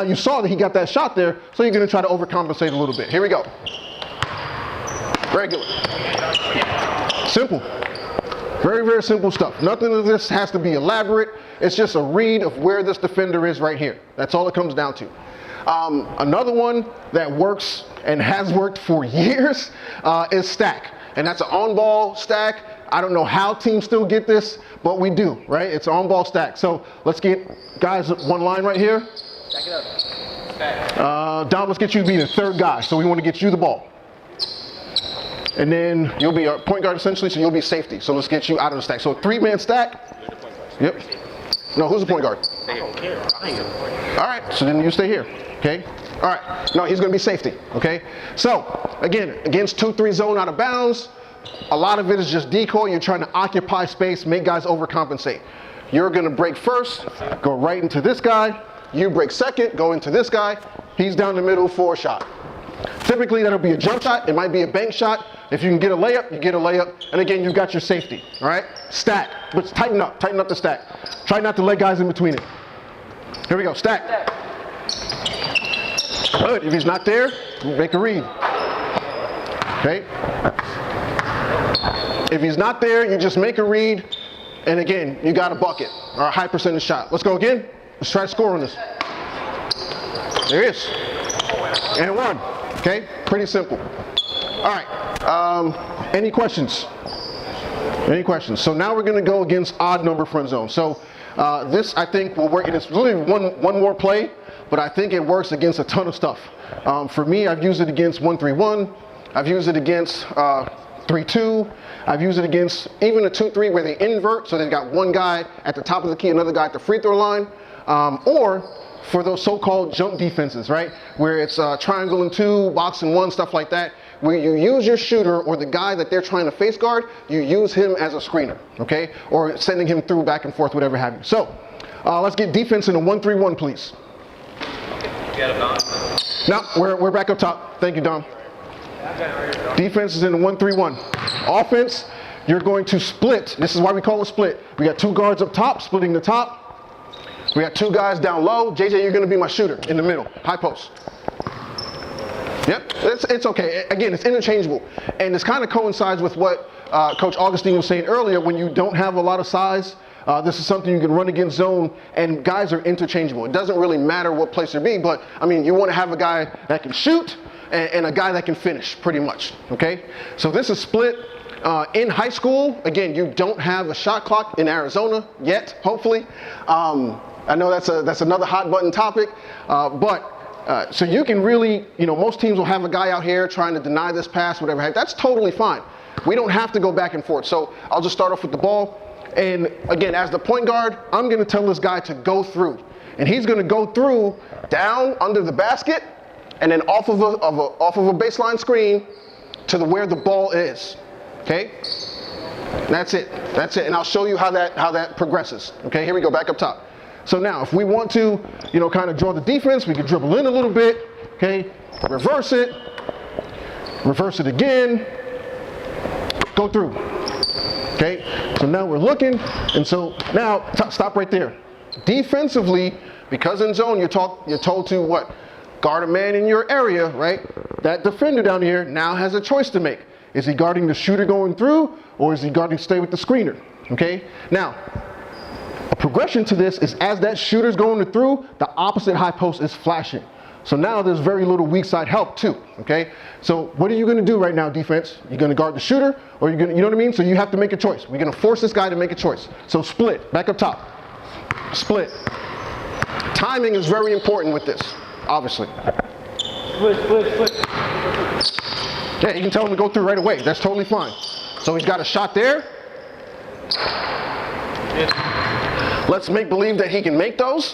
you saw that he got that shot there, so you're going to try to overcompensate a little bit. Here we go. Regular. Simple. Very, very simple stuff. Nothing of this has to be elaborate. It's just a read of where this defender is right here. That's all it comes down to. Another one that works and has worked for years is stack. And that's an on-ball stack. I don't know how teams still get this, but we do, right? It's an on-ball stack. So let's get guys one line right here. Stack it up. Stack. Dom, let's get you to be the 3rd guy. So we want to get you the ball. And then you'll be a point guard essentially, so you'll be safety. So let's get you out of the stack. So a 3-man stack. Yep. No, who's the point guard? All right, so then you stay here, okay? All right, no, he's gonna be safety, okay? So, again, against 2-3 zone out of bounds, a lot of it is just decoy. You're trying to occupy space, make guys overcompensate. You're gonna break first, go right into this guy. You break second, go into this guy. He's down the middle for a shot. Typically, that'll be a jump shot. It might be a bank shot. If you can get a layup, you get a layup. And again, you've got your safety, all right? Stack, but tighten up the stack. Try not to let guys in between it. Here we go, stack. Good, if he's not there, make a read. Okay? If he's not there, you just make a read And again, you got a bucket or a high percentage shot. Let's go again. Let's try to score on this. There it is. And 1. Okay, pretty simple. All right, any questions? Any questions? So now we're gonna go against odd number friend zone. So this, I think, will work. It's really one more play, but I think it works against a ton of stuff. For me, I've used it against 1-3-1. I've used it against 3-2. I've used it against even a 2-3 where they invert, so they've got one guy at the top of the key, another guy at the free throw line, or for those so-called jump defenses, right? Where it's triangle and 2, box and 1, stuff like that, where you use your shooter or the guy that they're trying to face guard, you use him as a screener, okay? Or sending him through back and forth, whatever have you. So let's get defense in a 1-3-1, please. You got it, Don? No, we're back up top. Thank you, Dom. Defense is in a 1-3-1. Offense, you're going to split. This is why we call it split. We got 2 guards up top, splitting the top. We got 2 guys down low. JJ, you're going to be my shooter in the middle, high post. Yep, it's okay. Again, it's interchangeable. And this kind of coincides with what Coach Augustine was saying earlier. When you don't have a lot of size, this is something you can run against zone, and guys are interchangeable. It doesn't really matter what place they be, but I mean, you want to have a guy that can shoot and a guy that can finish, pretty much, okay? So this is split. In high school, again, you don't have a shot clock in Arizona yet, hopefully. I know that's another hot button topic, so you can really, most teams will have a guy out here trying to deny this pass, whatever. That's totally fine. We don't have to go back and forth. So I'll just start off with the ball. And again, as the point guard, I'm going to tell this guy to go through. And he's going to go through down under the basket and then off of a baseline screen to where the ball is. Okay? That's it. That's it. And I'll show you how that progresses. Okay, here we go, back up top. So now, if we want to, kind of draw the defense, we can dribble in a little bit, okay? Reverse it again, go through, okay? So now we're looking, and so now, stop right there. Defensively, because in zone, you're told to what? Guard a man in your area, right? That defender down here now has a choice to make. Is he guarding the shooter going through, or is he guarding stay with the screener, okay? Now, a progression to this is as that shooter's going through, the opposite high post is flashing. So now there's very little weak side help too, okay? So what are you gonna do right now, defense? You're gonna guard the shooter, or you're gonna, you know what I mean? So you have to make a choice. We're gonna force this guy to make a choice. So split, back up top. Split. Timing is very important with this, obviously. Split. Yeah, you can tell him to go through right away. That's totally fine. So he's got a shot there. Let's make believe that he can make those.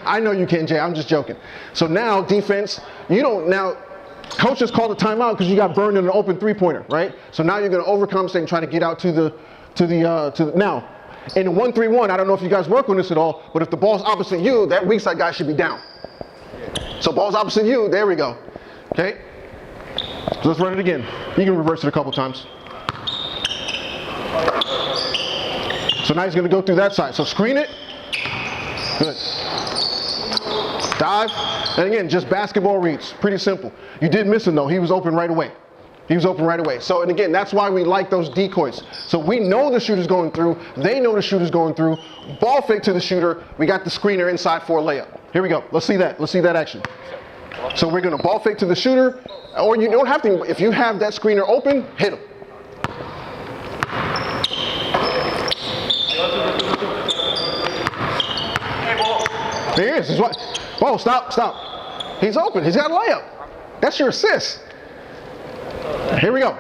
I know you can, Jay. I'm just joking. So now, defense, coach just called a timeout because you got burned in an open three-pointer, right? So now you're going to overcompensate and try to get out to the now. In the 1-3-1, I don't know if you guys work on this at all, but if the ball's opposite you, that weak side guy should be down. So ball's opposite you, there we go. Okay? So let's run it again. You can reverse it a couple times. So now he's going to go through that side. So screen it. Good. Dive. And again, just basketball reads. Pretty simple. You did miss him though. He was open right away. So, and again, that's why we like those decoys. So we know the shooter's going through. They know the shooter's going through. Ball fake to the shooter. We got the screener inside for a layup. Here we go. Let's see that. Let's see that action. So we're going to ball fake to the shooter. Or you don't have to. If you have that screener open, hit him. There he is. Whoa, stop. He's open. He's got a layup. That's your assist. Here we go.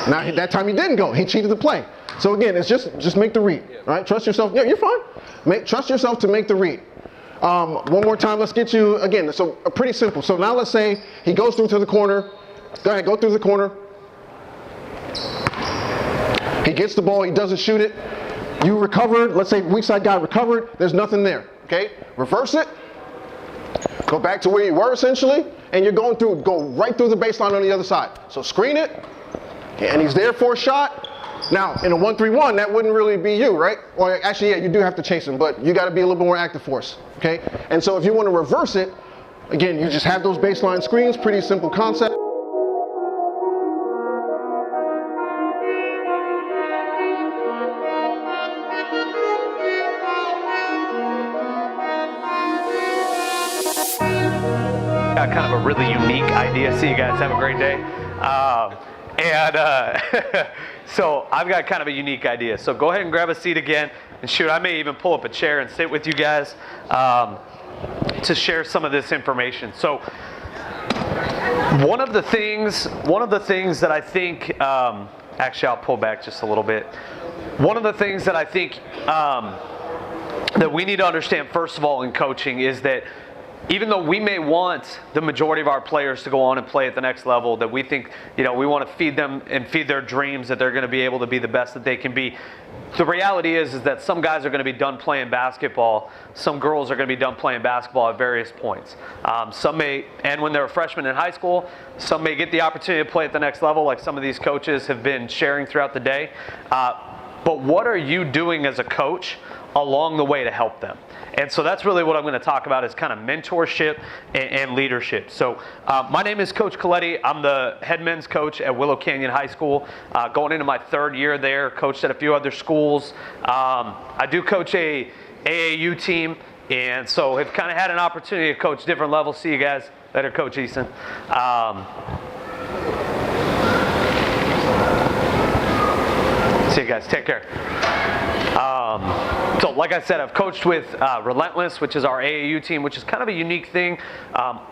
Now that time he didn't go. He cheated the play. So again, it's just make the read. All right, trust yourself. Yeah, you're fine. Trust yourself to make the read. One more time, let's get you, again, so pretty simple. So now let's say he goes through to the corner. Go ahead, go through the corner. He gets the ball, he doesn't shoot it. You recovered, let's say weak side guy recovered, there's nothing there, okay? Reverse it, go back to where you were essentially, and you're go right through the baseline on the other side. So screen it, and he's there for a shot. Now, in a 1-3-1, that wouldn't really be you, right? Well, actually, yeah, you do have to chase him, but you got to be a little bit more active for us, okay? And so if you want to reverse it, again, you just have those baseline screens, pretty simple concept. Got kind of a really unique idea. See you guys, have a great day. So I've got kind of a unique idea. So go ahead and grab a seat again, and shoot, I may even pull up a chair and sit with you guys to share some of this information. So one of the things that I think, actually I'll pull back just a little bit. One of the things that I think that we need to understand, first of all, in coaching is that even though we may want the majority of our players to go on and play at the next level, that we think, we want to feed them and feed their dreams that they're going to be able to be the best that they can be. The reality is that some guys are going to be done playing basketball. Some girls are going to be done playing basketball at various points. Some may end when they're a freshman in high school. Some may get the opportunity to play at the next level, like some of these coaches have been sharing throughout the day. But what are you doing as a coach along the way to help them? And so that's really what I'm going to talk about, is kind of mentorship and leadership. So my name is Coach Coletti. I'm the head men's coach at Willow Canyon High School, going into my 3rd year there, coached at a few other schools. I do coach a AAU team, and so have kind of had an opportunity to coach different levels. See you guys later, Coach Easton. See you guys. Take care. So like I said, I've coached with Relentless, which is our AAU team, which is kind of a unique thing.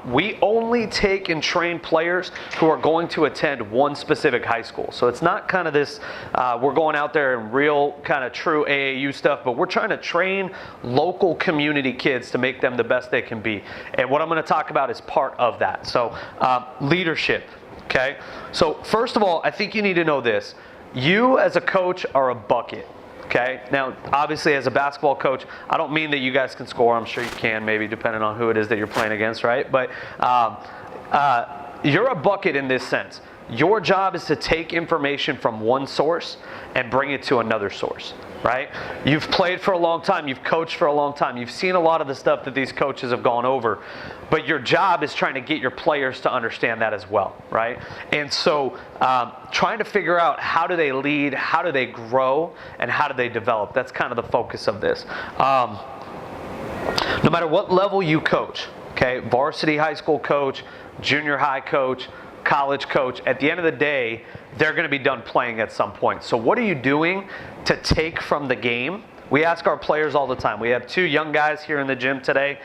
We only take and train players who are going to attend one specific high school. So it's not kind of this, we're going out there and real kind of true AAU stuff, but we're trying to train local community kids to make them the best they can be. And what I'm going to talk about is part of that. So leadership, okay? So first of all, I think you need to know this. You as a coach are a bucket. Okay, now obviously as a basketball coach, I don't mean that you guys can score. I'm sure you can, maybe depending on who it is that you're playing against, right? But you're a bucket in this sense. Your job is to take information from one source and bring it to another source, right? You've played for a long time. You've coached for a long time. You've seen a lot of the stuff that these coaches have gone over. But your job is trying to get your players to understand that as well, right? And so trying to figure out how do they lead, how do they grow, and how do they develop. That's kind of the focus of this. No matter what level you coach, okay, varsity high school coach, junior high coach, college coach, at the end of the day, they're going to be done playing at some point. So what are you doing to take from the game? We ask our players all the time. We have 2 young guys here in the gym today.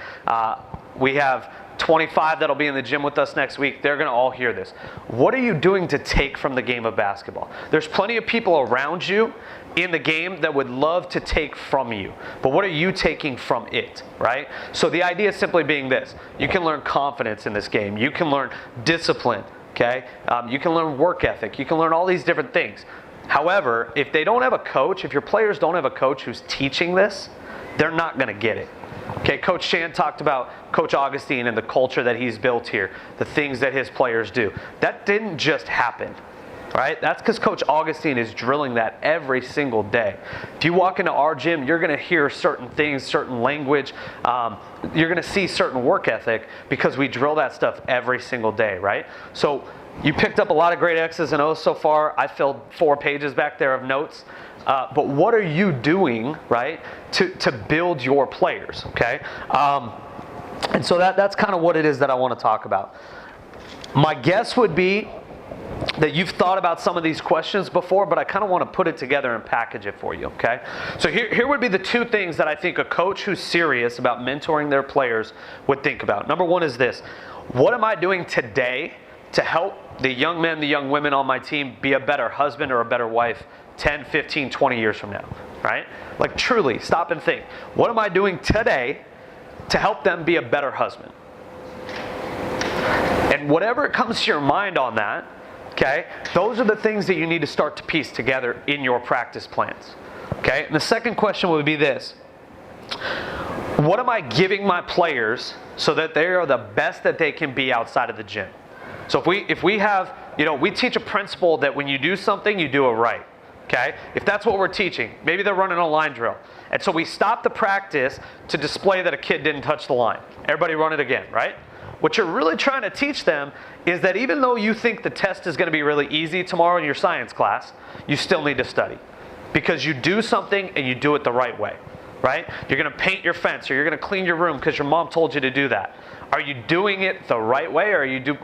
We have 25 that'll be in the gym with us next week. They're going to all hear this. What are you doing to take from the game of basketball? There's plenty of people around you in the game that would love to take from you. But what are you taking from it, right? So the idea is simply being this. You can learn confidence in this game. You can learn discipline, okay? You can learn work ethic. You can learn all these different things. However, if they don't have a coach, if your players don't have a coach who's teaching this, they're not going to get it. Okay, Coach Shan talked about Coach Augustine and the culture that he's built here, the things that his players do. That didn't just happen, right? That's because Coach Augustine is drilling that every single day. If you walk into our gym, you're going to hear certain things, certain language. You're going to see certain work ethic because we drill that stuff every single day, right? So you picked up a lot of great X's and O's so far. I filled 4 pages back there of notes. But what are you doing, right, to build your players, okay? And so that's kind of what it is that I want to talk about. My guess would be that you've thought about some of these questions before, but I kind of want to put it together and package it for you, okay? So here would be the 2 things that I think a coach who's serious about mentoring their players would think about. Number 1 is this. What am I doing today to help the young men, the young women on my team be a better husband or a better wife 10, 15, 20 years from now, right? Like truly, stop and think. What am I doing today to help them be a better husband? And whatever comes to your mind on that, okay, those are the things that you need to start to piece together in your practice plans, okay? And the second question would be this. What am I giving my players so that they are the best that they can be outside of the gym? So if we have, we teach a principle that when you do something, you do it right. okay? If that's what we're teaching, maybe they're running a line drill. And so we stop the practice to display that a kid didn't touch the line. Everybody run it again, right? What you're really trying to teach them is that even though you think the test is going to be really easy tomorrow in your science class, you still need to study. Because you do something and you do it the right way, right? You're going to paint your fence or you're going to clean your room because your mom told you to do that. Are you doing it the right way, or are you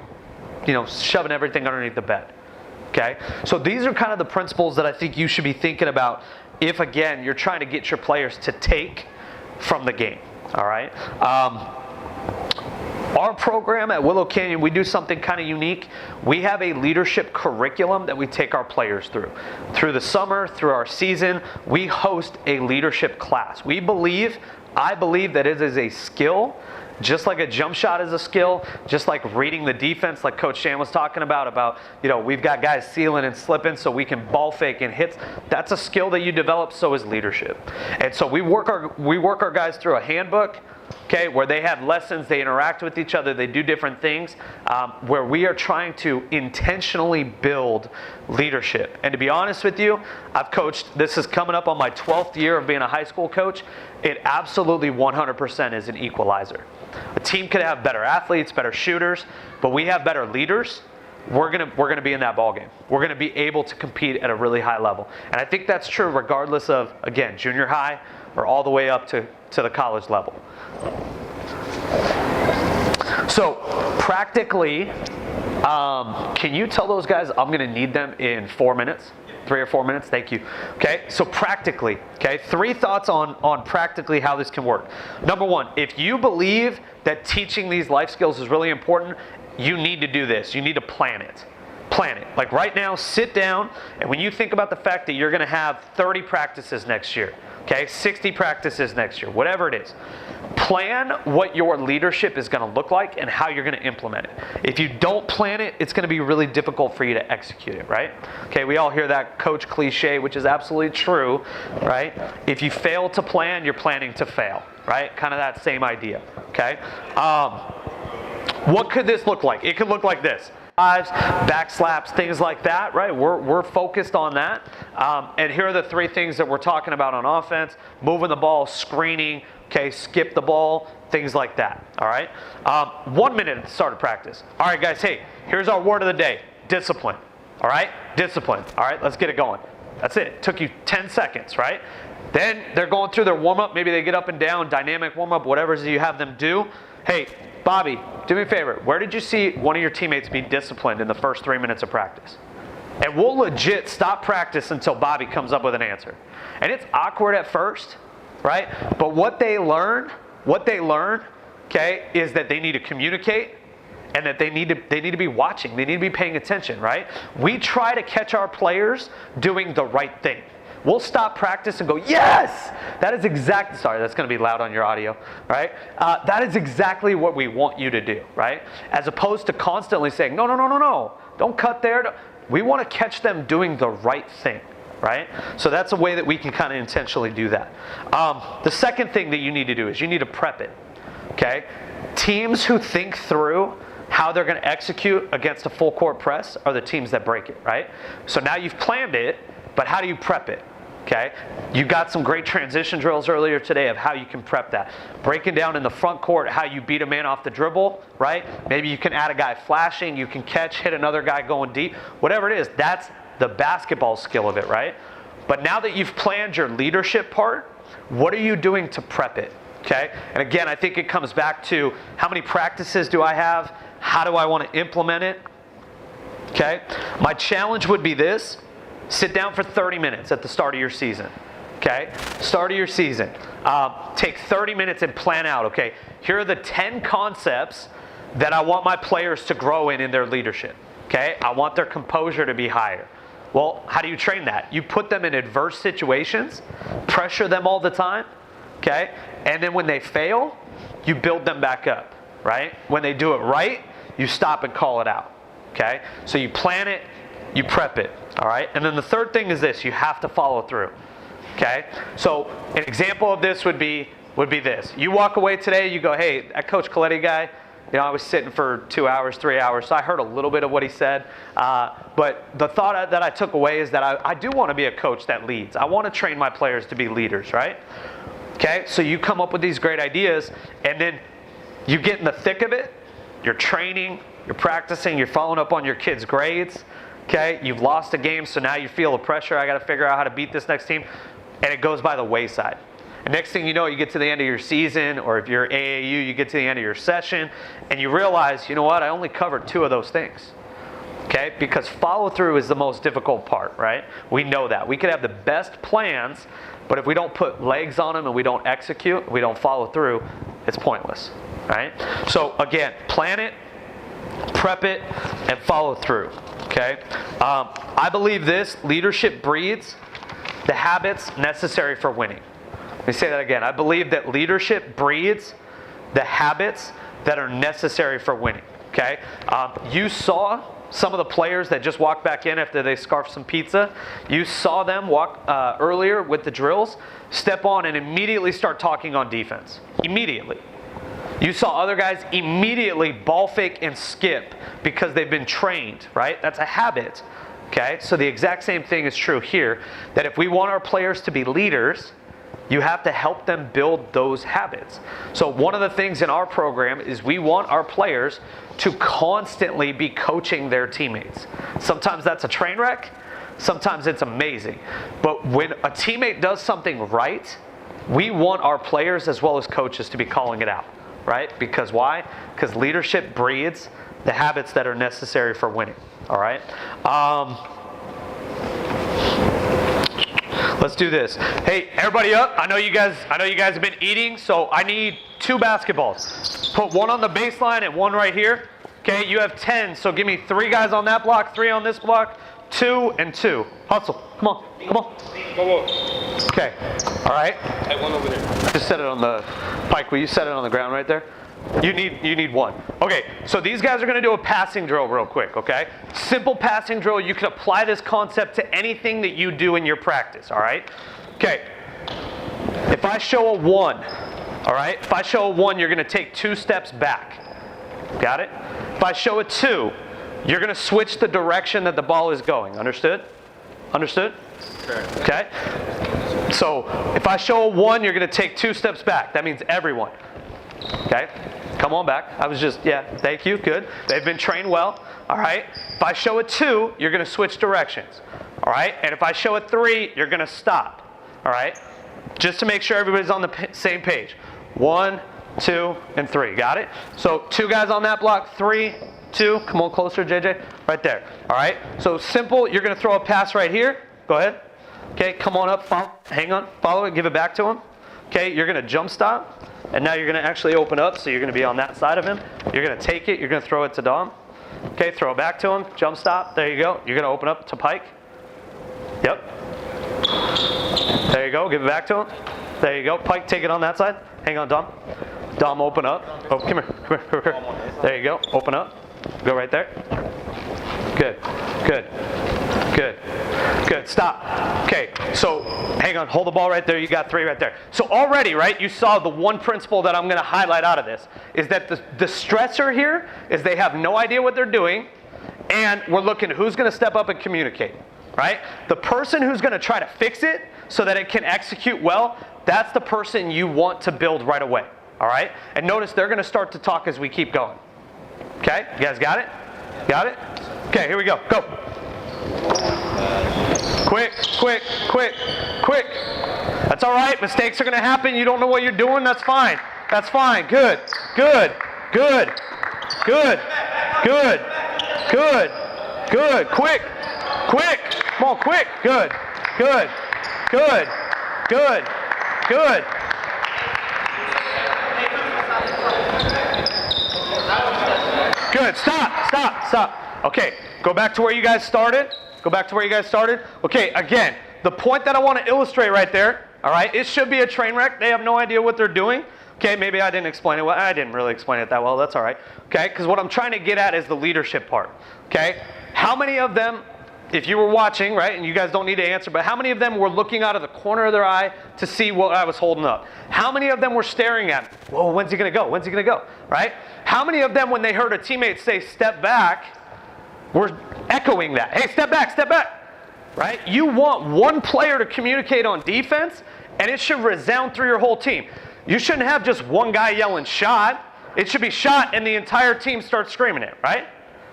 shoving everything underneath the bed? Okay? So these are kind of the principles that I think you should be thinking about if, again, you're trying to get your players to take from the game. All right? Our program at Willow Canyon, we do something kind of unique. We have a leadership curriculum that we take our players through. Through the summer, through our season, we host a leadership class. I believe that it is a skill, just like a jump shot is a skill, just like reading the defense, like Coach Shan was talking about, we've got guys sealing and slipping so we can ball fake and hits. That's a skill that you develop, so is leadership. And so we work our guys through a handbook, okay, where they have lessons, they interact with each other, they do different things, where we are trying to intentionally build leadership. And to be honest with you, I've coached, this is coming up on my 12th year of being a high school coach. It absolutely 100% is an equalizer. A team could have better athletes, better shooters, but we have better leaders. We're gonna be in that ball game. We're gonna be able to compete at a really high level. And I think that's true regardless of, again, junior high or all the way up to the college level. So practically, can you tell those guys I'm going to need them in 4 minutes? 3 or 4 minutes? Thank you. Okay, so practically, okay, 3 thoughts on practically how this can work. Number 1, if you believe that teaching these life skills is really important, you need to do this. You need to plan it. Plan it. Like right now, sit down, and when you think about the fact that you're going to have 30 practices next year, okay, 60 practices next year, whatever it is, plan what your leadership is going to look like and how you're going to implement it. If you don't plan it, it's going to be really difficult for you to execute it, right? Okay, we all hear that coach cliche, which is absolutely true, right? If you fail to plan, you're planning to fail, right? Kind of that same idea, okay? What could this look like? It could look like this. Back slaps, things like that, right? We're focused on that. And here are the 3 things that we're talking about on offense: moving the ball, screening, okay, skip the ball, things like that, all right? 1 minute at the start of practice. All right, guys, hey, here's our word of the day: discipline, all right? Discipline, all right? Let's get it going. That's it. It took you 10 seconds, right? Then they're going through their warm-up. Maybe they get up and down, dynamic warm-up, whatever it is you have them do. Hey, Bobby, do me a favor. Where did you see one of your teammates be disciplined in the first 3 minutes of practice? And we'll legit stop practice until Bobby comes up with an answer. And it's awkward at first, right? But what they learn, okay, is that they need to communicate and that they need to be watching. They need to be paying attention, right? We try to catch our players doing the right thing. We'll stop practice and go, yes! That is exactly, sorry, that's going to be loud on your audio, right? That is exactly what we want you to do, right? As opposed to constantly saying, no, don't cut there. We want to catch them doing the right thing, right? So that's a way that we can kind of intentionally do that. The second thing that you need to do is you need to prep it, okay? Teams who think through how they're going to execute against a full court press are the teams that break it, right? So now you've planned it, but how do you prep it? Okay, you got some great transition drills earlier today of how you can prep that. Breaking down in the front court how you beat a man off the dribble, right? Maybe you can add a guy flashing, you can catch, hit another guy going deep. Whatever it is, that's the basketball skill of it, right? But now that you've planned your leadership part, what are you doing to prep it? Okay, and again, I think it comes back to how many practices do I have? How do I want to implement it? Okay, my challenge would be this. Sit down for 30 minutes at the start of your season, okay? Start of your season. Take 30 minutes and plan out, okay? Here are the 10 concepts that I want my players to grow in their leadership, okay? I want their composure to be higher. Well, how do you train that? You put them in adverse situations, pressure them all the time, okay? And then when they fail, you build them back up, right? When they do it right, you stop and call it out, okay? So you plan it, you prep it. All right, and then the third thing is this: you have to follow through. Okay, so an example of this would be this: you walk away today, you go, hey, that Coach Coletti guy, You know, I was sitting for 2 hours, 3 hours, so I heard a little bit of what he said. But the thought that I took away is that I do want to be a coach that leads. I want to train my players to be leaders, right? Okay, so you come up with these great ideas, and then you get in the thick of it. You're training, you're practicing, you're following up on your kids' grades. Okay, you've lost a game, so now you feel the pressure. I got to figure out how to beat this next team, and it goes by the wayside. And next thing you know, you get to the end of your season, or if you're AAU, you get to the end of your session, and you realize, you know what, I only covered 2 of those things. Okay, because follow through is the most difficult part, right? We know that. We could have the best plans, but if we don't put legs on them and we don't execute, we don't follow through, it's pointless, right? So again, plan it, prep it, and follow through, okay? I believe this, leadership breeds the habits necessary for winning. Let me say that again. I believe that leadership breeds the habits that are necessary for winning, okay? You saw some of the players that just walked back in after they scarfed some pizza. You saw them walk earlier with the drills, step on and immediately start talking on defense. Immediately. You saw other guys immediately ball fake and skip because they've been trained, right? That's a habit, okay? So the exact same thing is true here, that if we want our players to be leaders, you have to help them build those habits. So one of the things in our program is we want our players to constantly be coaching their teammates. Sometimes that's a train wreck, sometimes it's amazing. But when a teammate does something right, we want our players as well as coaches to be calling it out, right? Because why? Because leadership breeds the habits that are necessary for winning, all right? Let's do this. Hey, everybody up. I know you guys have been eating, so I need 2 basketballs. Put 1 on the baseline and 1 right here. Okay, you have 10, so give me 3 guys on that block, 3 on this block, 2 and 2. Hustle. Come on. Come on. Okay. All right. Hey, 1 over there. Just set it on the Pike. Will you set it on the ground right there? You need 1. Okay, so these guys are going to do a passing drill real quick, okay? Simple passing drill. You can apply this concept to anything that you do in your practice, all right? Okay, if I show a 1, all right? If I show a 1, you're going to take 2 steps back. Got it? If I show a 2, you're going to switch the direction that the ball is going. Understood? Understood? Okay? So if I show a 1, you're going to take 2 steps back. That means everyone. Okay, come on back. I was just, yeah, thank you, good. They've been trained well, all right? If I show a 2, you're going to switch directions, all right? And if I show a 3, you're going to stop, all right? Just to make sure everybody's on the same page. 1, 2, and 3, got it? So 2 guys on that block, 3, 2, come on closer, JJ, right there, all right? So simple, you're going to throw a pass right here. Go ahead. Okay, come on up, hang on, follow it, give it back to him. Okay, you're going to jump stop. And now you're going to actually open up, so you're going to be on that side of him. You're going to take it. You're going to throw it to Dom. Okay, throw it back to him. Jump stop. There you go. You're going to open up to Pike. Yep. There you go. Give it back to him. There you go. Pike, take it on that side. Hang on, Dom. Dom, open up. Oh, come here. Come here. Come here. There you go. Open up. Go right there. Good. Good. Good. Good. Stop. Okay. So hang on. Hold the ball right there. You got 3 right there. So already, right, you saw the one principle that I'm going to highlight out of this is that the stressor here is they have no idea what they're doing, and we're looking who's going to step up and communicate, right? The person who's going to try to fix it so that it can execute well, that's the person you want to build right away, all right? And notice they're going to start to talk as we keep going. Okay? You guys got it? Got it? Okay, here we go. Go. Quick, quick, quick, quick. That's all right. Mistakes are going to happen. You don't know what you're doing. That's fine. That's fine. Good, good, good, good, good, good, good. Quick, quick. Come on, quick. Good, good, good, good, good. Good. Stop, stop, stop. Okay, go back to where you guys started. Go back to where you guys started. Okay, again, the point that I want to illustrate right there, all right, it should be a train wreck. They have no idea what they're doing. Okay, maybe I didn't explain it well. I didn't really explain it that well. That's all right. Okay, because what I'm trying to get at is the leadership part. Okay, how many of them if you were watching, right, and you guys don't need to answer, but how many of them were looking out of the corner of their eye to see what I was holding up? How many of them were staring at me? Whoa, when's he going to go? When's he going to go? Right? How many of them, when they heard a teammate say, step back, were echoing that? Hey, step back, step back. Right? You want one player to communicate on defense, and it should resound through your whole team. You shouldn't have just one guy yelling shot. It should be shot, and the entire team starts screaming it, right?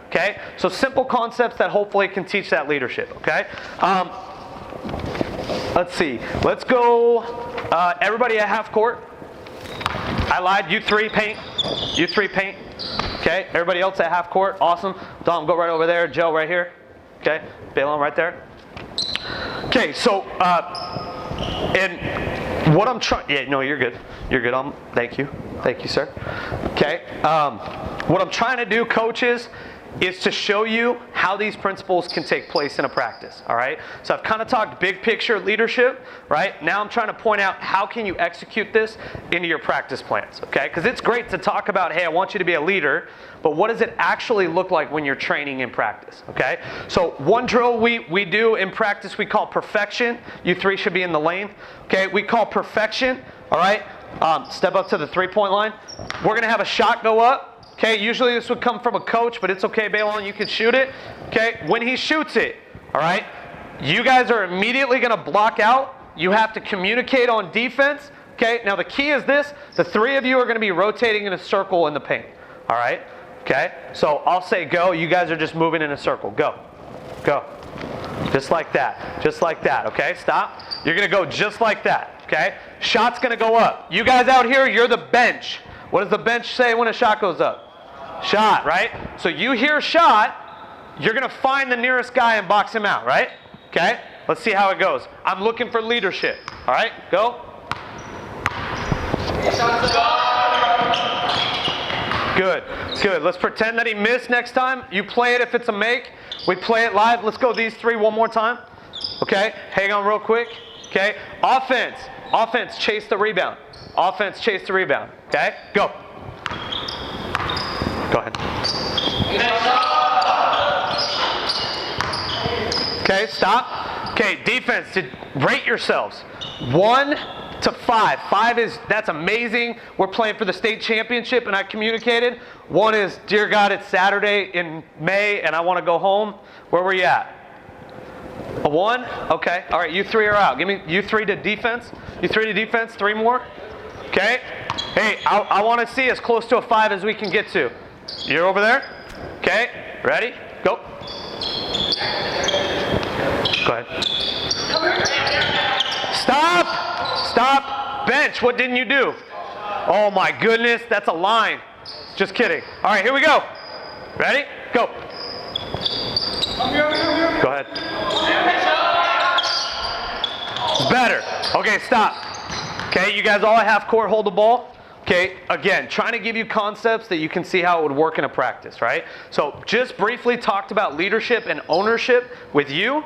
Okay? So simple concepts that hopefully can teach that leadership, okay? Let's see. Let's go, everybody at half court. I lied. You three paint. You three paint. Okay? Everybody else at half court. Awesome. Dom, go right over there. Joe, right here. Okay? Balaam, right there. Okay, so, and what I'm trying, yeah, no, you're good. You're good. Thank you. Thank you, sir. Okay. What I'm trying to do, coaches, is to show you how these principles can take place in a practice, all right? So I've kind of talked big picture leadership, right? Now I'm trying to point out how can you execute this into your practice plans, okay? Because it's great to talk about, hey, I want you to be a leader, but what does it actually look like when you're training in practice, okay? So one drill we do in practice we call perfection. You three should be in the lane, okay? We call perfection, all right? Step up to the three-point line. We're going to have a shot go up. Okay, usually this would come from a coach, but it's okay, Balon, you can shoot it. Okay, when he shoots it, all right, you guys are immediately going to block out. You have to communicate on defense. Okay, now the key is this. The three of you are going to be rotating in a circle in the paint. All right, okay, so I'll say go. You guys are just moving in a circle. Go, go. Just like that, okay, stop. You're going to go just like that, okay? Shot's going to go up. You guys out here, you're the bench. What does the bench say when a shot goes up? Shot, right? So you hear shot, you're going to find the nearest guy and box him out, right? Okay? Let's see how it goes. I'm looking for leadership. All right? Go. Good. Good. Let's pretend that he missed next time. You play it if it's a make. We play it live. Let's go these three one more time. Okay? Hang on real quick. Okay? Offense. Offense, chase the rebound. Offense, chase the rebound. Okay? Go. Go ahead. Okay, stop. Okay, defense, rate yourselves. 1 to 5. 5 is, that's amazing. We're playing for the state championship and I communicated. 1 is, dear God, it's Saturday in May and I want to go home. Where were you at? A 1? Okay. All right, you three are out. Give me you three to defense. You three to defense. 3 more. Okay. Hey, I want to see as close to a 5 as we can get to. You're over there? Okay. Ready? Go. Go ahead. Stop! Stop! Bench, what didn't you do? Oh my goodness, that's a line. Just kidding. All right, here we go. Ready? Go. Go ahead. Better. Okay, stop. Okay, you guys all at half court, hold the ball. Okay, again, trying to give you concepts that you can see how it would work in a practice, right? So just briefly talked about leadership and ownership with you.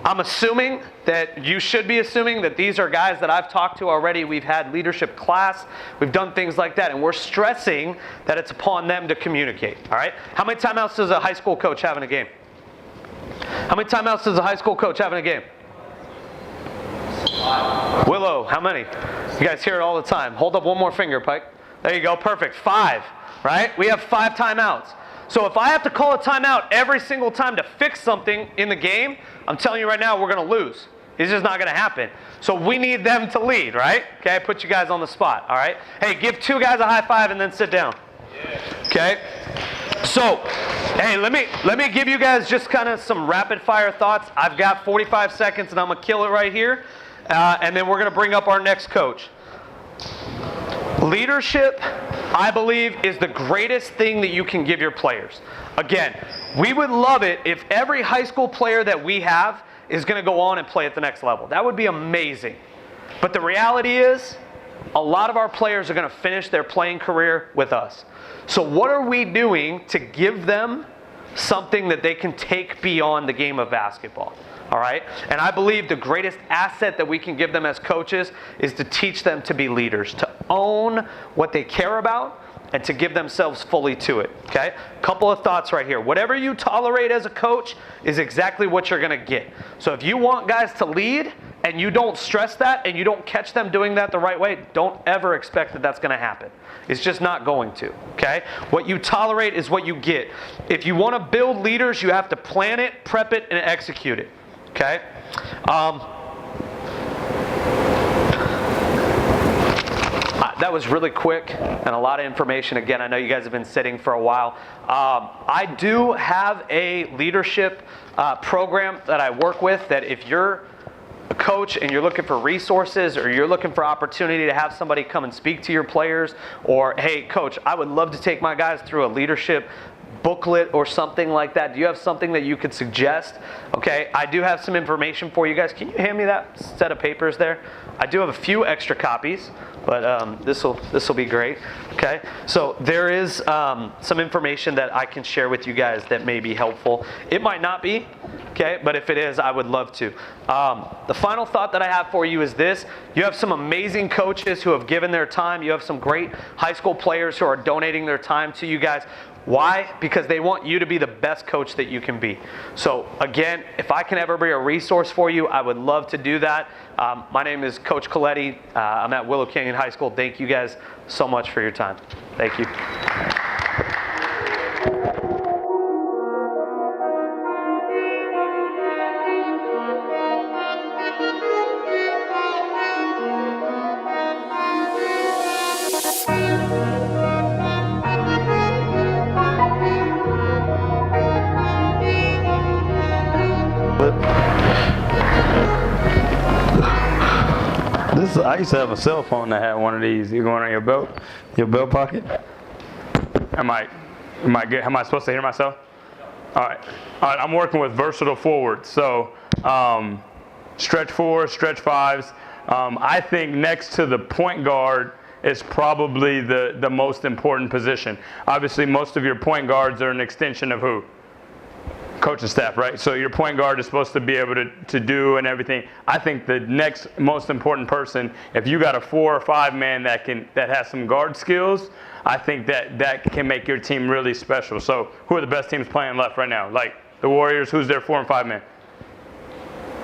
I'm assuming that you should be assuming that these are guys that I've talked to already. We've had leadership class. We've done things like that. And we're stressing that it's upon them to communicate, all right? How many timeouts does a high school coach have in a game? How many timeouts does a high school coach have in a game? Willow, how many? You guys hear it all the time. Hold up one more finger, Pike. There you go, perfect. 5, right? We have 5 timeouts. So if I have to call a timeout every single time to fix something in the game, I'm telling you right now, we're going to lose. It's just not going to happen. So we need them to lead, right? Okay, I put you guys on the spot, all right? Hey, give 2 guys a high five and then sit down. Okay? So, hey, let me give you guys just kind of some rapid fire thoughts. I've got 45 seconds and I'm going to kill it right here. And then we're going to bring up our next coach. Leadership, I believe, is the greatest thing that you can give your players. Again, we would love it if every high school player that we have is going to go on and play at the next level. That would be amazing. But the reality is, a lot of our players are going to finish their playing career with us. So what are we doing to give them something that they can take beyond the game of basketball? All right? And I believe the greatest asset that we can give them as coaches is to teach them to be leaders, to own what they care about, and to give themselves fully to it, okay? Couple of thoughts right here. Whatever you tolerate as a coach is exactly what you're gonna get. So if you want guys to lead and you don't stress that and you don't catch them doing that the right way, don't ever expect that that's gonna happen. It's just not going to, okay? What you tolerate is what you get. If you wanna build leaders, you have to plan it, prep it, and execute it, okay? That was really quick and a lot of information. Again, I know you guys have been sitting for a while. I do have a leadership program that I work with that if you're a coach and you're looking for resources or you're looking for opportunity to have somebody come and speak to your players, or, hey, coach, I would love to take my guys through a leadership booklet or something like that. Do you have something that you could suggest? Okay, I do have some information for you guys. Can you hand me that set of papers there? I do have a few extra copies, but this will be great. Okay, so there is some information that I can share with you guys that may be helpful. It might not be, okay, but if it is, I would love to. The final thought that I have for you is this: you have some amazing coaches who have given their time. You have some great high school players who are donating their time to you guys. Why? Because they want you to be the best coach that you can be. So again, if I can ever be a resource for you, I would love to do that. My name is Coach Coletti. I'm at Willow Canyon High School. Thank you guys so much for your time. Thank you. I used to have a cell phone that had one of these. You going on your belt pocket? Am I good? Am I supposed to hear myself? All right. I'm working with versatile forwards. So stretch fours, stretch fives. I think next to the point guard is probably the most important position. Obviously, most of your point guards are an extension of who? Coaching staff, right? So your point guard is supposed to be able to do and everything. I think the next most important person, if you got a 4 or 5 man that has some guard skills, I think that can make your team really special. So who are the best teams playing left right now? Like the Warriors, who's their 4 and 5 man?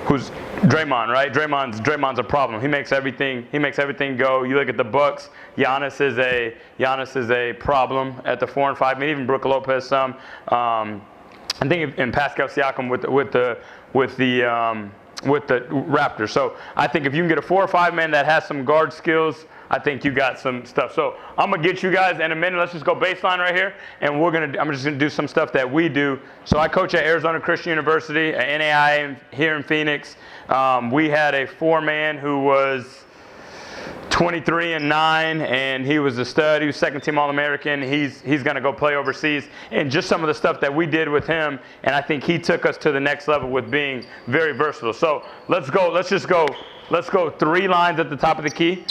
Who's Draymond, right? Draymond's a problem. He makes everything go. You look at the Bucks, Giannis is a problem at the 4 and 5 man. Even Brook Lopez some. I think in Pascal Siakam with the Raptors. So I think if you can get a 4 or 5 man that has some guard skills, I think you got some stuff. So I'm gonna get you guys in a minute. Let's just go baseline right here, and I'm just gonna do some stuff that we do. So I coach at Arizona Christian University, at NAI here in Phoenix. We had a 4-man who was 23-9, and he was a stud. He was second team All-American. He's going to go play overseas. And just some of the stuff that we did with him, and I think he took us to the next level with being very versatile. So let's go 3 lines at the top of the key.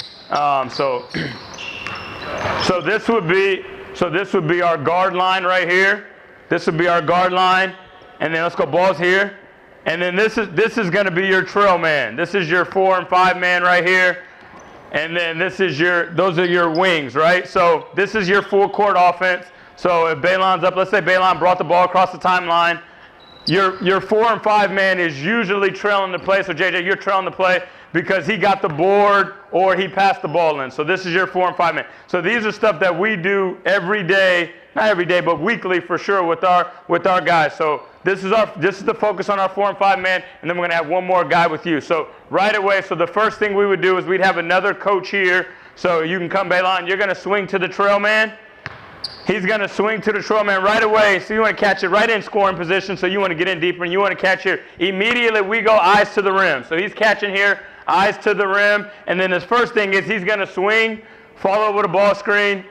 So this would be our guard line right here. This would be our guard line, and then let's go balls here. And then this is going to be your trail man. This is your 4 and 5 man right here. And then those are your wings, right? So this is your full court offense. So if Baylon's up, let's say Baylon brought the ball across the timeline, your 4 and 5 man is usually trailing the play. So JJ, you're trailing the play because he got the board or he passed the ball in. So this is your 4 and 5 man. So these are stuff that we do every day, not every day, but weekly for sure with our guys. So this is the focus on our 4 and 5 man, and then we're gonna have one more guy with you. So right away, so the first thing we would do is we'd have another coach here. So you can come, Baylon, you're gonna swing to the trail man. He's gonna swing to the trail man right away. So you wanna catch it right in scoring position. So you wanna get in deeper and you wanna catch here. Immediately we go eyes to the rim. So he's catching here, eyes to the rim. And then his first thing is he's gonna swing, follow with a ball screen.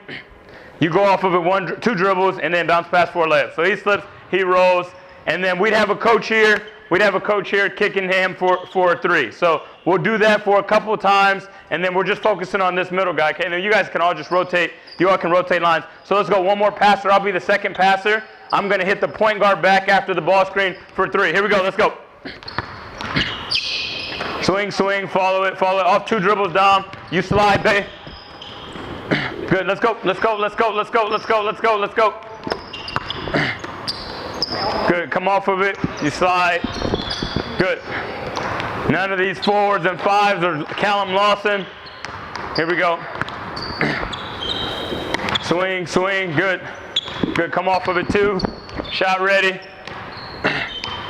You go off of it 2 dribbles and then bounce pass 4 layups. So he slips, he rolls. And then we'd have a coach here. We'd have a coach here kicking him for a 3. So we'll do that for a couple of times, and then we're just focusing on this middle guy. Okay, and then you guys can all just rotate. You all can rotate lines. So let's go one more passer. I'll be the second passer. I'm going to hit the point guard back after the ball screen for 3. Here we go. Let's go. Swing, follow it. Off 2 dribbles down. You slide, babe. Good, let's go, let's go, let's go, let's go, let's go, let's go, let's go. Good, come off of it, you slide. Good. None of these 4s and 5s are Callum Lawson. Here we go. Swing, swing, good. Good, come off of it too. Shot ready.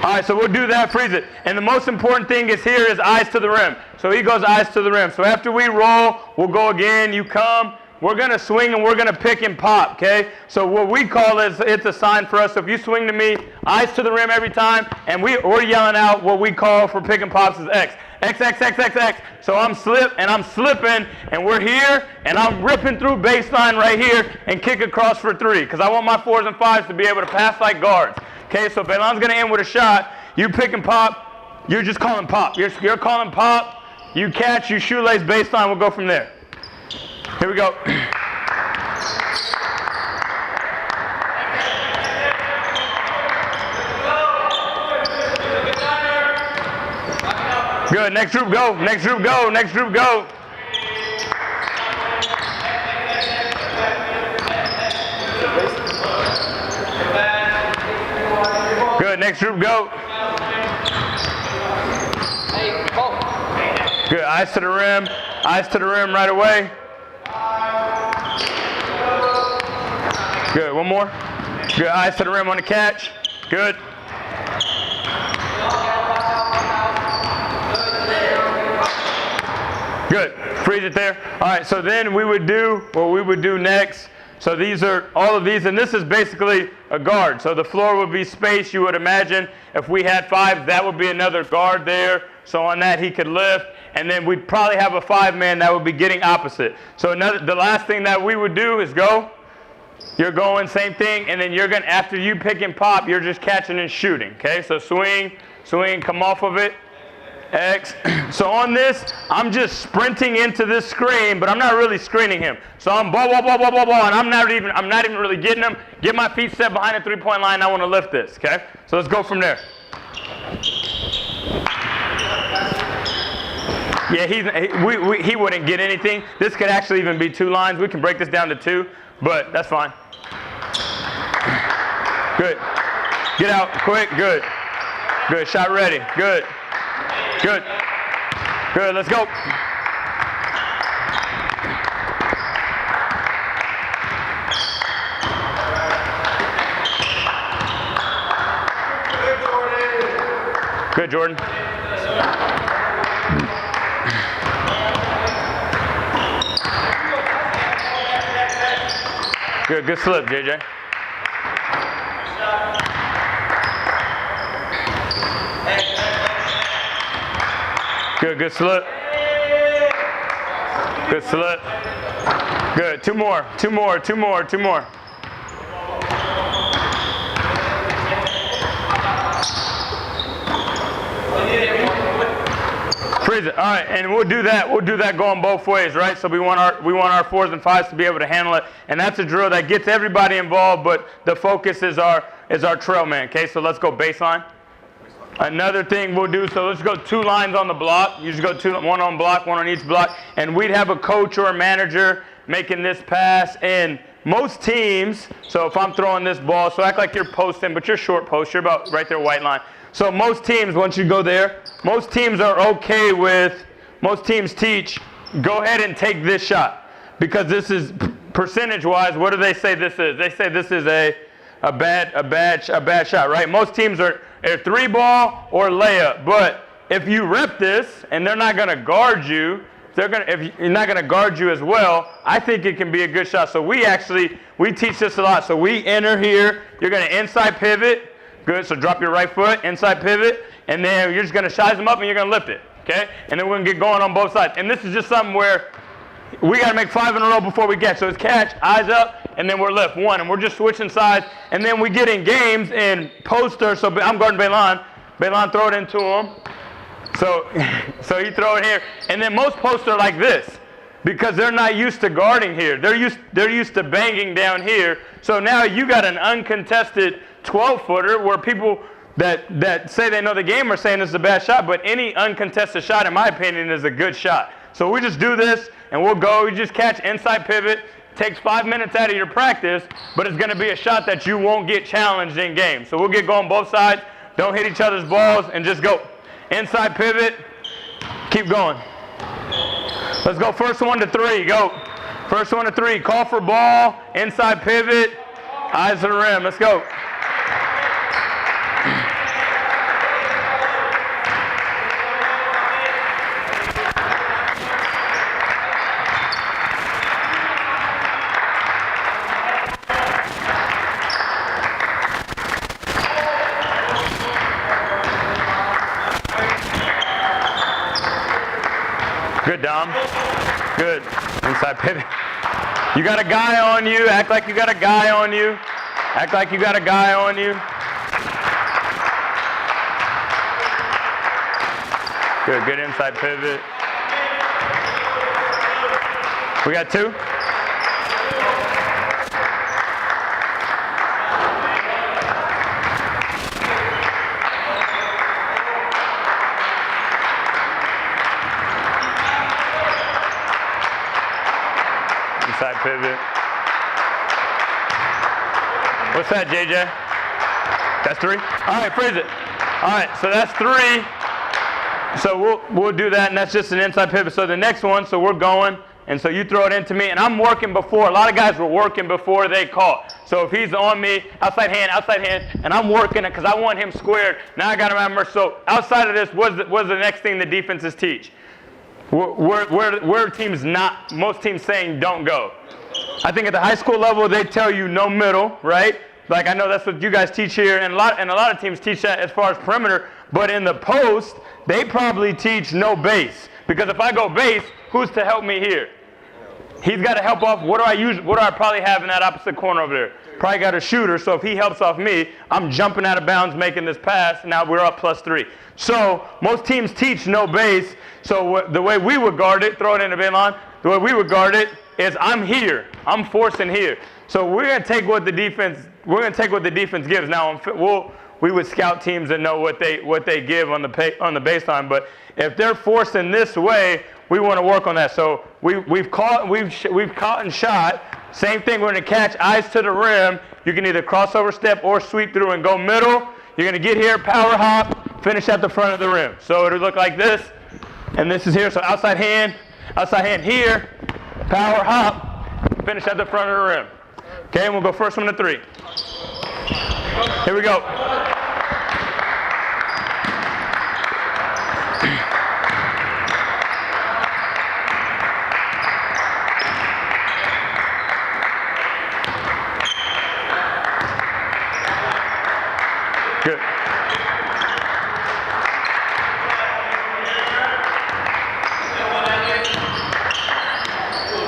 All right, so we'll do that, freeze it. And the most important thing is here is eyes to the rim. So he goes eyes to the rim. So after we roll, we'll go again, you come. We're gonna swing and we're gonna pick and pop, okay? So what we call is, it's a sign for us. So if you swing to me, eyes to the rim every time, and we're yelling out what we call for pick and pops is X. X, X, X, X, X. So I'm slipping, and we're here, and I'm ripping through baseline right here and kick across for 3, because I want my 4s and 5s to be able to pass like guards. Okay, so Belan's gonna end with a shot. You pick and pop, you're just calling pop. You're calling pop, you catch, you shoelace baseline, we'll go from there. Here we go. Good, next group go, next group go, next group go. Good, next group go. Good, eyes to the rim right away. Good, one more. Good, eyes to the rim on the catch. Good. Good, freeze it there. All right, so then we would do what we would do next. So these are all of these, and this is basically a guard. So the floor would be space, you would imagine. If we had 5, that would be another guard there. So on that he could lift, and then we'd probably have a 5-man that would be getting opposite. So the last thing that we would do is go. You're going, same thing, and then you're gonna, after you pick and pop, you're just catching and shooting, okay? So swing, swing, come off of it, X. So on this, I'm just sprinting into this screen, but I'm not really screening him. So I'm ball, and I'm not even really getting him. Get my feet set behind the 3-point line, I wanna lift this, okay? So let's go from there. Yeah, he wouldn't get anything. This could actually even be 2 lines. We can break this down to 2, but that's fine. Good. Get out quick. Good. Good. Shot ready. Good. Good. Good. Let's go. Good, Jordan. Good, good slip, JJ. Good, good slip. Good slip. Good, 2 more, 2 more, 2 more, 2 more. Freeze it. All right, and we'll do that. We'll do that going both ways, right? So we want our 4s and 5s to be able to handle it, and that's a drill that gets everybody involved. But the focus is our trail man. Okay, so let's go baseline. Another thing we'll do. So let's go 2 lines on the block. You just go 2, 1 on block, 1 on each block, and we'd have a coach or a manager making this pass. And most teams. So if I'm throwing this ball, so act like you're posting, but you're short post. You're about right there, white line. So most teams, once you go there, most teams are okay with, most teams teach, go ahead and take this shot. Because this is, percentage-wise, what do they say this is? They say this is a bad shot, right? Most teams are 3-ball or layup. But if you rep this, and they're not gonna guard you, if you're not gonna guard you as well, I think it can be a good shot. So we teach this a lot. So we enter here, you're gonna inside pivot. Good, so drop your right foot, inside pivot, and then you're just gonna size them up and you're gonna lift it, okay? And then we're gonna get going on both sides. And this is just something where we gotta make 5 in a row before we catch. So it's catch, eyes up, and then we're lift, 1, and we're just switching sides. And then we get in games in poster, so I'm guarding Belan. Belan throw it into him. So he throw it here. And then most posts are like this, because they're not used to guarding here. They're used to banging down here. So now you got an uncontested 12-footer where people that say they know the game are saying it's a bad shot, but any uncontested shot, in my opinion, is a good shot. So we just do this, and we'll go. We just catch inside pivot, takes 5 minutes out of your practice, but it's going to be a shot that you won't get challenged in game. So we'll get going both sides. Don't hit each other's balls and just go. Inside pivot. Keep going. Let's go first 1 to 3. Go. First 1 to 3. Call for ball. Inside pivot. Eyes to the rim. Let's go. Good, Dom. Good. Inside pivot. You got a guy on you. Act like you got a guy on you. Act like you got a guy on you. Good, good inside pivot. We got 2. Inside pivot. What's that, JJ? That's 3? All right, freeze it. All right, so that's 3. So we'll do that, and that's just an inside pivot. So the next one, so we're going, and so you throw it into me, and I'm working before. A lot of guys were working before they caught. So if he's on me, outside hand, and I'm working it because I want him squared. Now I got to remember, so outside of this, what's the next thing the defenses teach? Where teams not, most teams saying don't go. I think at the high school level, they tell you no middle, right? Like I know that's what you guys teach here, and a lot of teams teach that as far as perimeter. But in the post, they probably teach no base, because if I go base, who's to help me here? He's got to help off. What do I probably have in that opposite corner over there? Probably got a shooter. So if he helps off me, I'm jumping out of bounds, making this pass. Now we're up +3. So most teams teach no base. So the way we would guard it, throw it in the bin line. The way we would guard it is I'm here. I'm forcing here. So we're gonna take what the defense. We're gonna take what the defense gives. Now we would scout teams and know what they give on the baseline. But if they're forcing this way, we want to work on that. So we've caught and shot. Same thing. We're gonna catch, eyes to the rim. You can either crossover step or sweep through and go middle. You're gonna get here, power hop, finish at the front of the rim. So it'll look like this, and this is here. So outside hand here, power hop, finish at the front of the rim. Okay, and we'll go first 1 to 3. Here we go. Good.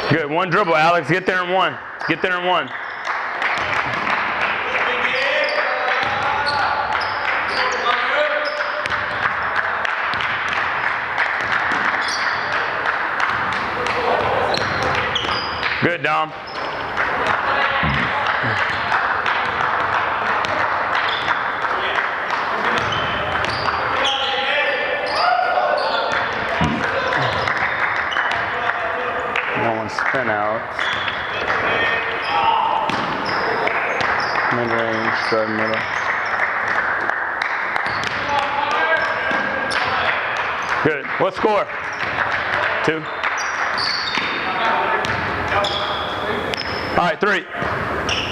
Good. 1 dribble, Alex. Get there in 1. Get there in 1. Good, Dom. Spin out. Mid-range, drive middle. Good. What score? 2. All right, 3.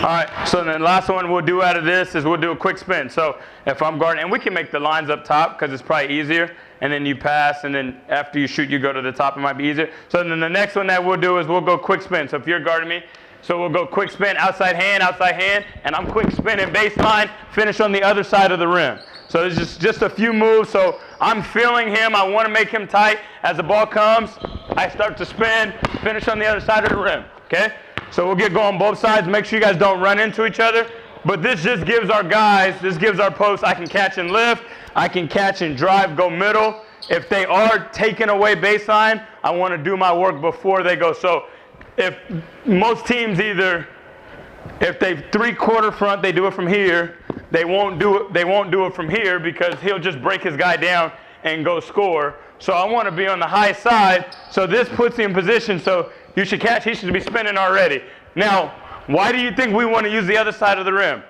All right, so then the last one we'll do out of this is we'll do a quick spin. So if I'm guarding, and we can make the lines up top because it's probably easier, and then you pass, and then after you shoot, you go to the top. It might be easier. So then the next one that we'll do is we'll go quick spin. So if you're guarding me, so we'll go quick spin, outside hand, and I'm quick spinning baseline, finish on the other side of the rim. So it's just a few moves. So I'm feeling him. I want to make him tight. As the ball comes, I start to spin, finish on the other side of the rim. Okay? So we'll get going both sides. Make sure you guys don't run into each other. But this just gives our guys, this gives our posts, I can catch and lift, I can catch and drive, go middle. If they are taking away baseline, I want to do my work before they go. So if most teams either, if they 3/4 front, they do it from here, they won't do it from here because he'll just break his guy down and go score. So I want to be on the high side. So this puts you in position. So you should catch, he should be spinning already. Now, why do you think we want to use the other side of the rim?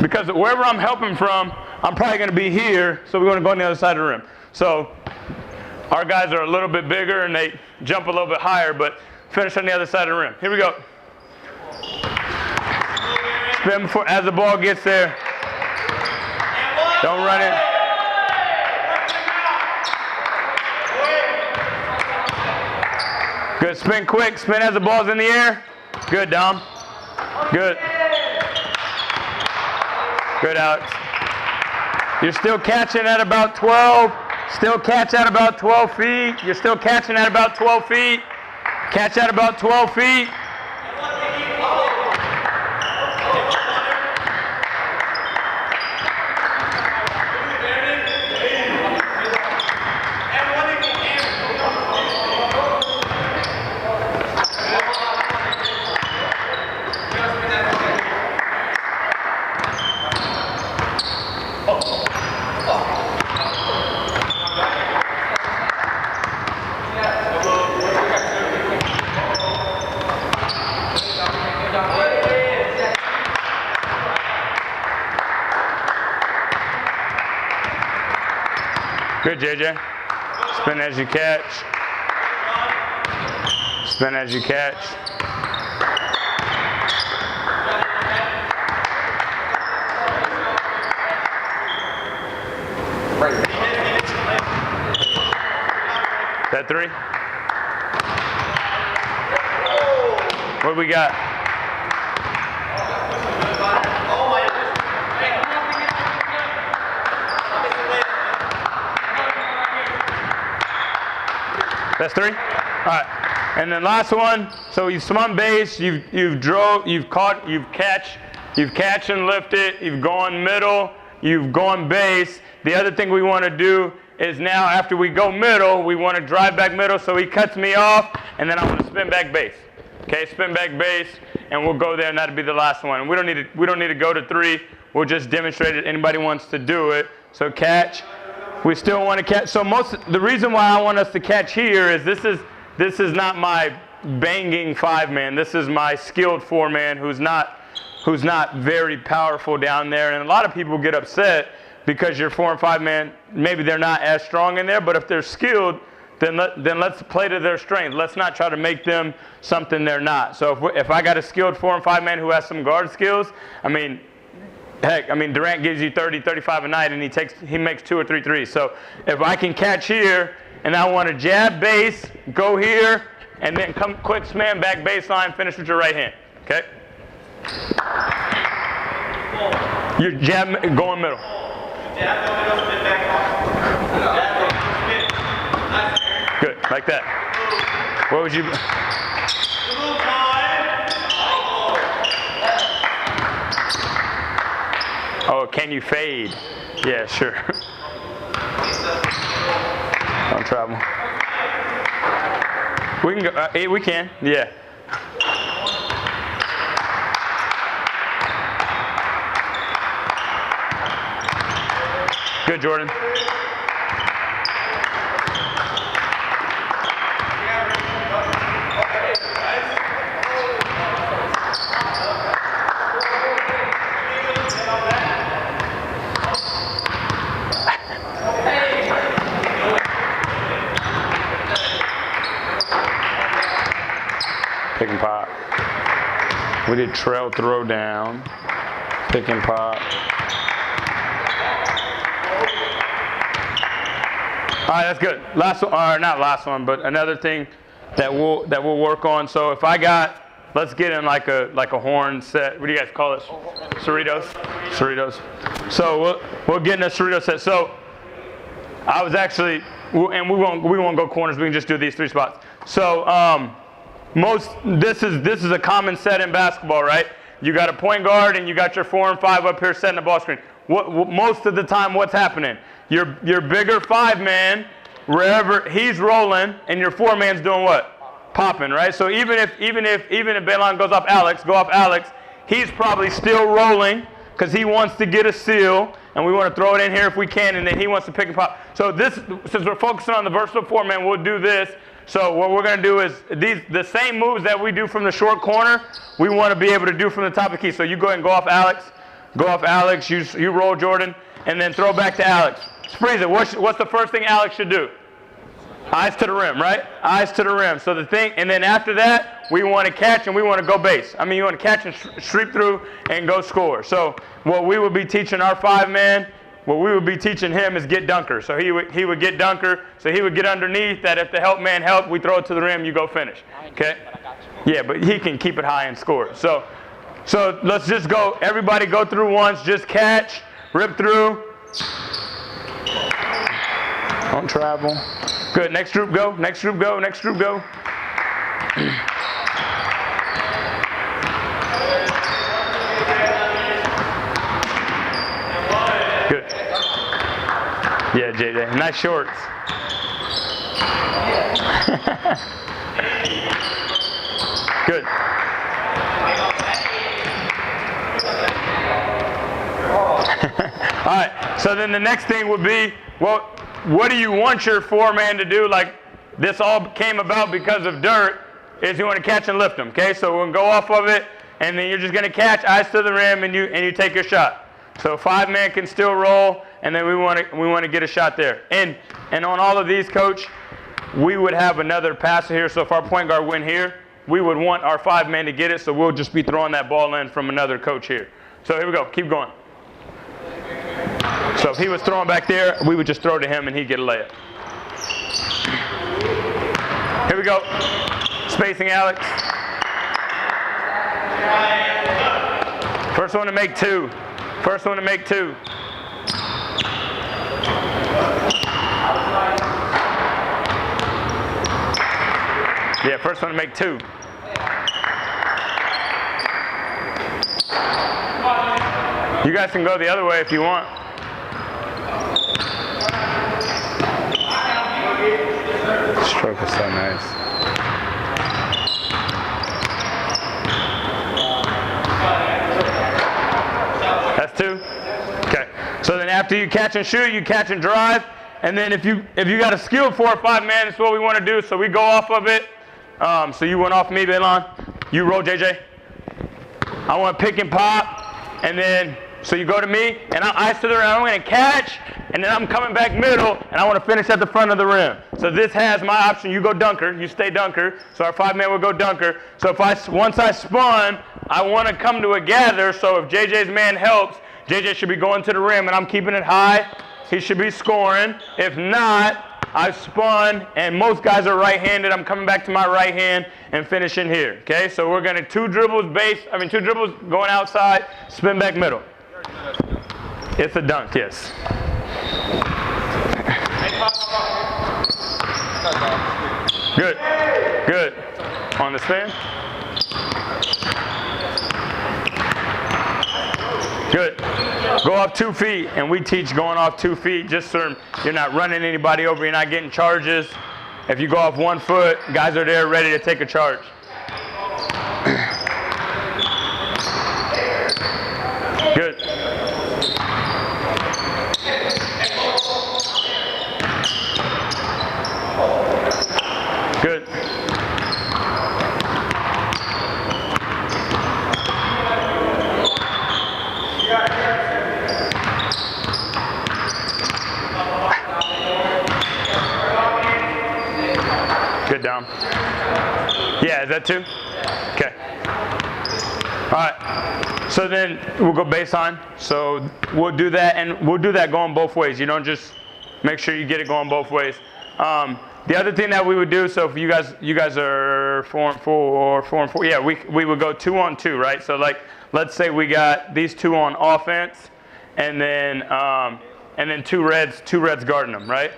Because wherever I'm helping from, I'm probably going to be here, so we want to go on the other side of the rim. So our guys are a little bit bigger and they jump a little bit higher, but finish on the other side of the rim. Here we go. Spin before, as the ball gets there. Don't run it. Good, spin quick, spin as the ball's in the air. Good, Dom. Good. Good, Alex. You're still catching at about 12. Still catch at about 12 feet. You're still catching at about 12 feet. Catch at about 12 feet. Good, JJ. Spin as you catch. Spin as you catch. That 3? What do we got? That's 3? All right. And then last one. So you've swum base, you've drove, you've caught, you've catch and lifted, you've gone middle, you've gone base. The other thing we want to do is now after we go middle, we want to drive back middle so he cuts me off, and then I want to spin back base. Okay, spin back base, and we'll go there, and that'll be the last one. And we don't need to go to 3. We'll just demonstrate it. Anybody wants to do it. So catch. We still want to catch. So the reason why I want us to catch here is this is not my banging 5-man. This is my skilled 4-man who's not very powerful down there. And a lot of people get upset because your 4 and 5-man, maybe they're not as strong in there, but if they're skilled, then let's play to their strength. Let's not try to make them something they're not. So if I got a skilled 4 and 5-man who has some guard skills, heck, Durant gives you 30, 35 a night, and he makes 2 or 3 threes. So if I can catch here, and I want to jab base, go here, and then come quick man back baseline, finish with your right hand. Okay? You're jab going middle. Good, like that. What would you? Oh, can you fade? Yeah, sure. Don't travel. We can go. We can. Yeah. Good, Jordan. Pick and pop. We did trail throw down. Pick and pop. All right, that's good. Last one, or not last one, but another thing that we'll work on. So if I got, let's get in like a horn set. What do you guys call it? Cerritos. So we'll get in a Cerrito set. So I was actually, and we won't go corners. We can just do these 3 spots. So this is a common set in basketball, right? You got a point guard and you got your 4 and 5 up here setting the ball screen. Most of the time, what's happening? Your bigger 5-man, wherever he's rolling, and your 4-man's doing what? Popping, right? So even if Baylon goes off Alex, he's probably still rolling because he wants to get a steal, and we want to throw it in here if we can, and then he wants to pick and pop. So since we're focusing on the versatile 4-man, we'll do this. So what we're going to do is the same moves that we do from the short corner, we want to be able to do from the top of the key. So you go ahead and go off Alex, you roll Jordan, and then throw back to Alex. Freeze it. What's the first thing Alex should do? Eyes to the rim, right? Eyes to the rim. So and then after that, we want to catch and we want to go base. I mean, you want to catch and sweep through and go score. So what we would be teaching our 5-man, what we would be teaching him is get dunker. So he would get dunker. So he would get underneath that. If the help man help, we throw it to the rim, you go finish. Okay? Yeah, but he can keep it high and score. So let's just go. Everybody go through once. Just catch, rip through. Don't travel. Good. Next group go. Next group go. Next group go. Good. Yeah, JJ. Nice shorts. Good. All right. So then the next thing would be, well, what do you want your 4-man to do? Like, this all came about because of dirt, is you want to catch and lift them, okay? So we'll go off of it, and then you're just going to catch, eyes to the rim, and you take your shot. So 5-man can still roll, and then we want to get a shot there. And on all of these, Coach, we would have another passer here. So if our point guard went here, we would want our 5-man to get it, so we'll just be throwing that ball in from another coach here. So here we go. Keep going. So if he was throwing back there, we would just throw to him and he'd get a layup. Here we go. Spacing Alex. First one to make 2. First one to make 2. Yeah, first one to make 2. You guys can go the other way if you want. Stroke is so nice. That's 2. Okay. So then after you catch and shoot, you catch and drive. And then if you got a skilled 4 or 5 man, that's what we want to do. So we go off of it. So you went off me, Baylon. You roll, JJ. I want to pick and pop. And then, so you go to me, and I eyes to the rim. I'm going to catch, and then I'm coming back middle, and I want to finish at the front of the rim. So this has my option. You go dunker. You stay dunker. So our 5-man will go dunker. So once I spun, I want to come to a gather. So if JJ's man helps, JJ should be going to the rim, and I'm keeping it high. He should be scoring. If not, I spun, and most guys are right-handed. I'm coming back to my right hand and finishing here. Okay, so we're going to 2 dribbles going outside, spin back middle. It's a dunk, yes. Good, good. On the spin. Good. Go off 2 feet, and we teach going off 2 feet just so you're not running anybody over, you're not getting charges. If you go off 1 foot, guys are there ready to take a charge. Good. Good. Good down. Yeah, is that 2? Okay. All right. So then we'll go baseline. So we'll do that, and we'll do that going both ways. You don't just make sure you get it going both ways. The other thing that we would do, so if you guys are 4 and 4, 4 and 4, yeah, we would go 2 on 2, right? So like, let's say we got these 2 on offense, and then 2 reds guarding them, right?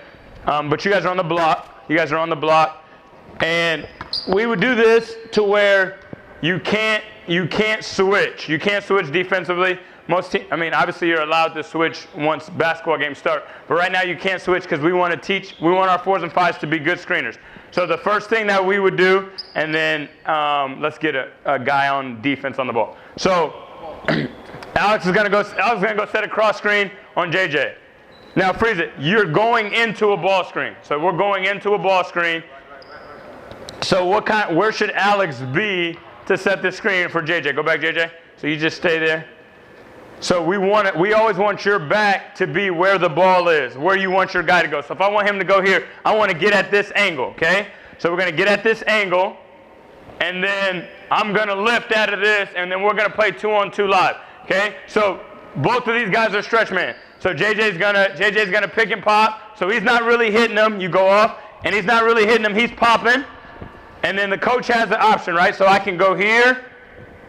But you guys are on the block. You guys are on the block, and we would do this to where you can't switch. You can't switch defensively. Obviously you're allowed to switch once basketball games start, but right now you can't switch because we want our 4s and 5s to be good screeners. So the first thing that we would do, and then let's get a guy on defense on the ball. So Alex is gonna go set a cross screen on JJ. Now freeze it. You're going into a ball screen. So we're going into a ball screen. So where should Alex be to set the screen for JJ? Go back, JJ. So you just stay there. So we always want your back to be where the ball is, where you want your guy to go. So if I want him to go here, I want to get at this angle, okay? So we're going to get at this angle, and then I'm going to lift out of this, and then we're going to play 2-on-2 live, okay? So both of these guys are stretch man. So JJ's gonna pick and pop. So he's not really hitting them. You go off, and he's not really hitting them. He's popping, and then the coach has the option, right? So I can go here.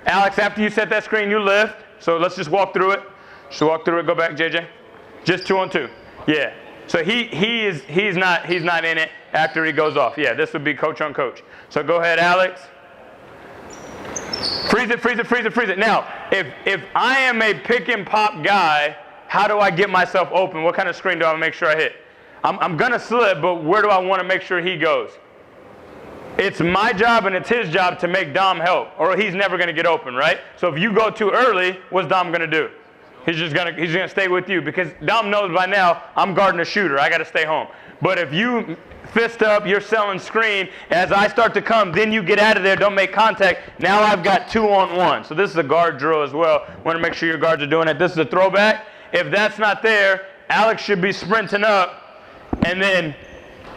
Alex, after you set that screen, you lift. So let's just walk through it. Just walk through it. Go back, JJ. Just 2-on-2. Yeah. So he's not in it after he goes off. Yeah. This would be coach on coach. So go ahead, Alex. Freeze it, freeze it, freeze it, freeze it. Now, if I am a pick and pop guy, how do I get myself open? What kind of screen do I make sure I hit? I'm gonna slip, but where do I want to make sure he goes? It's my job and it's his job to make Dom help, or he's never going to get open, right? So if you go too early, what's Dom going to do? He's going to stay with you, because Dom knows by now I'm guarding a shooter. I got to stay home. But if you fist up, you're selling screen, as I start to come, then you get out of there, don't make contact. Now I've got 2-on-1. So this is a guard drill as well. Want to make sure your guards are doing it. This is a throwback. If that's not there, Alex should be sprinting up, and then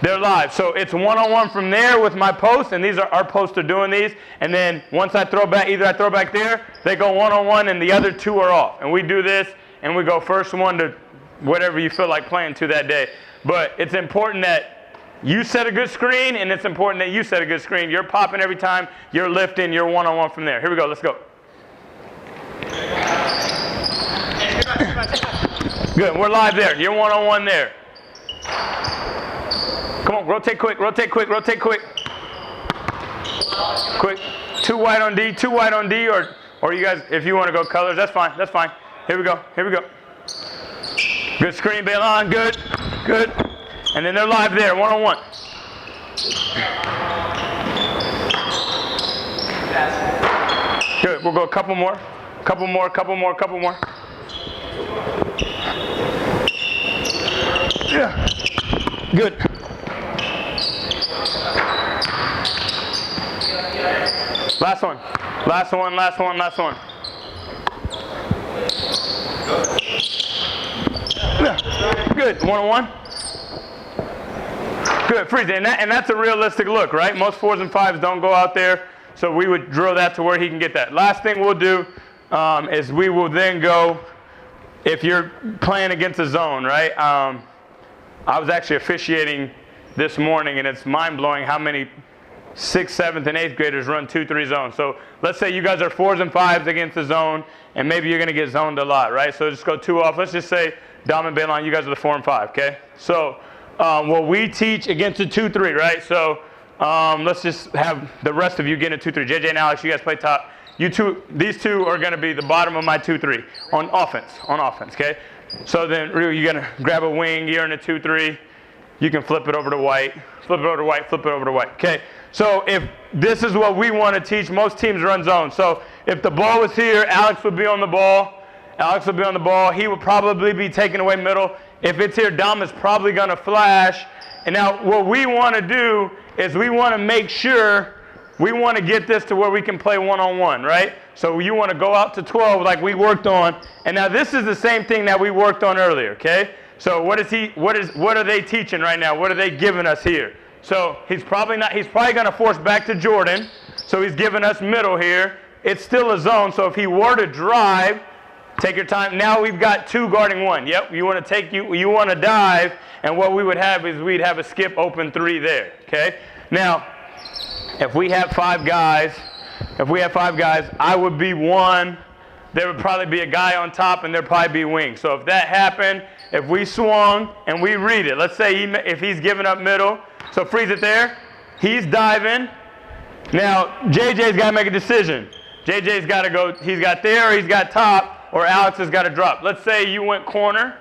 they're live. So it's 1-on-1 from there with my post, and these are our posts are doing these. And then once I throw back, either I throw back there, they go 1-on-1, and the other 2 are off. And we do this, and we go first one to whatever you feel like playing to that day. But it's important that you set a good screen, and it's important that you set a good screen. You're popping every time, you're lifting, you're 1-on-1 from there. Here we go, let's go. Good, we're live there. You're 1-on-1 there. Come on, rotate quick, rotate quick, rotate quick. Quick. 2 wide on D, 2 wide on D, or you guys, if you want to go colors, that's fine, that's fine. Here we go, here we go. Good screen, Bailon, good, good. And then they're live there, 1-on-1. Good, we'll go a couple more, couple more, couple more, couple more. Yeah, good. Last one, last one, last one, last one. Yeah. Good, 1-on-1. Good, freeze it, and that's a realistic look, right? Most 4s and 5s don't go out there, so we would drill that to where he can get that. Last thing we'll do is we will then go, if you're playing against a zone, right? I was actually officiating this morning, and it's mind-blowing how many 6th, 7th, and 8th graders run 2-3 zones. So let's say you guys are 4s and 5s against the zone, and maybe you're going to get zoned a lot, right? So just go 2 off. Let's just say Dom and Bailon, you guys are the 4 and 5, okay? So what we teach against the 2-3, right? So let's just have the rest of you get into 2-3. JJ and Alex, you guys play top. These 2 are going to be the bottom of my 2-3 on offense, okay? So then really you're going to grab a wing, you're in a 2-3. You can flip it over to white, flip it over to white, flip it over to white, okay? So if this is what we want to teach, most teams run zones. So if the ball was here, Alex would be on the ball. Alex would be on the ball. He would probably be taking away middle. If it's here, Dom is probably going to flash. And now what we want to do is we want to make sure we want to get this to where we can play 1-on-1, right? So you want to go out to 12 like we worked on. And now this is the same thing that we worked on earlier, okay? So what are they teaching right now? What are they giving us here? So he's probably going to force back to Jordan. So he's giving us middle here. It's still a zone. So if he were to drive, take your time. Now we've got 2 guarding 1. Yep, you want to dive, and what we would have is we'd have a skip open 3 there. Okay? Now, if we have 5 guys, I would be 1. There would probably be a guy on top, and there'd probably be wings. So if that happened, if we swung and we read it, let's say if he's giving up middle, so freeze it there. He's diving. Now, JJ's got to make a decision. JJ's got to go, he's got there, or he's got top, or Alex has got to drop. Let's say you went corner,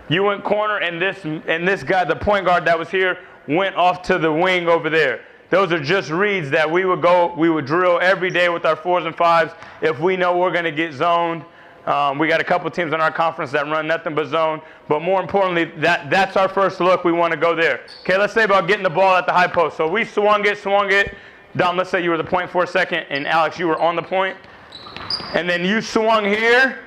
and this guy, the point guard that was here, went off to the wing over there. Those are just reads that we would drill every day with our 4s and 5s if we know we're going to get zoned. We got a couple teams in our conference that run nothing but zone, but more importantly, that's our first look. We want to go there. Okay, let's say about getting the ball at the high post. So we swung it. Dom, let's say you were the point for a second, and Alex, you were on the point, and then you swung here.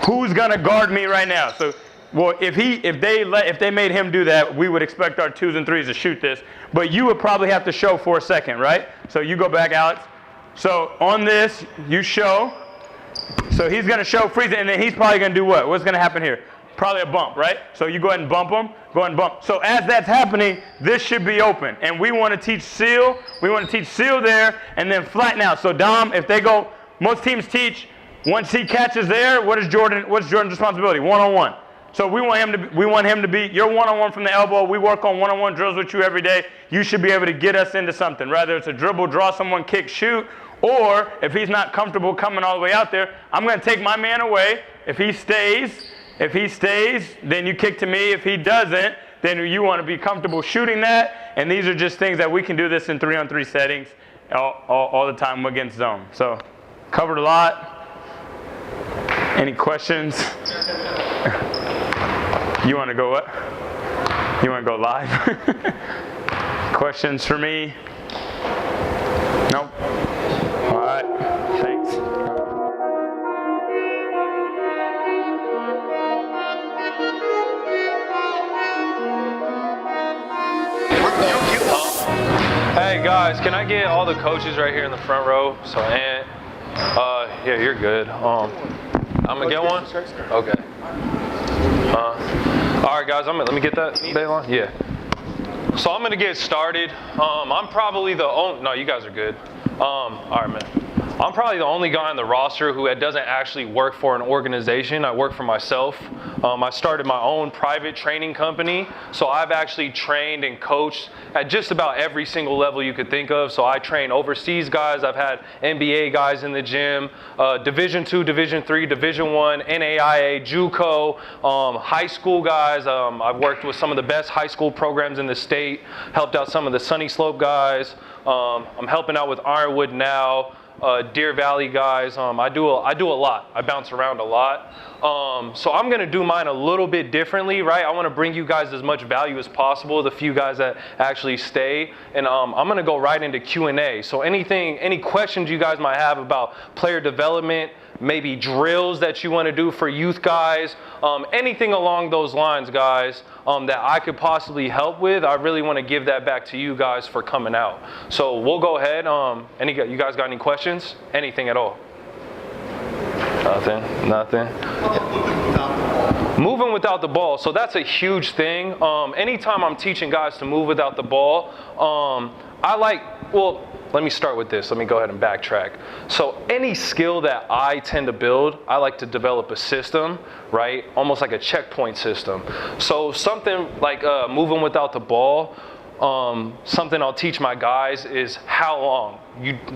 Who's gonna guard me right now? So, well, if they made him do that, we would expect our 2s and 3s to shoot this. But you would probably have to show for a second, right? So you go back, Alex. So on this, you show. So he's gonna show freeze it, and then he's probably gonna do what? What's gonna happen here? Probably a bump, right? So you go ahead and bump him, go ahead and bump. So as that's happening, this should be open. And we wanna teach seal, there, and then flatten out. So Dom, if they go, most teams teach, once he catches there, what's Jordan's responsibility? One-on-one. So we want him to be your one-on-one from the elbow. We work on one-on-one drills with you every day. You should be able to get us into something, whether it's a dribble, draw someone, kick, shoot, or if he's not comfortable coming all the way out there, I'm going to take my man away. If he stays, then you kick to me. If he doesn't, then you want to be comfortable shooting that. And these are just things that we can do this in 3-on-3 settings all the time against zone. So covered a lot. Any questions? You want to go what? You want to go live? Questions for me? Nope. All right. Thanks. Hey guys, can I get all the coaches right here in the front row? So Ant, yeah, you're good. I'm gonna get one. Okay. All right, guys. Let me get that baseline. Yeah. So I'm gonna get started. I'm probably the only. No, you guys are good. All right, man. I'm probably the only guy on the roster who doesn't actually work for an organization. I work for myself. I started my own private training company, so I've actually trained and coached at just about every single level you could think of. So I train overseas guys. I've had NBA guys in the gym, Division II, Division III, Division I, NAIA, JUCO, high school guys. I've worked with some of the best high school programs in the state, helped out some of the Sunny Slope guys. I'm helping out with Ironwood now. Deer Valley guys. I do a lot. I bounce around a lot. So I'm gonna do mine a little bit differently, right? I want to bring you guys as much value as possible, the few guys that actually stay, and I'm gonna go right into Q&A. So any questions you guys might have about player development, maybe drills that you want to do for youth guys, anything along those lines, guys, that I could possibly help with, I really want to give that back to you guys for coming out. So we'll go ahead. You guys got any questions? Anything at all? Nothing. Moving without the ball. So that's a huge thing. Anytime I'm teaching guys to move without the ball, let me start with this. Let me go ahead and backtrack. So any skill that I tend to build, I like to develop a system, right? Almost like a checkpoint system. So something like moving without the ball, something I'll teach my guys is how long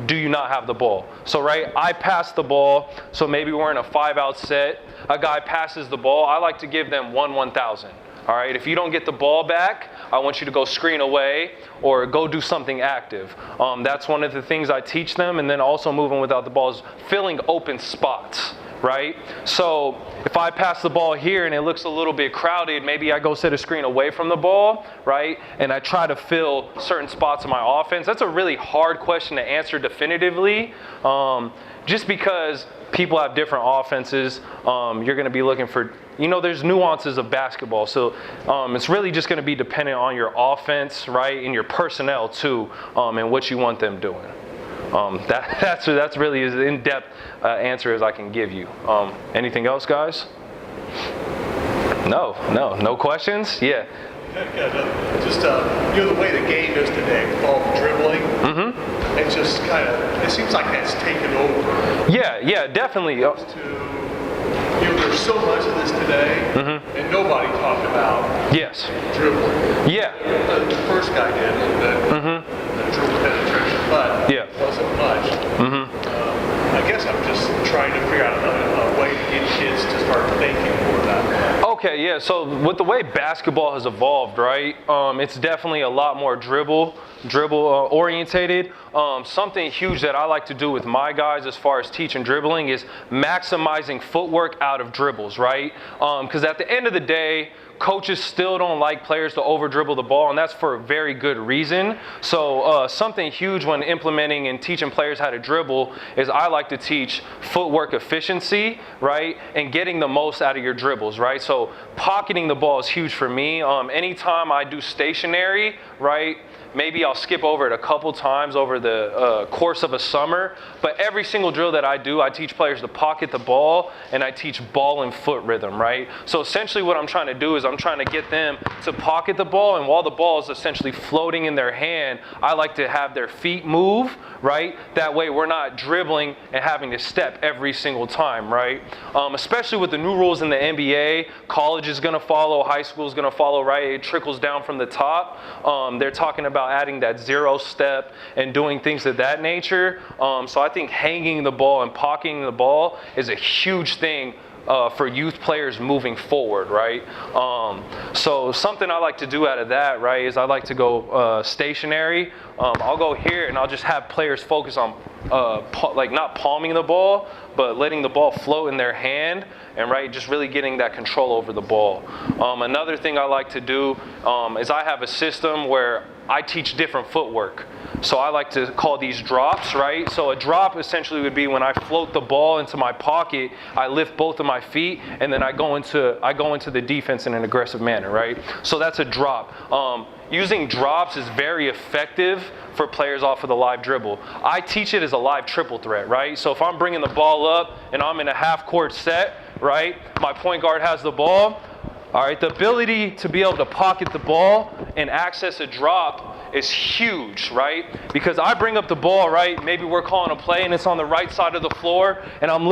do you not have the ball. So right, I pass the ball, so maybe we're in a 5-out set, a guy passes the ball, I like to give them 1/1000. All right, if you don't get the ball back, I want you to go screen away or go do something active. That's one of the things I teach them. And then also moving without the ball is filling open spots, right? So if I pass the ball here and it looks a little bit crowded, maybe I go set a screen away from the ball, right? And I try to fill certain spots in my offense. That's a really hard question to answer definitively, just because people have different offenses. You're going to be looking for, there's nuances of basketball. So it's really just going to be dependent on your offense, right, and your personnel too, and what you want them doing. That's really as in-depth answer as I can give you. Anything else, guys? No questions? Yeah. Just the way the game is today, with all the dribbling, it's just it seems like that's taken over. Yeah, definitely. There's so much of this today, and nobody talked about dribbling. Yeah. The first guy did a little bit, the dribble penetration, but it wasn't much. I guess I'm just trying to figure out a way to get kids to start thinking more that way. Okay, yeah, so with the way basketball has evolved, right, it's definitely a lot more dribble dribble orientated. Something huge that I like to do with my guys as far as teaching dribbling is maximizing footwork out of dribbles, right? Because at the end of the day, coaches still don't like players to over dribble the ball, and that's for a very good reason. So something huge when implementing and teaching players how to dribble is I like to teach footwork efficiency, right, and getting the most out of your dribbles, right? So pocketing the ball is huge for me. Anytime I do stationary, right, maybe I'll skip over it a couple times over the course of a summer, but every single drill that I do, I teach players to pocket the ball, and I teach ball and foot rhythm, right? So essentially what I'm trying to do is I'm trying to get them to pocket the ball, and while the ball is essentially floating in their hand, I like to have their feet move, right? That way we're not dribbling and having to step every single time, right? Especially with the new rules in the NBA, college is gonna follow, high school is gonna follow, right? It trickles down from the top. They're talking about adding that 0 step and doing things of that nature. So I think hanging the ball and pocketing the ball is a huge thing for youth players moving forward, right? So something I like to do out of that, right, is I like to go stationary. I'll go here and I'll just have players focus on like not palming the ball, but letting the ball float in their hand, and right, just really getting that control over the ball. Another thing I like to do is I have a system where I teach different footwork. So I like to call these drops, right? So a drop essentially would be when I float the ball into my pocket, I lift both of my feet, and then I go into the defense in an aggressive manner, right? So that's a drop. Using drops is very effective for players off of the live dribble. I teach it as a live triple threat, right? So if I'm bringing the ball up and I'm in a half court set, right? My point guard has the ball. All right, the ability to be able to pocket the ball and access a drop is huge, right? Because I bring up the ball, right? Maybe we're calling a play and it's on the right side of the floor, and I'm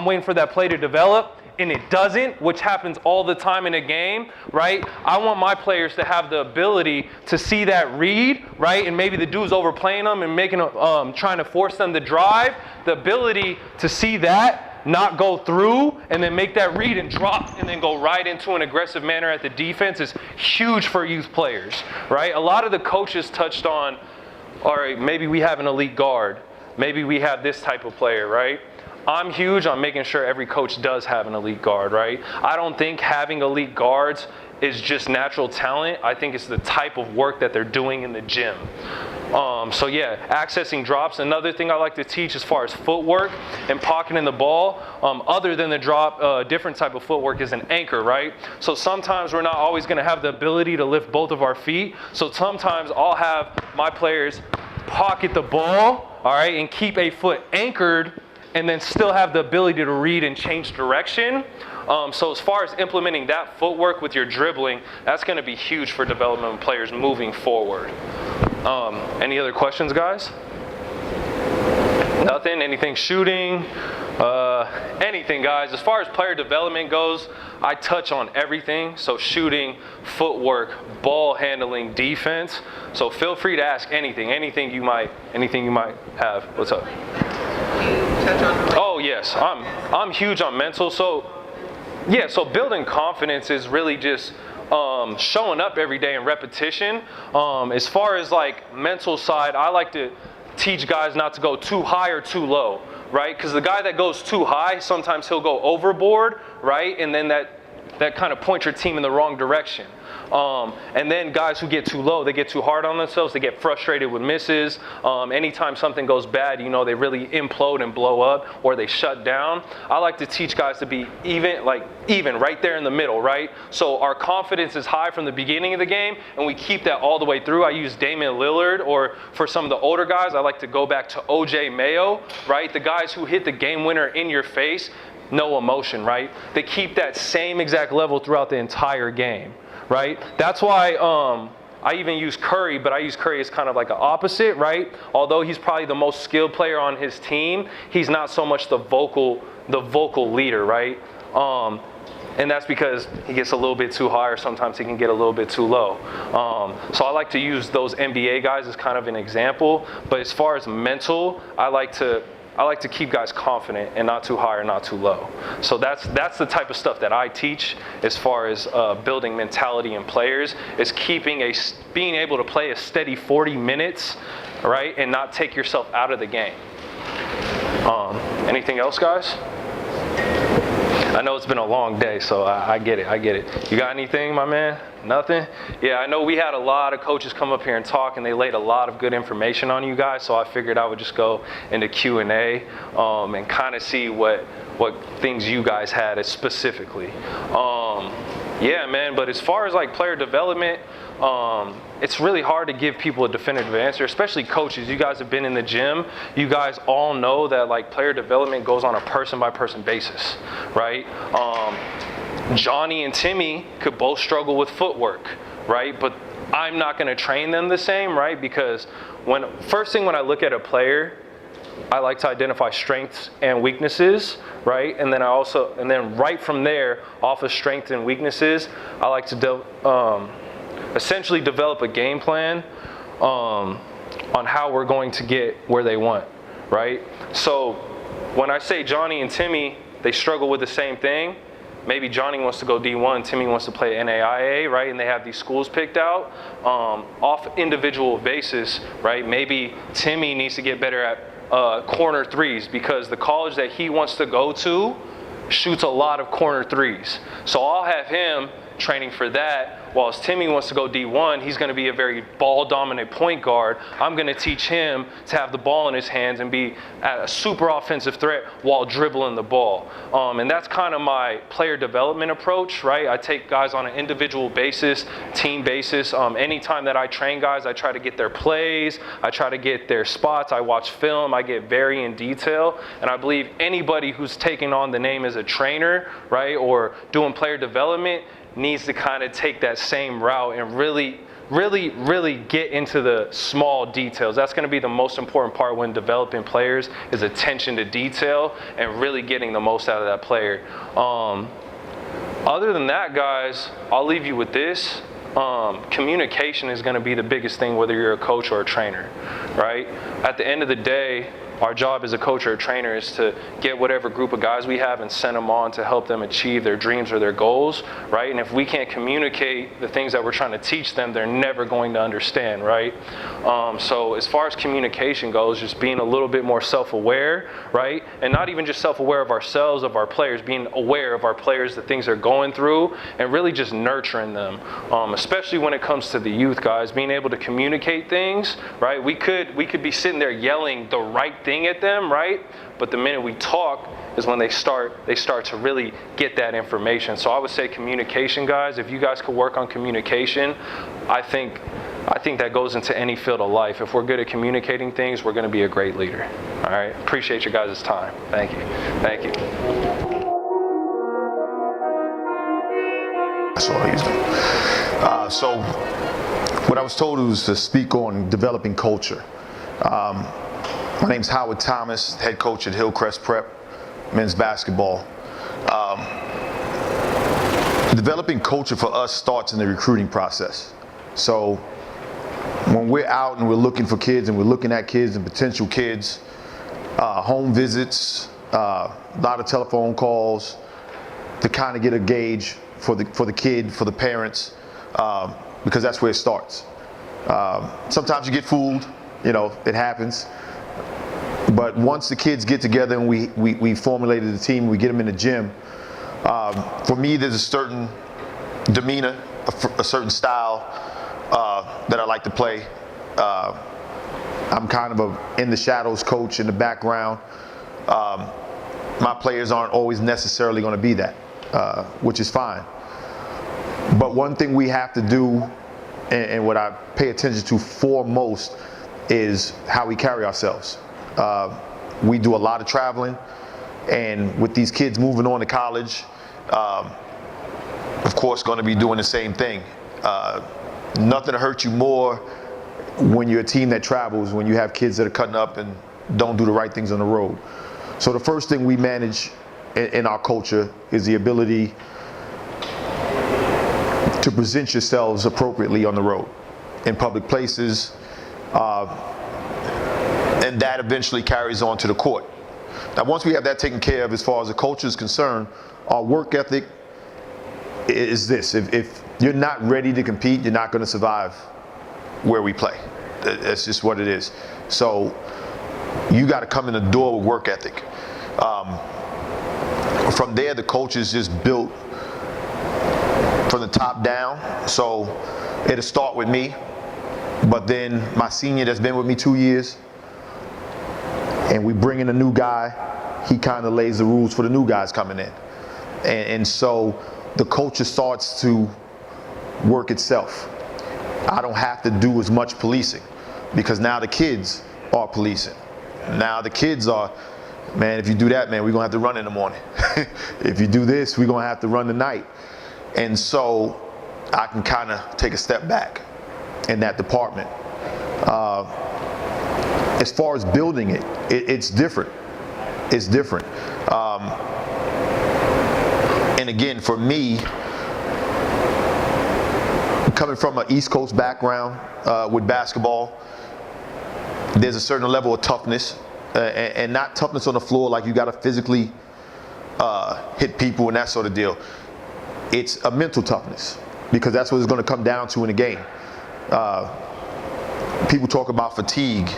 waiting for that play to develop, and it doesn't, which happens all the time in a game, right? I want my players to have the ability to see that read, right? And maybe the dude's overplaying them and trying to force them to drive. The ability to see that, not go through, and then make that read and drop, and then go right into an aggressive manner at the defense is huge for youth players, right? A lot of the coaches touched on, all right, maybe we have an elite guard. Maybe we have this type of player, right? I'm huge on making sure every coach does have an elite guard, right? I don't think having elite guards is just natural talent. I think it's the type of work that they're doing in the gym. So yeah, accessing drops. Another thing I like to teach as far as footwork and pocketing the ball, other than the drop, different type of footwork is an anchor, right? So sometimes we're not always gonna have the ability to lift both of our feet. So sometimes I'll have my players pocket the ball, all right, and keep a foot anchored, and then still have the ability to read and change direction. So as far as implementing that footwork with your dribbling, that's going to be huge for development of players moving forward. Any other questions, guys? Nothing? Anything shooting? Anything, guys. As far as player development goes, I touch on everything. So shooting, footwork, ball handling, defense. So feel free to ask anything you might have. What's up? Oh yes, I'm huge on mental. So yeah, so building confidence is really just showing up every day and repetition. As far as like mental side, I like to teach guys not to go too high or too low, right? Because the guy that goes too high, sometimes he'll go overboard, right? And then that kind of points your team in the wrong direction. And then guys who get too low, they get too hard on themselves, they get frustrated with misses. Anytime something goes bad, you know, they really implode and blow up, or they shut down. I like to teach guys to be even right there in the middle, right? So our confidence is high from the beginning of the game, and we keep that all the way through. I use Damian Lillard, or for some of the older guys, I like to go back to OJ Mayo, right? The guys who hit the game winner in your face, no emotion, right? They keep that same exact level throughout the entire game. Right? That's why I even use Curry, but I use Curry as kind of like an opposite, right? Although he's probably the most skilled player on his team, he's not so much the vocal leader, right? And that's because he gets a little bit too high, or sometimes he can get a little bit too low. So I like to use those NBA guys as kind of an example. But as far as mental, I like to I like to keep guys confident and not too high or not too low. So that's the type of stuff that I teach as far as building mentality in players, is being able to play a steady 40 minutes, right, and not take yourself out of the game. Anything else, guys? I know it's been a long day, so I get it. You got anything, my man? Nothing? Yeah, I know we had a lot of coaches come up here and talk, and they laid a lot of good information on you guys, so I figured I would just go into Q&A and kind of see what things you guys had specifically. Yeah, man, but as far as like player development, it's really hard to give people a definitive answer, especially coaches. You guys have been in the gym. You guys all know that like player development goes on a person-by-person basis, right? Johnny and Timmy could both struggle with footwork, right? But I'm not going to train them the same, right? Because first thing when I look at a player, I like to identify strengths and weaknesses, right? And then right from there, off of strengths and weaknesses, I like to essentially develop a game plan on how we're going to get where they want, right? So when I say Johnny and Timmy, they struggle with the same thing. Maybe Johnny wants to go D1, Timmy wants to play NAIA, right? And they have these schools picked out off individual basis, right? Maybe Timmy needs to get better at corner threes because the college that he wants to go to shoots a lot of corner threes. So I'll have him training for that, whilst Timmy wants to go D1, he's going to be a very ball-dominant point guard. I'm going to teach him to have the ball in his hands and be a super offensive threat while dribbling the ball. And that's kind of my player development approach, right? I take guys on an individual basis, team basis. Anytime that I train guys, I try to get their plays, I try to get their spots, I watch film, I get very in detail. And I believe anybody who's taking on the name as a trainer, right, or doing player development needs to kind of take that same route and really get into the small details. That's going to be the most important part when developing players, is attention to detail and really getting the most out of that player. Other than that, guys, I'll leave you with this. Communication is going to be the biggest thing, whether you're a coach or a trainer, right? At the end of the day, our job as a coach or a trainer is to get whatever group of guys we have and send them on to help them achieve their dreams or their goals, right? And if we can't communicate the things that we're trying to teach them, they're never going to understand, right? So as far as communication goes, just being a little bit more self-aware, right? And not even just self-aware of ourselves, of our players, being aware of our players, the things they're going through, and really just nurturing them, especially when it comes to the youth, guys, being able to communicate things, right? We could be sitting there yelling the right thing at them, right? But the minute we talk is when they start to really get that information. So I would say communication, guys. If you guys could work on communication, I think that goes into any field of life. If we're good at communicating things, we're going to be a great leader. All right. Appreciate your guys' time. Thank you. Thank you. That's all he's doing. So what I was told was to speak on developing culture. My name's Howard Thomas, head coach at Hillcrest Prep men's basketball. Developing culture for us starts in the recruiting process. So when we're out and we're looking for kids and we're looking at kids and potential kids, home visits, a lot of telephone calls to kind of get a gauge for the kid, for the parents, because that's where it starts. Sometimes you get fooled, it happens. But once the kids get together and we formulated a team, we get them in the gym, for me there's a certain demeanor, a certain style that I like to play. I'm kind of a in the shadows coach in the background. My players aren't always necessarily going to be that, which is fine. But one thing we have to do, and what I pay attention to foremost, is how we carry ourselves. We do a lot of traveling, and with these kids moving on to college, of course going to be doing the same thing. Nothing to hurt you more when you're a team that travels, when you have kids that are cutting up and don't do the right things on the road. So the first thing we manage in our culture is the ability to present yourselves appropriately on the road, in public places, and that eventually carries on to the court. Now, once we have that taken care of as far as the culture is concerned, our work ethic is this. If you're not ready to compete, you're not going to survive where we play. That's just what it is. So you got to come in the door with work ethic. From there, the culture is just built from the top down. So it'll start with me, but then my senior that's been with me 2 years, and we bring in a new guy, he kind of lays the rules for the new guys coming in. And so the culture starts to work itself. I don't have to do as much policing because now the kids are policing. Now the kids are, man, if you do that, man, we're gonna have to run in the morning. If you do this, we're gonna have to run tonight. And so I can kind of take a step back in that department. As far as building it, it's different. It's different. And again, for me, coming from an East Coast background with basketball, there's a certain level of toughness, and not toughness on the floor like you got to physically hit people and that sort of deal. It's a mental toughness, because that's what it's going to come down to in a game. People talk about fatigue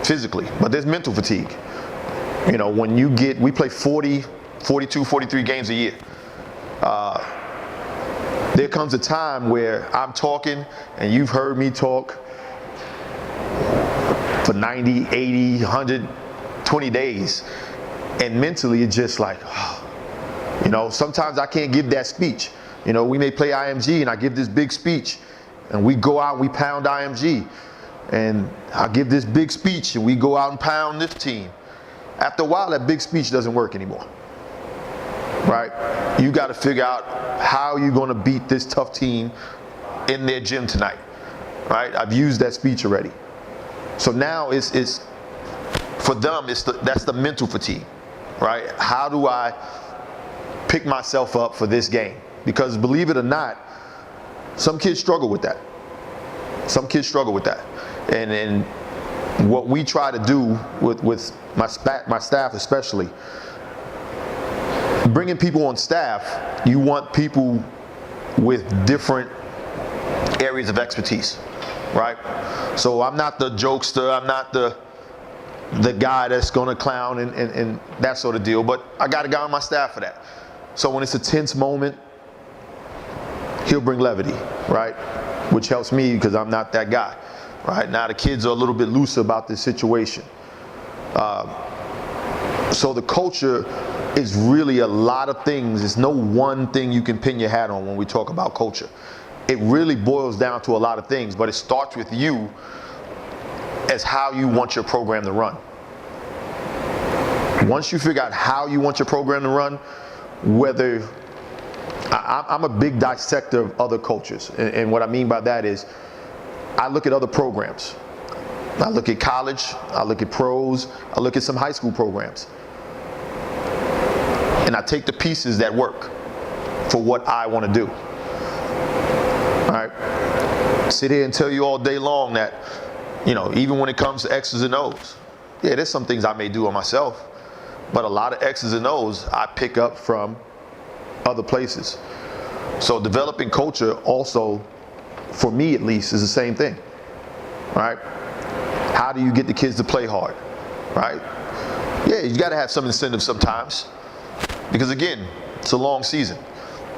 physically, but there's mental fatigue. You know, when we play 40, 42, 43 games a year. There comes a time where I'm talking and you've heard me talk for 90, 80, 120 days. And mentally it's just like, you know, sometimes I can't give that speech. You know, we may play IMG and I give this big speech and we go out and we pound IMG. And I give this big speech and we go out and pound this team. After a while, that big speech doesn't work anymore. Right? You got to figure out how you're going to beat this tough team in their gym tonight. Right? I've used that speech already. So now it's for them, that's the mental fatigue. Right? How do I pick myself up for this game? Because believe it or not, some kids struggle with that. Some kids struggle with that. And what we try to do with my staff especially, bringing people on staff, you want people with different areas of expertise, right? So I'm not the jokester, I'm not the guy that's gonna clown and that sort of deal, but I got a guy on my staff for that. So when it's a tense moment, he'll bring levity, right? Which helps me because I'm not that guy, right? Now the kids are a little bit looser about this situation. So the culture is really a lot of things. There's no one thing you can pin your hat on when we talk about culture. It really boils down to a lot of things, but it starts with you as how you want your program to run. Once you figure out how you want your program to run, whether I'm a big dissector of other cultures, and what I mean by that is I look at other programs. I look at college, I look at pros, I look at some high school programs. And I take the pieces that work for what I want to do. All right? Sit here and tell you all day long that, you know, even when it comes to X's and O's, yeah, there's some things I may do on myself, but a lot of X's and O's I pick up from other places. So developing culture also, for me at least, is the same thing, right? How do you get the kids to play hard, right? Yeah, you got to have some incentive sometimes, because again, it's a long season.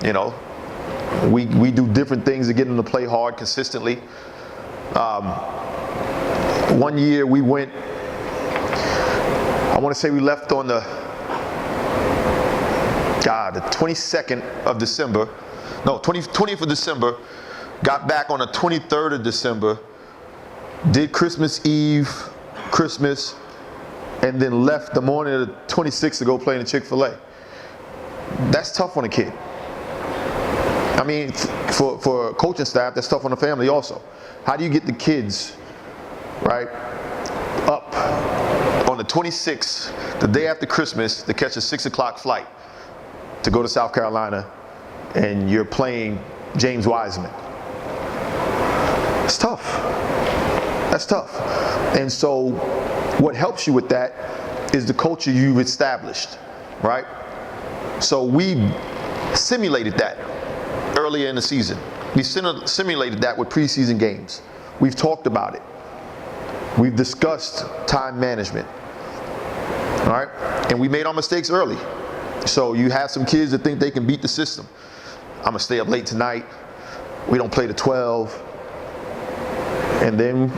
You know, we do different things to get them to play hard consistently. One year we went, I want to say we left on the 22nd of December, no, 20th of December, got back on the 23rd of December, did Christmas Eve, Christmas, and then left the morning of the 26th to go play in the Chick-fil-A. That's tough on a kid. I mean, for coaching staff, that's tough on the family also. How do you get the kids, right, up on the 26th, the day after Christmas, to catch a 6 o'clock flight to go to South Carolina, and you're playing James Wiseman? It's tough. That's tough. And so what helps you with that is the culture you've established, right? So we simulated that earlier in the season. We simulated that with preseason games. We've talked about it. We've discussed time management, all right? And we made our mistakes early. So you have some kids that think they can beat the system. I'm gonna stay up late tonight. We don't play to 12. And then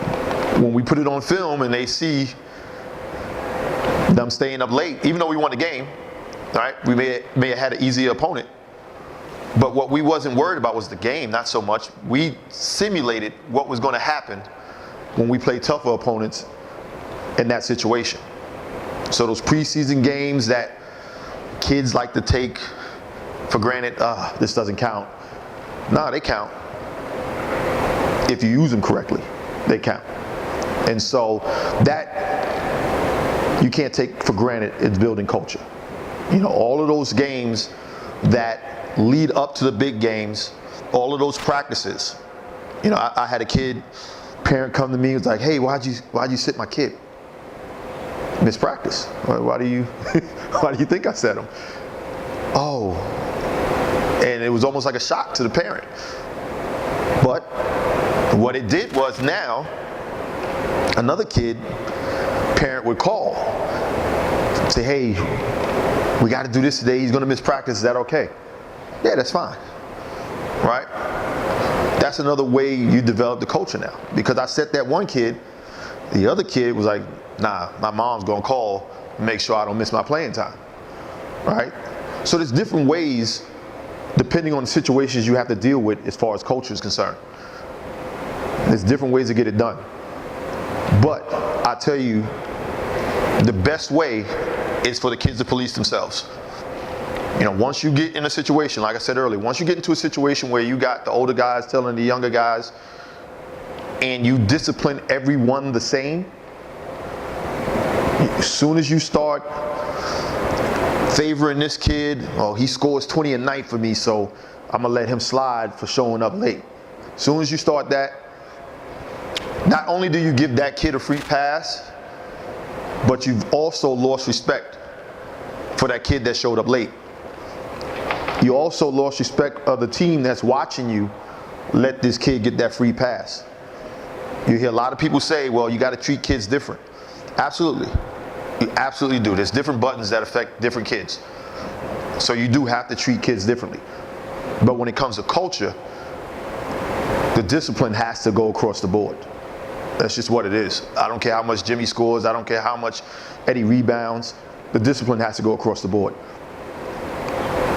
when we put it on film and they see them staying up late, even though we won the game, right? We may have had an easier opponent. But what we wasn't worried about was the game, not so much. We simulated what was going to happen when we played tougher opponents in that situation. So those preseason games that kids like to take for granted, this doesn't count. No, they count. If you use them correctly, they count. And so that you can't take for granted is building culture. You know, all of those games that lead up to the big games, all of those practices. You know, I had a kid, parent come to me, was like, hey, why'd you sit my kid? Missed practice. Why do you think I set him? Oh, and it was almost like a shock to the parent. But what it did was now, another kid, parent would call, say, hey, we got to do this today, he's going to miss practice, is that okay? Yeah, that's fine, right? That's another way you develop the culture now. Because I set that one kid, the other kid was like, nah, my mom's gonna call and make sure I don't miss my playing time, right? So there's different ways, depending on the situations you have to deal with as far as culture is concerned. There's different ways to get it done. But I tell you, the best way is for the kids to police themselves. You know, once you get in a situation, like I said earlier, once you get into a situation where you got the older guys telling the younger guys and you discipline everyone the same, as soon as you start favoring this kid, oh, he scores 20 a night for me, so I'm gonna let him slide for showing up late. As soon as you start that, not only do you give that kid a free pass, but you've also lost respect for that kid that showed up late. You also lost respect of the team that's watching you let this kid get that free pass. You hear a lot of people say, well, you got to treat kids different. Absolutely. You absolutely do. There's different buttons that affect different kids. So you do have to treat kids differently. But when it comes to culture, the discipline has to go across the board. That's just what it is. I don't care how much Jimmy scores. I don't care how much Eddie rebounds. The discipline has to go across the board.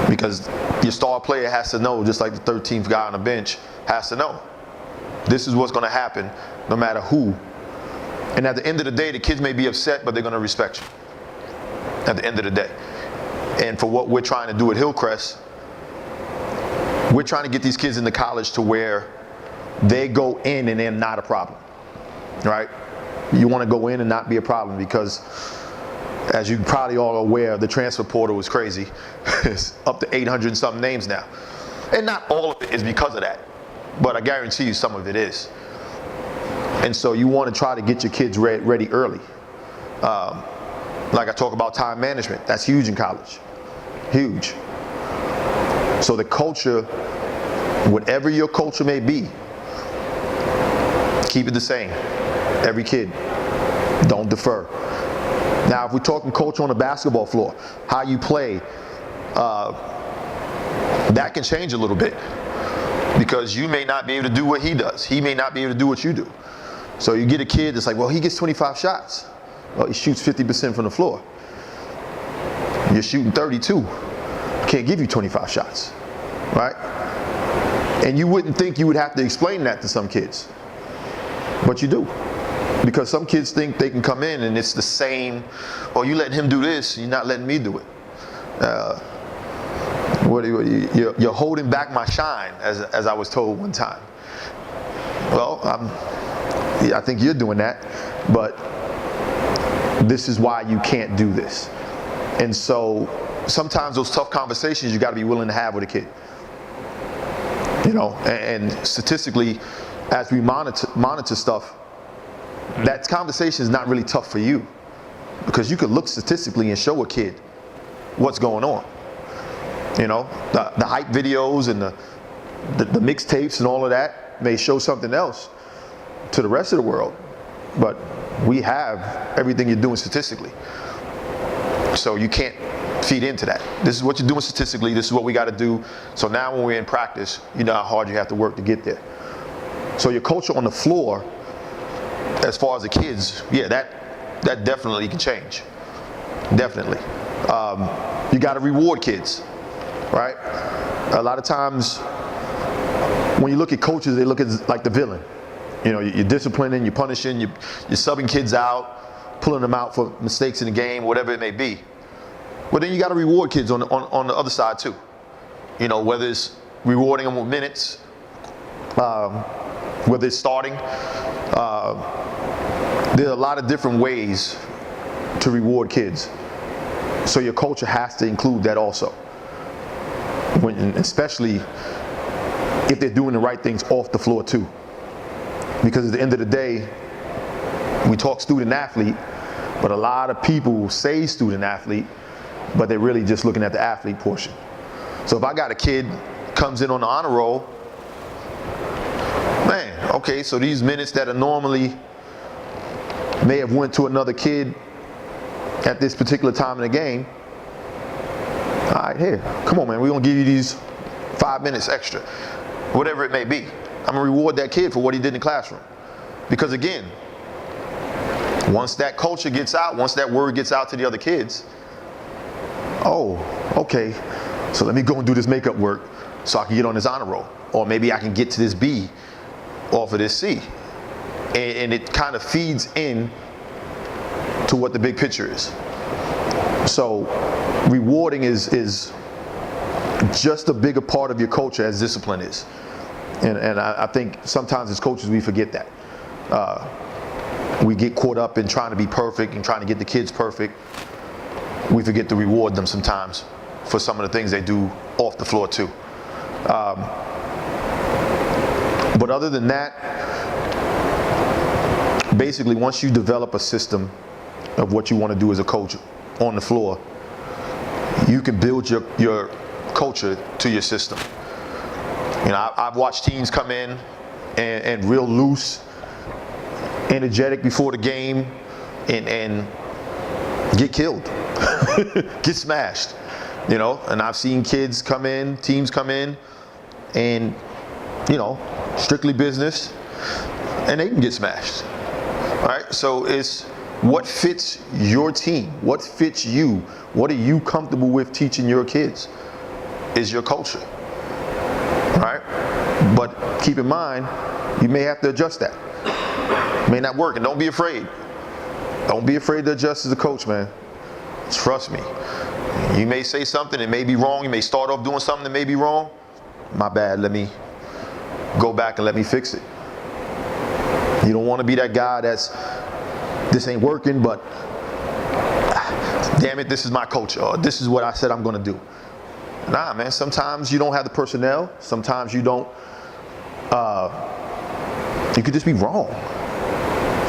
Because your star player has to know, just like the 13th guy on the bench has to know. This is what's going to happen no matter who. And at the end of the day, the kids may be upset, but they're going to respect you at the end of the day. And for what we're trying to do at Hillcrest, we're trying to get these kids into college to where they go in and they're not a problem, right? You want to go in and not be a problem because, as you probably all are aware, the transfer portal is crazy. It's up to 800 and something names now. And not all of it is because of that, but I guarantee you some of it is. And so you want to try to get your kids ready early. Like I talk about time management, that's huge in college, huge. So the culture, whatever your culture may be, keep it the same. Every kid, don't defer. Now, if we're talking culture on the basketball floor, how you play, that can change a little bit because you may not be able to do what he does. He may not be able to do what you do. So you get a kid that's like, well, he gets 25 shots. Well, he shoots 50% from the floor. You're shooting 32. Can't give you 25 shots, right? And you wouldn't think you would have to explain that to some kids, but you do. Because some kids think they can come in and it's the same, or you letting him do this, you're not letting me do it. You're holding back my shine, as I was told one time. Well, I think you're doing that, but this is why you can't do this. And so sometimes those tough conversations you got to be willing to have with a kid. You know, and statistically, as we monitor stuff, that conversation is not really tough for you. because you could look statistically and show a kid what's going on. You know, the hype videos and the mixtapes and all of that may show something else to the rest of the world, but we have everything you're doing statistically. So you can't feed into that. This is what you're doing statistically. This is what we got to do. So now when we're in practice, you know how hard you have to work to get there. So your culture on the floor, as far as the kids, yeah, that definitely can change. Definitely. You got to reward kids, right? A lot of times when you look at coaches, they look at like the villain. You know, you're disciplining, you're punishing, you're subbing kids out, pulling them out for mistakes in the game, whatever it may be. But then you got to reward kids on the other side too. You know, whether it's rewarding them with minutes, whether it's starting. There are a lot of different ways to reward kids. So your culture has to include that also. Especially if they're doing the right things off the floor too. Because at the end of the day, we talk student athlete, but a lot of people say student athlete, but they're really just looking at the athlete portion. So if I got a kid comes in on the honor roll, man, okay, so these minutes that are normally may have went to another kid at this particular time in the game, all right, here, come on, man, we're gonna give you these 5 minutes extra, whatever it may be. I'm gonna reward that kid for what he did in the classroom. Because again, once that culture gets out, once that word gets out to the other kids, oh, okay, so let me go and do this makeup work so I can get on this honor roll. Or maybe I can get to this B off of this C. And it kind of feeds in to what the big picture is. So rewarding is just a bigger part of your culture as discipline is. And I think sometimes as coaches we forget that. We get caught up in trying to be perfect and trying to get the kids perfect. We forget to reward them sometimes for some of the things they do off the floor too. But other than that, basically once you develop a system of what you want to do as a coach on the floor, you can build your culture to your system. You know, I've watched teams come in and real loose, energetic before the game, and get killed, get smashed. You know, and I've seen kids come in, teams come in, and you know, strictly business, and they can get smashed. All right, so it's what fits your team, what fits you, what are you comfortable with teaching your kids is your culture. All right, but keep in mind, you may have to adjust that. It may not work, and don't be afraid. Don't be afraid to adjust as a coach, man. Trust me. You may say something, it may be wrong. You may start off doing something that may be wrong. My bad, let me go back and let me fix it. You don't want to be that guy that's, this ain't working, but damn it, this is my culture, or this is what I said I'm going to do. Nah, man, sometimes you don't have the personnel. Sometimes you don't, you could just be wrong.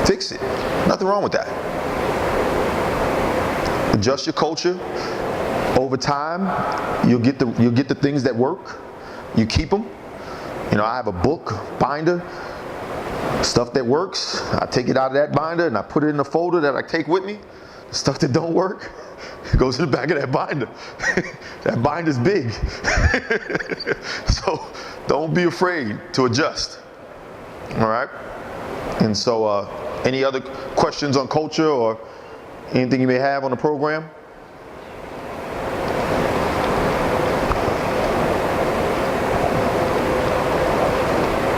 Fix it. Nothing wrong with that. Adjust your culture. Over time, you'll get the things that work. You keep them. You know, I have a book binder, stuff that works. I take it out of that binder and I put it in a folder that I take with me. The stuff that don't work, it goes in the back of that binder. That binder's big. So don't be afraid to adjust. All right. And so, any other questions on culture or anything you may have on the program?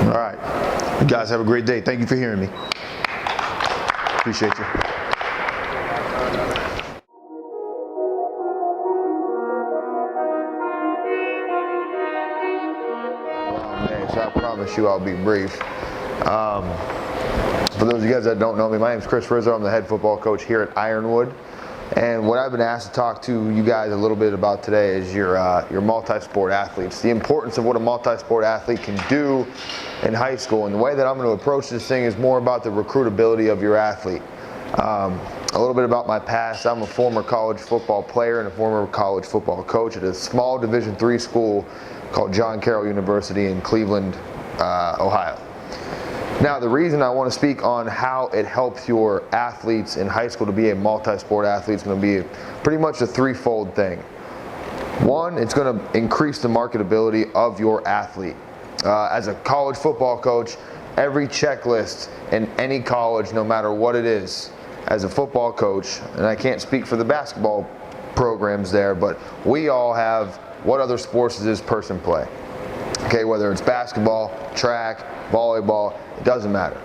All right. You guys have a great day. Thank you for hearing me. Appreciate you. So I promise you I'll be brief. For those of you guys that don't know me, my name is Chris Rizzo. I'm the head football coach here at Ironwood. And what I've been asked to talk to you guys a little bit about today is your multi-sport athletes. The importance of what a multi-sport athlete can do in high school. And the way that I'm going to approach this thing is more about the recruitability of your athlete. A little bit about my past. I'm a former college football player and a former college football coach at a small Division III school called John Carroll University in Cleveland, Ohio. Now, the reason I want to speak on how it helps your athletes in high school to be a multi-sport athlete is going to be pretty much a threefold thing. One, it's going to increase the marketability of your athlete. As a college football coach, every checklist in any college, no matter what it is, as a football coach, and I can't speak for the basketball programs there, but we all have what other sports does this person play? Okay, whether it's basketball, track, volleyball, it doesn't matter.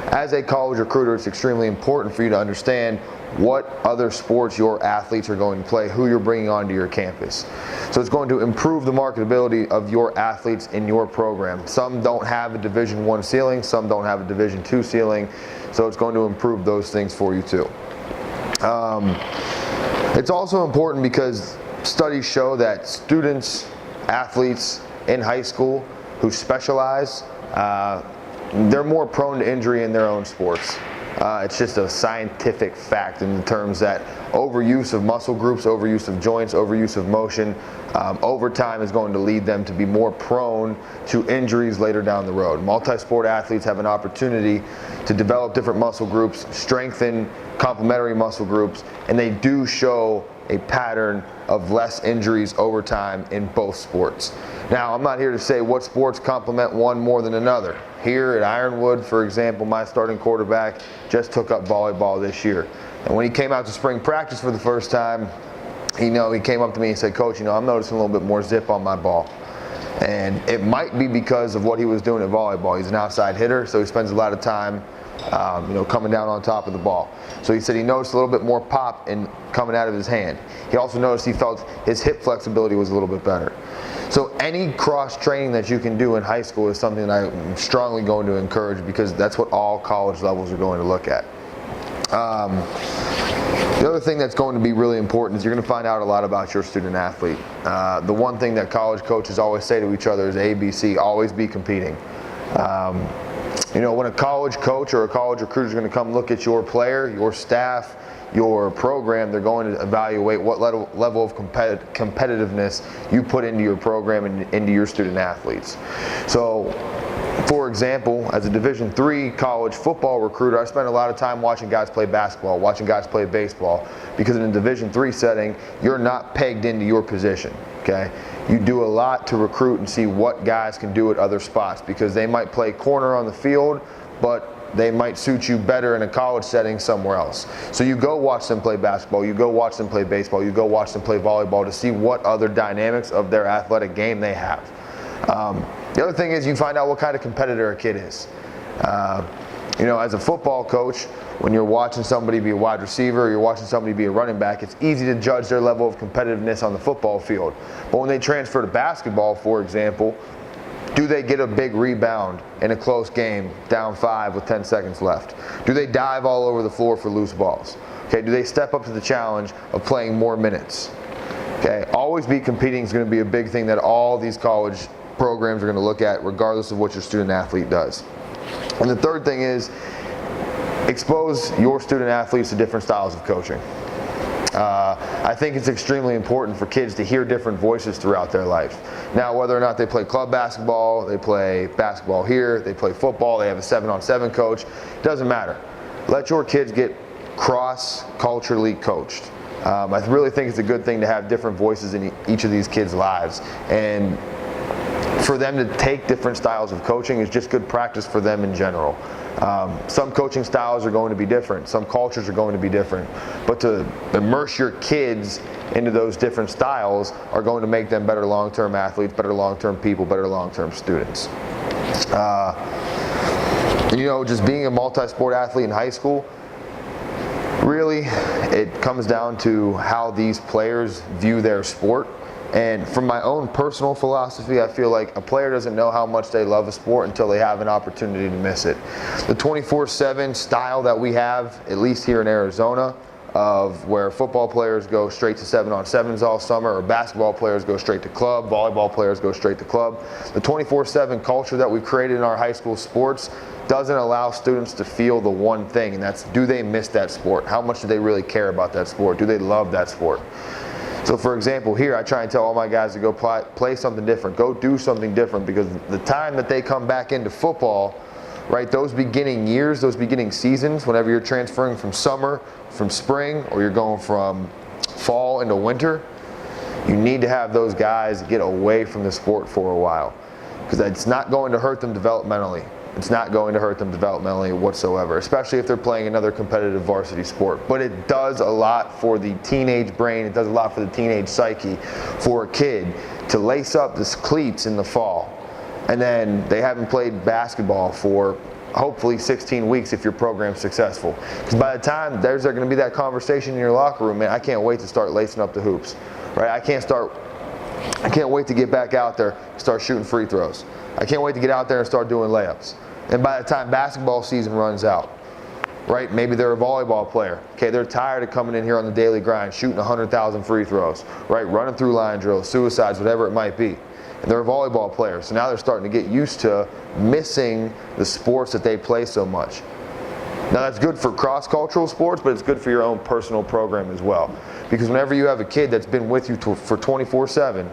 As a college recruiter, it's extremely important for you to understand what other sports your athletes are going to play, who you're bringing onto your campus. So it's going to improve the marketability of your athletes in your program. Some don't have a Division I ceiling, some don't have a Division II ceiling, so it's going to improve those things for you too. It's also important because studies show that students, athletes in high school who specialize, they're more prone to injury in their own sports. It's just a scientific fact in terms that overuse of muscle groups, overuse of joints, overuse of motion, over time is going to lead them to be more prone to injuries later down the road. Multi-sport athletes have an opportunity to develop different muscle groups, strengthen complementary muscle groups, and they do show a pattern of less injuries over time in both sports. Now, I'm not here to say what sports complement one more than another. Here at Ironwood, for example, my starting quarterback just took up volleyball this year. And when he came out to spring practice for the first time, he came up to me and said, "Coach, I'm noticing a little bit more zip on my ball." And it might be because of what he was doing at volleyball. He's an outside hitter, so he spends a lot of time coming down on top of the ball. So he said he noticed a little bit more pop in coming out of his hand. He also noticed he felt his hip flexibility was a little bit better. So any cross training that you can do in high school is something that I'm strongly going to encourage, because that's what all college levels are going to look at. The other thing that's going to be really important is you're going to find out a lot about your student athlete. The one thing that college coaches always say to each other is ABC, always be competing. When a college coach or a college recruiter is going to come look at your player, your staff, your program, they're going to evaluate what level of competitiveness you put into your program and into your student athletes. So, for example, as a Division III college football recruiter, I spend a lot of time watching guys play basketball, watching guys play baseball, because in a Division III setting, you're not pegged into your position, okay? You do a lot to recruit and see what guys can do at other spots, because they might play corner on the field, but they might suit you better in a college setting somewhere else. So you go watch them play basketball, you go watch them play baseball, you go watch them play volleyball to see what other dynamics of their athletic game they have. The other thing is you find out what kind of competitor a kid is. As a football coach, when you're watching somebody be a wide receiver or you're watching somebody be a running back, it's easy to judge their level of competitiveness on the football field. But when they transfer to basketball, for example, do they get a big rebound in a close game, down 5 with 10 seconds left? Do they dive all over the floor for loose balls? Okay, do they step up to the challenge of playing more minutes? Okay, always be competing is going to be a big thing that all these college programs are going to look at, regardless of what your student athlete does. And the third thing is expose your student athletes to different styles of coaching. I think it's extremely important for kids to hear different voices throughout their life. Now, whether or not they play club basketball, they play basketball here, they play football, they have a 7-on-7 coach, doesn't matter. Let your kids get cross-culturally coached. I really think it's a good thing to have different voices in each of these kids' lives. And for them to take different styles of coaching is just good practice for them in general. Some coaching styles are going to be different. Some cultures are going to be different. But to immerse your kids into those different styles are going to make them better long-term athletes, better long-term people, better long-term students. Just being a multi-sport athlete in high school, really, it comes down to how these players view their sport. And from my own personal philosophy, I feel like a player doesn't know how much they love a sport until they have an opportunity to miss it. The 24/7 style that we have, at least here in Arizona, of where football players go straight to 7-on-7s all summer, or basketball players go straight to club, volleyball players go straight to club. The 24/7 culture that we've created in our high school sports doesn't allow students to feel the one thing, and that's, do they miss that sport? How much do they really care about that sport? Do they love that sport? So for example, here I try and tell all my guys to go play something different, go do something different, because the time that they come back into football, right, those beginning years, those beginning seasons, whenever you're transferring from summer, from spring, or you're going from fall into winter, you need to have those guys get away from the sport for a while, because it's not going to hurt them developmentally. It's not going to hurt them developmentally whatsoever, especially if they're playing another competitive varsity sport. But it does a lot for the teenage brain, it does a lot for the teenage psyche, for a kid to lace up the cleats in the fall, and then they haven't played basketball for hopefully 16 weeks if your program's successful. Because by the time there's going to be that conversation in your locker room, man, I can't wait to start lacing up the hoops, right? I can't wait to get back out there, start shooting free throws. I can't wait to get out there and start doing layups. And by the time basketball season runs out, right, maybe they're a volleyball player. Okay, they're tired of coming in here on the daily grind, shooting 100,000 free throws, right, running through line drills, suicides, whatever it might be. And they're a volleyball player, so now they're starting to get used to missing the sports that they play so much. Now that's good for cross-cultural sports, but it's good for your own personal program as well. Because whenever you have a kid that's been with you for 24/7,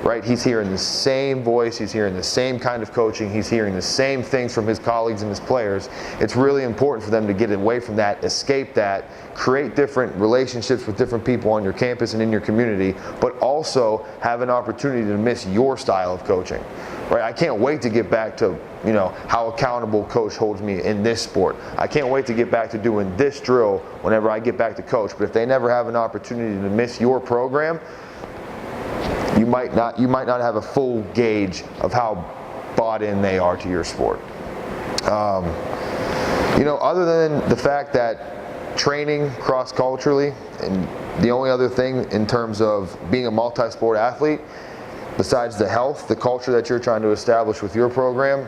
right, he's hearing the same voice, he's hearing the same kind of coaching, he's hearing the same things from his colleagues and his players. It's really important for them to get away from that, escape that, create different relationships with different people on your campus and in your community, but also have an opportunity to miss your style of coaching. Right? I can't wait to get back to, you know, how accountable coach holds me in this sport. I can't wait to get back to doing this drill whenever I get back to coach. But if they never have an opportunity to miss your program, you might not have a full gauge of how bought in they are to your sport. You know, other than the fact that training cross-culturally, and the only other thing in terms of being a multi-sport athlete, besides the health, the culture that you're trying to establish with your program,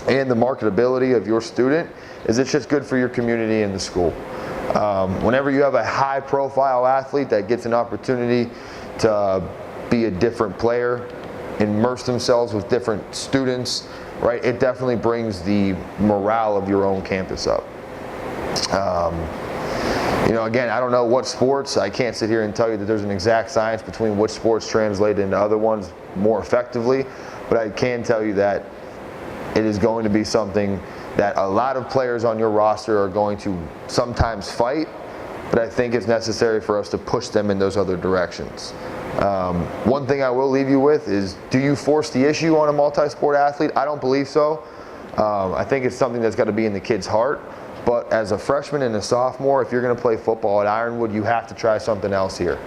and the marketability of your student, is it's just good for your community and the school. Whenever you have a high-profile athlete that gets an opportunity to be a different player, immerse themselves with different students, right, it definitely brings the morale of your own campus up. You know, again, I don't know what sports, I can't sit here and tell you that there's an exact science between which sports translate into other ones more effectively, but I can tell you that it is going to be something that a lot of players on your roster are going to sometimes fight, but I think it's necessary for us to push them in those other directions. One thing I will leave you with is, do you force the issue on a multi-sport athlete? I don't believe so. I think it's something that's got to be in the kid's heart. But as a freshman and a sophomore, if you're going to play football at Ironwood, you have to try something else here.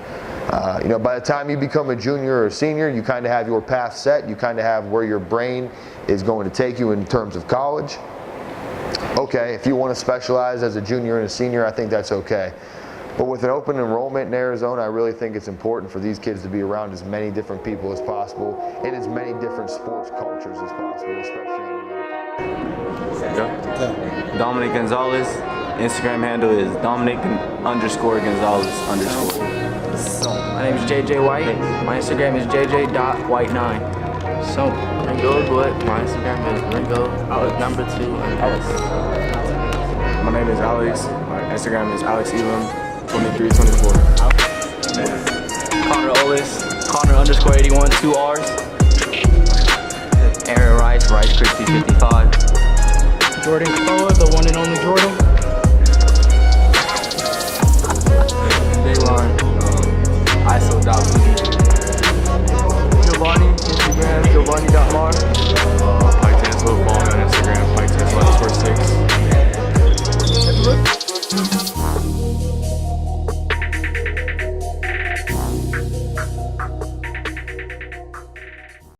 You know, by the time you become a junior or a senior, you kind of have your path set. You kind of have where your brain is going to take you in terms of college. Okay, if you want to specialize as a junior and a senior, I think that's okay. But with an open enrollment in Arizona, I really think it's important for these kids to be around as many different people as possible and as many different sports cultures as possible, especially in Dominic Gonzalez. Instagram handle is Dominic_Gonzalez_. My name is JJ White. My Instagram is JJ.White9. So, Ringo Wood. My Instagram is Ringo_2S. My name is Alex. My Instagram is AlexElam2324. Connor Olis. Connor_81, 2 R's. Aaron Rice, Rice6055. Jordan Koa, the one and only Jordan. Dayline. ISO.TV. Giovanni, Instagram, Giovanni.Mar.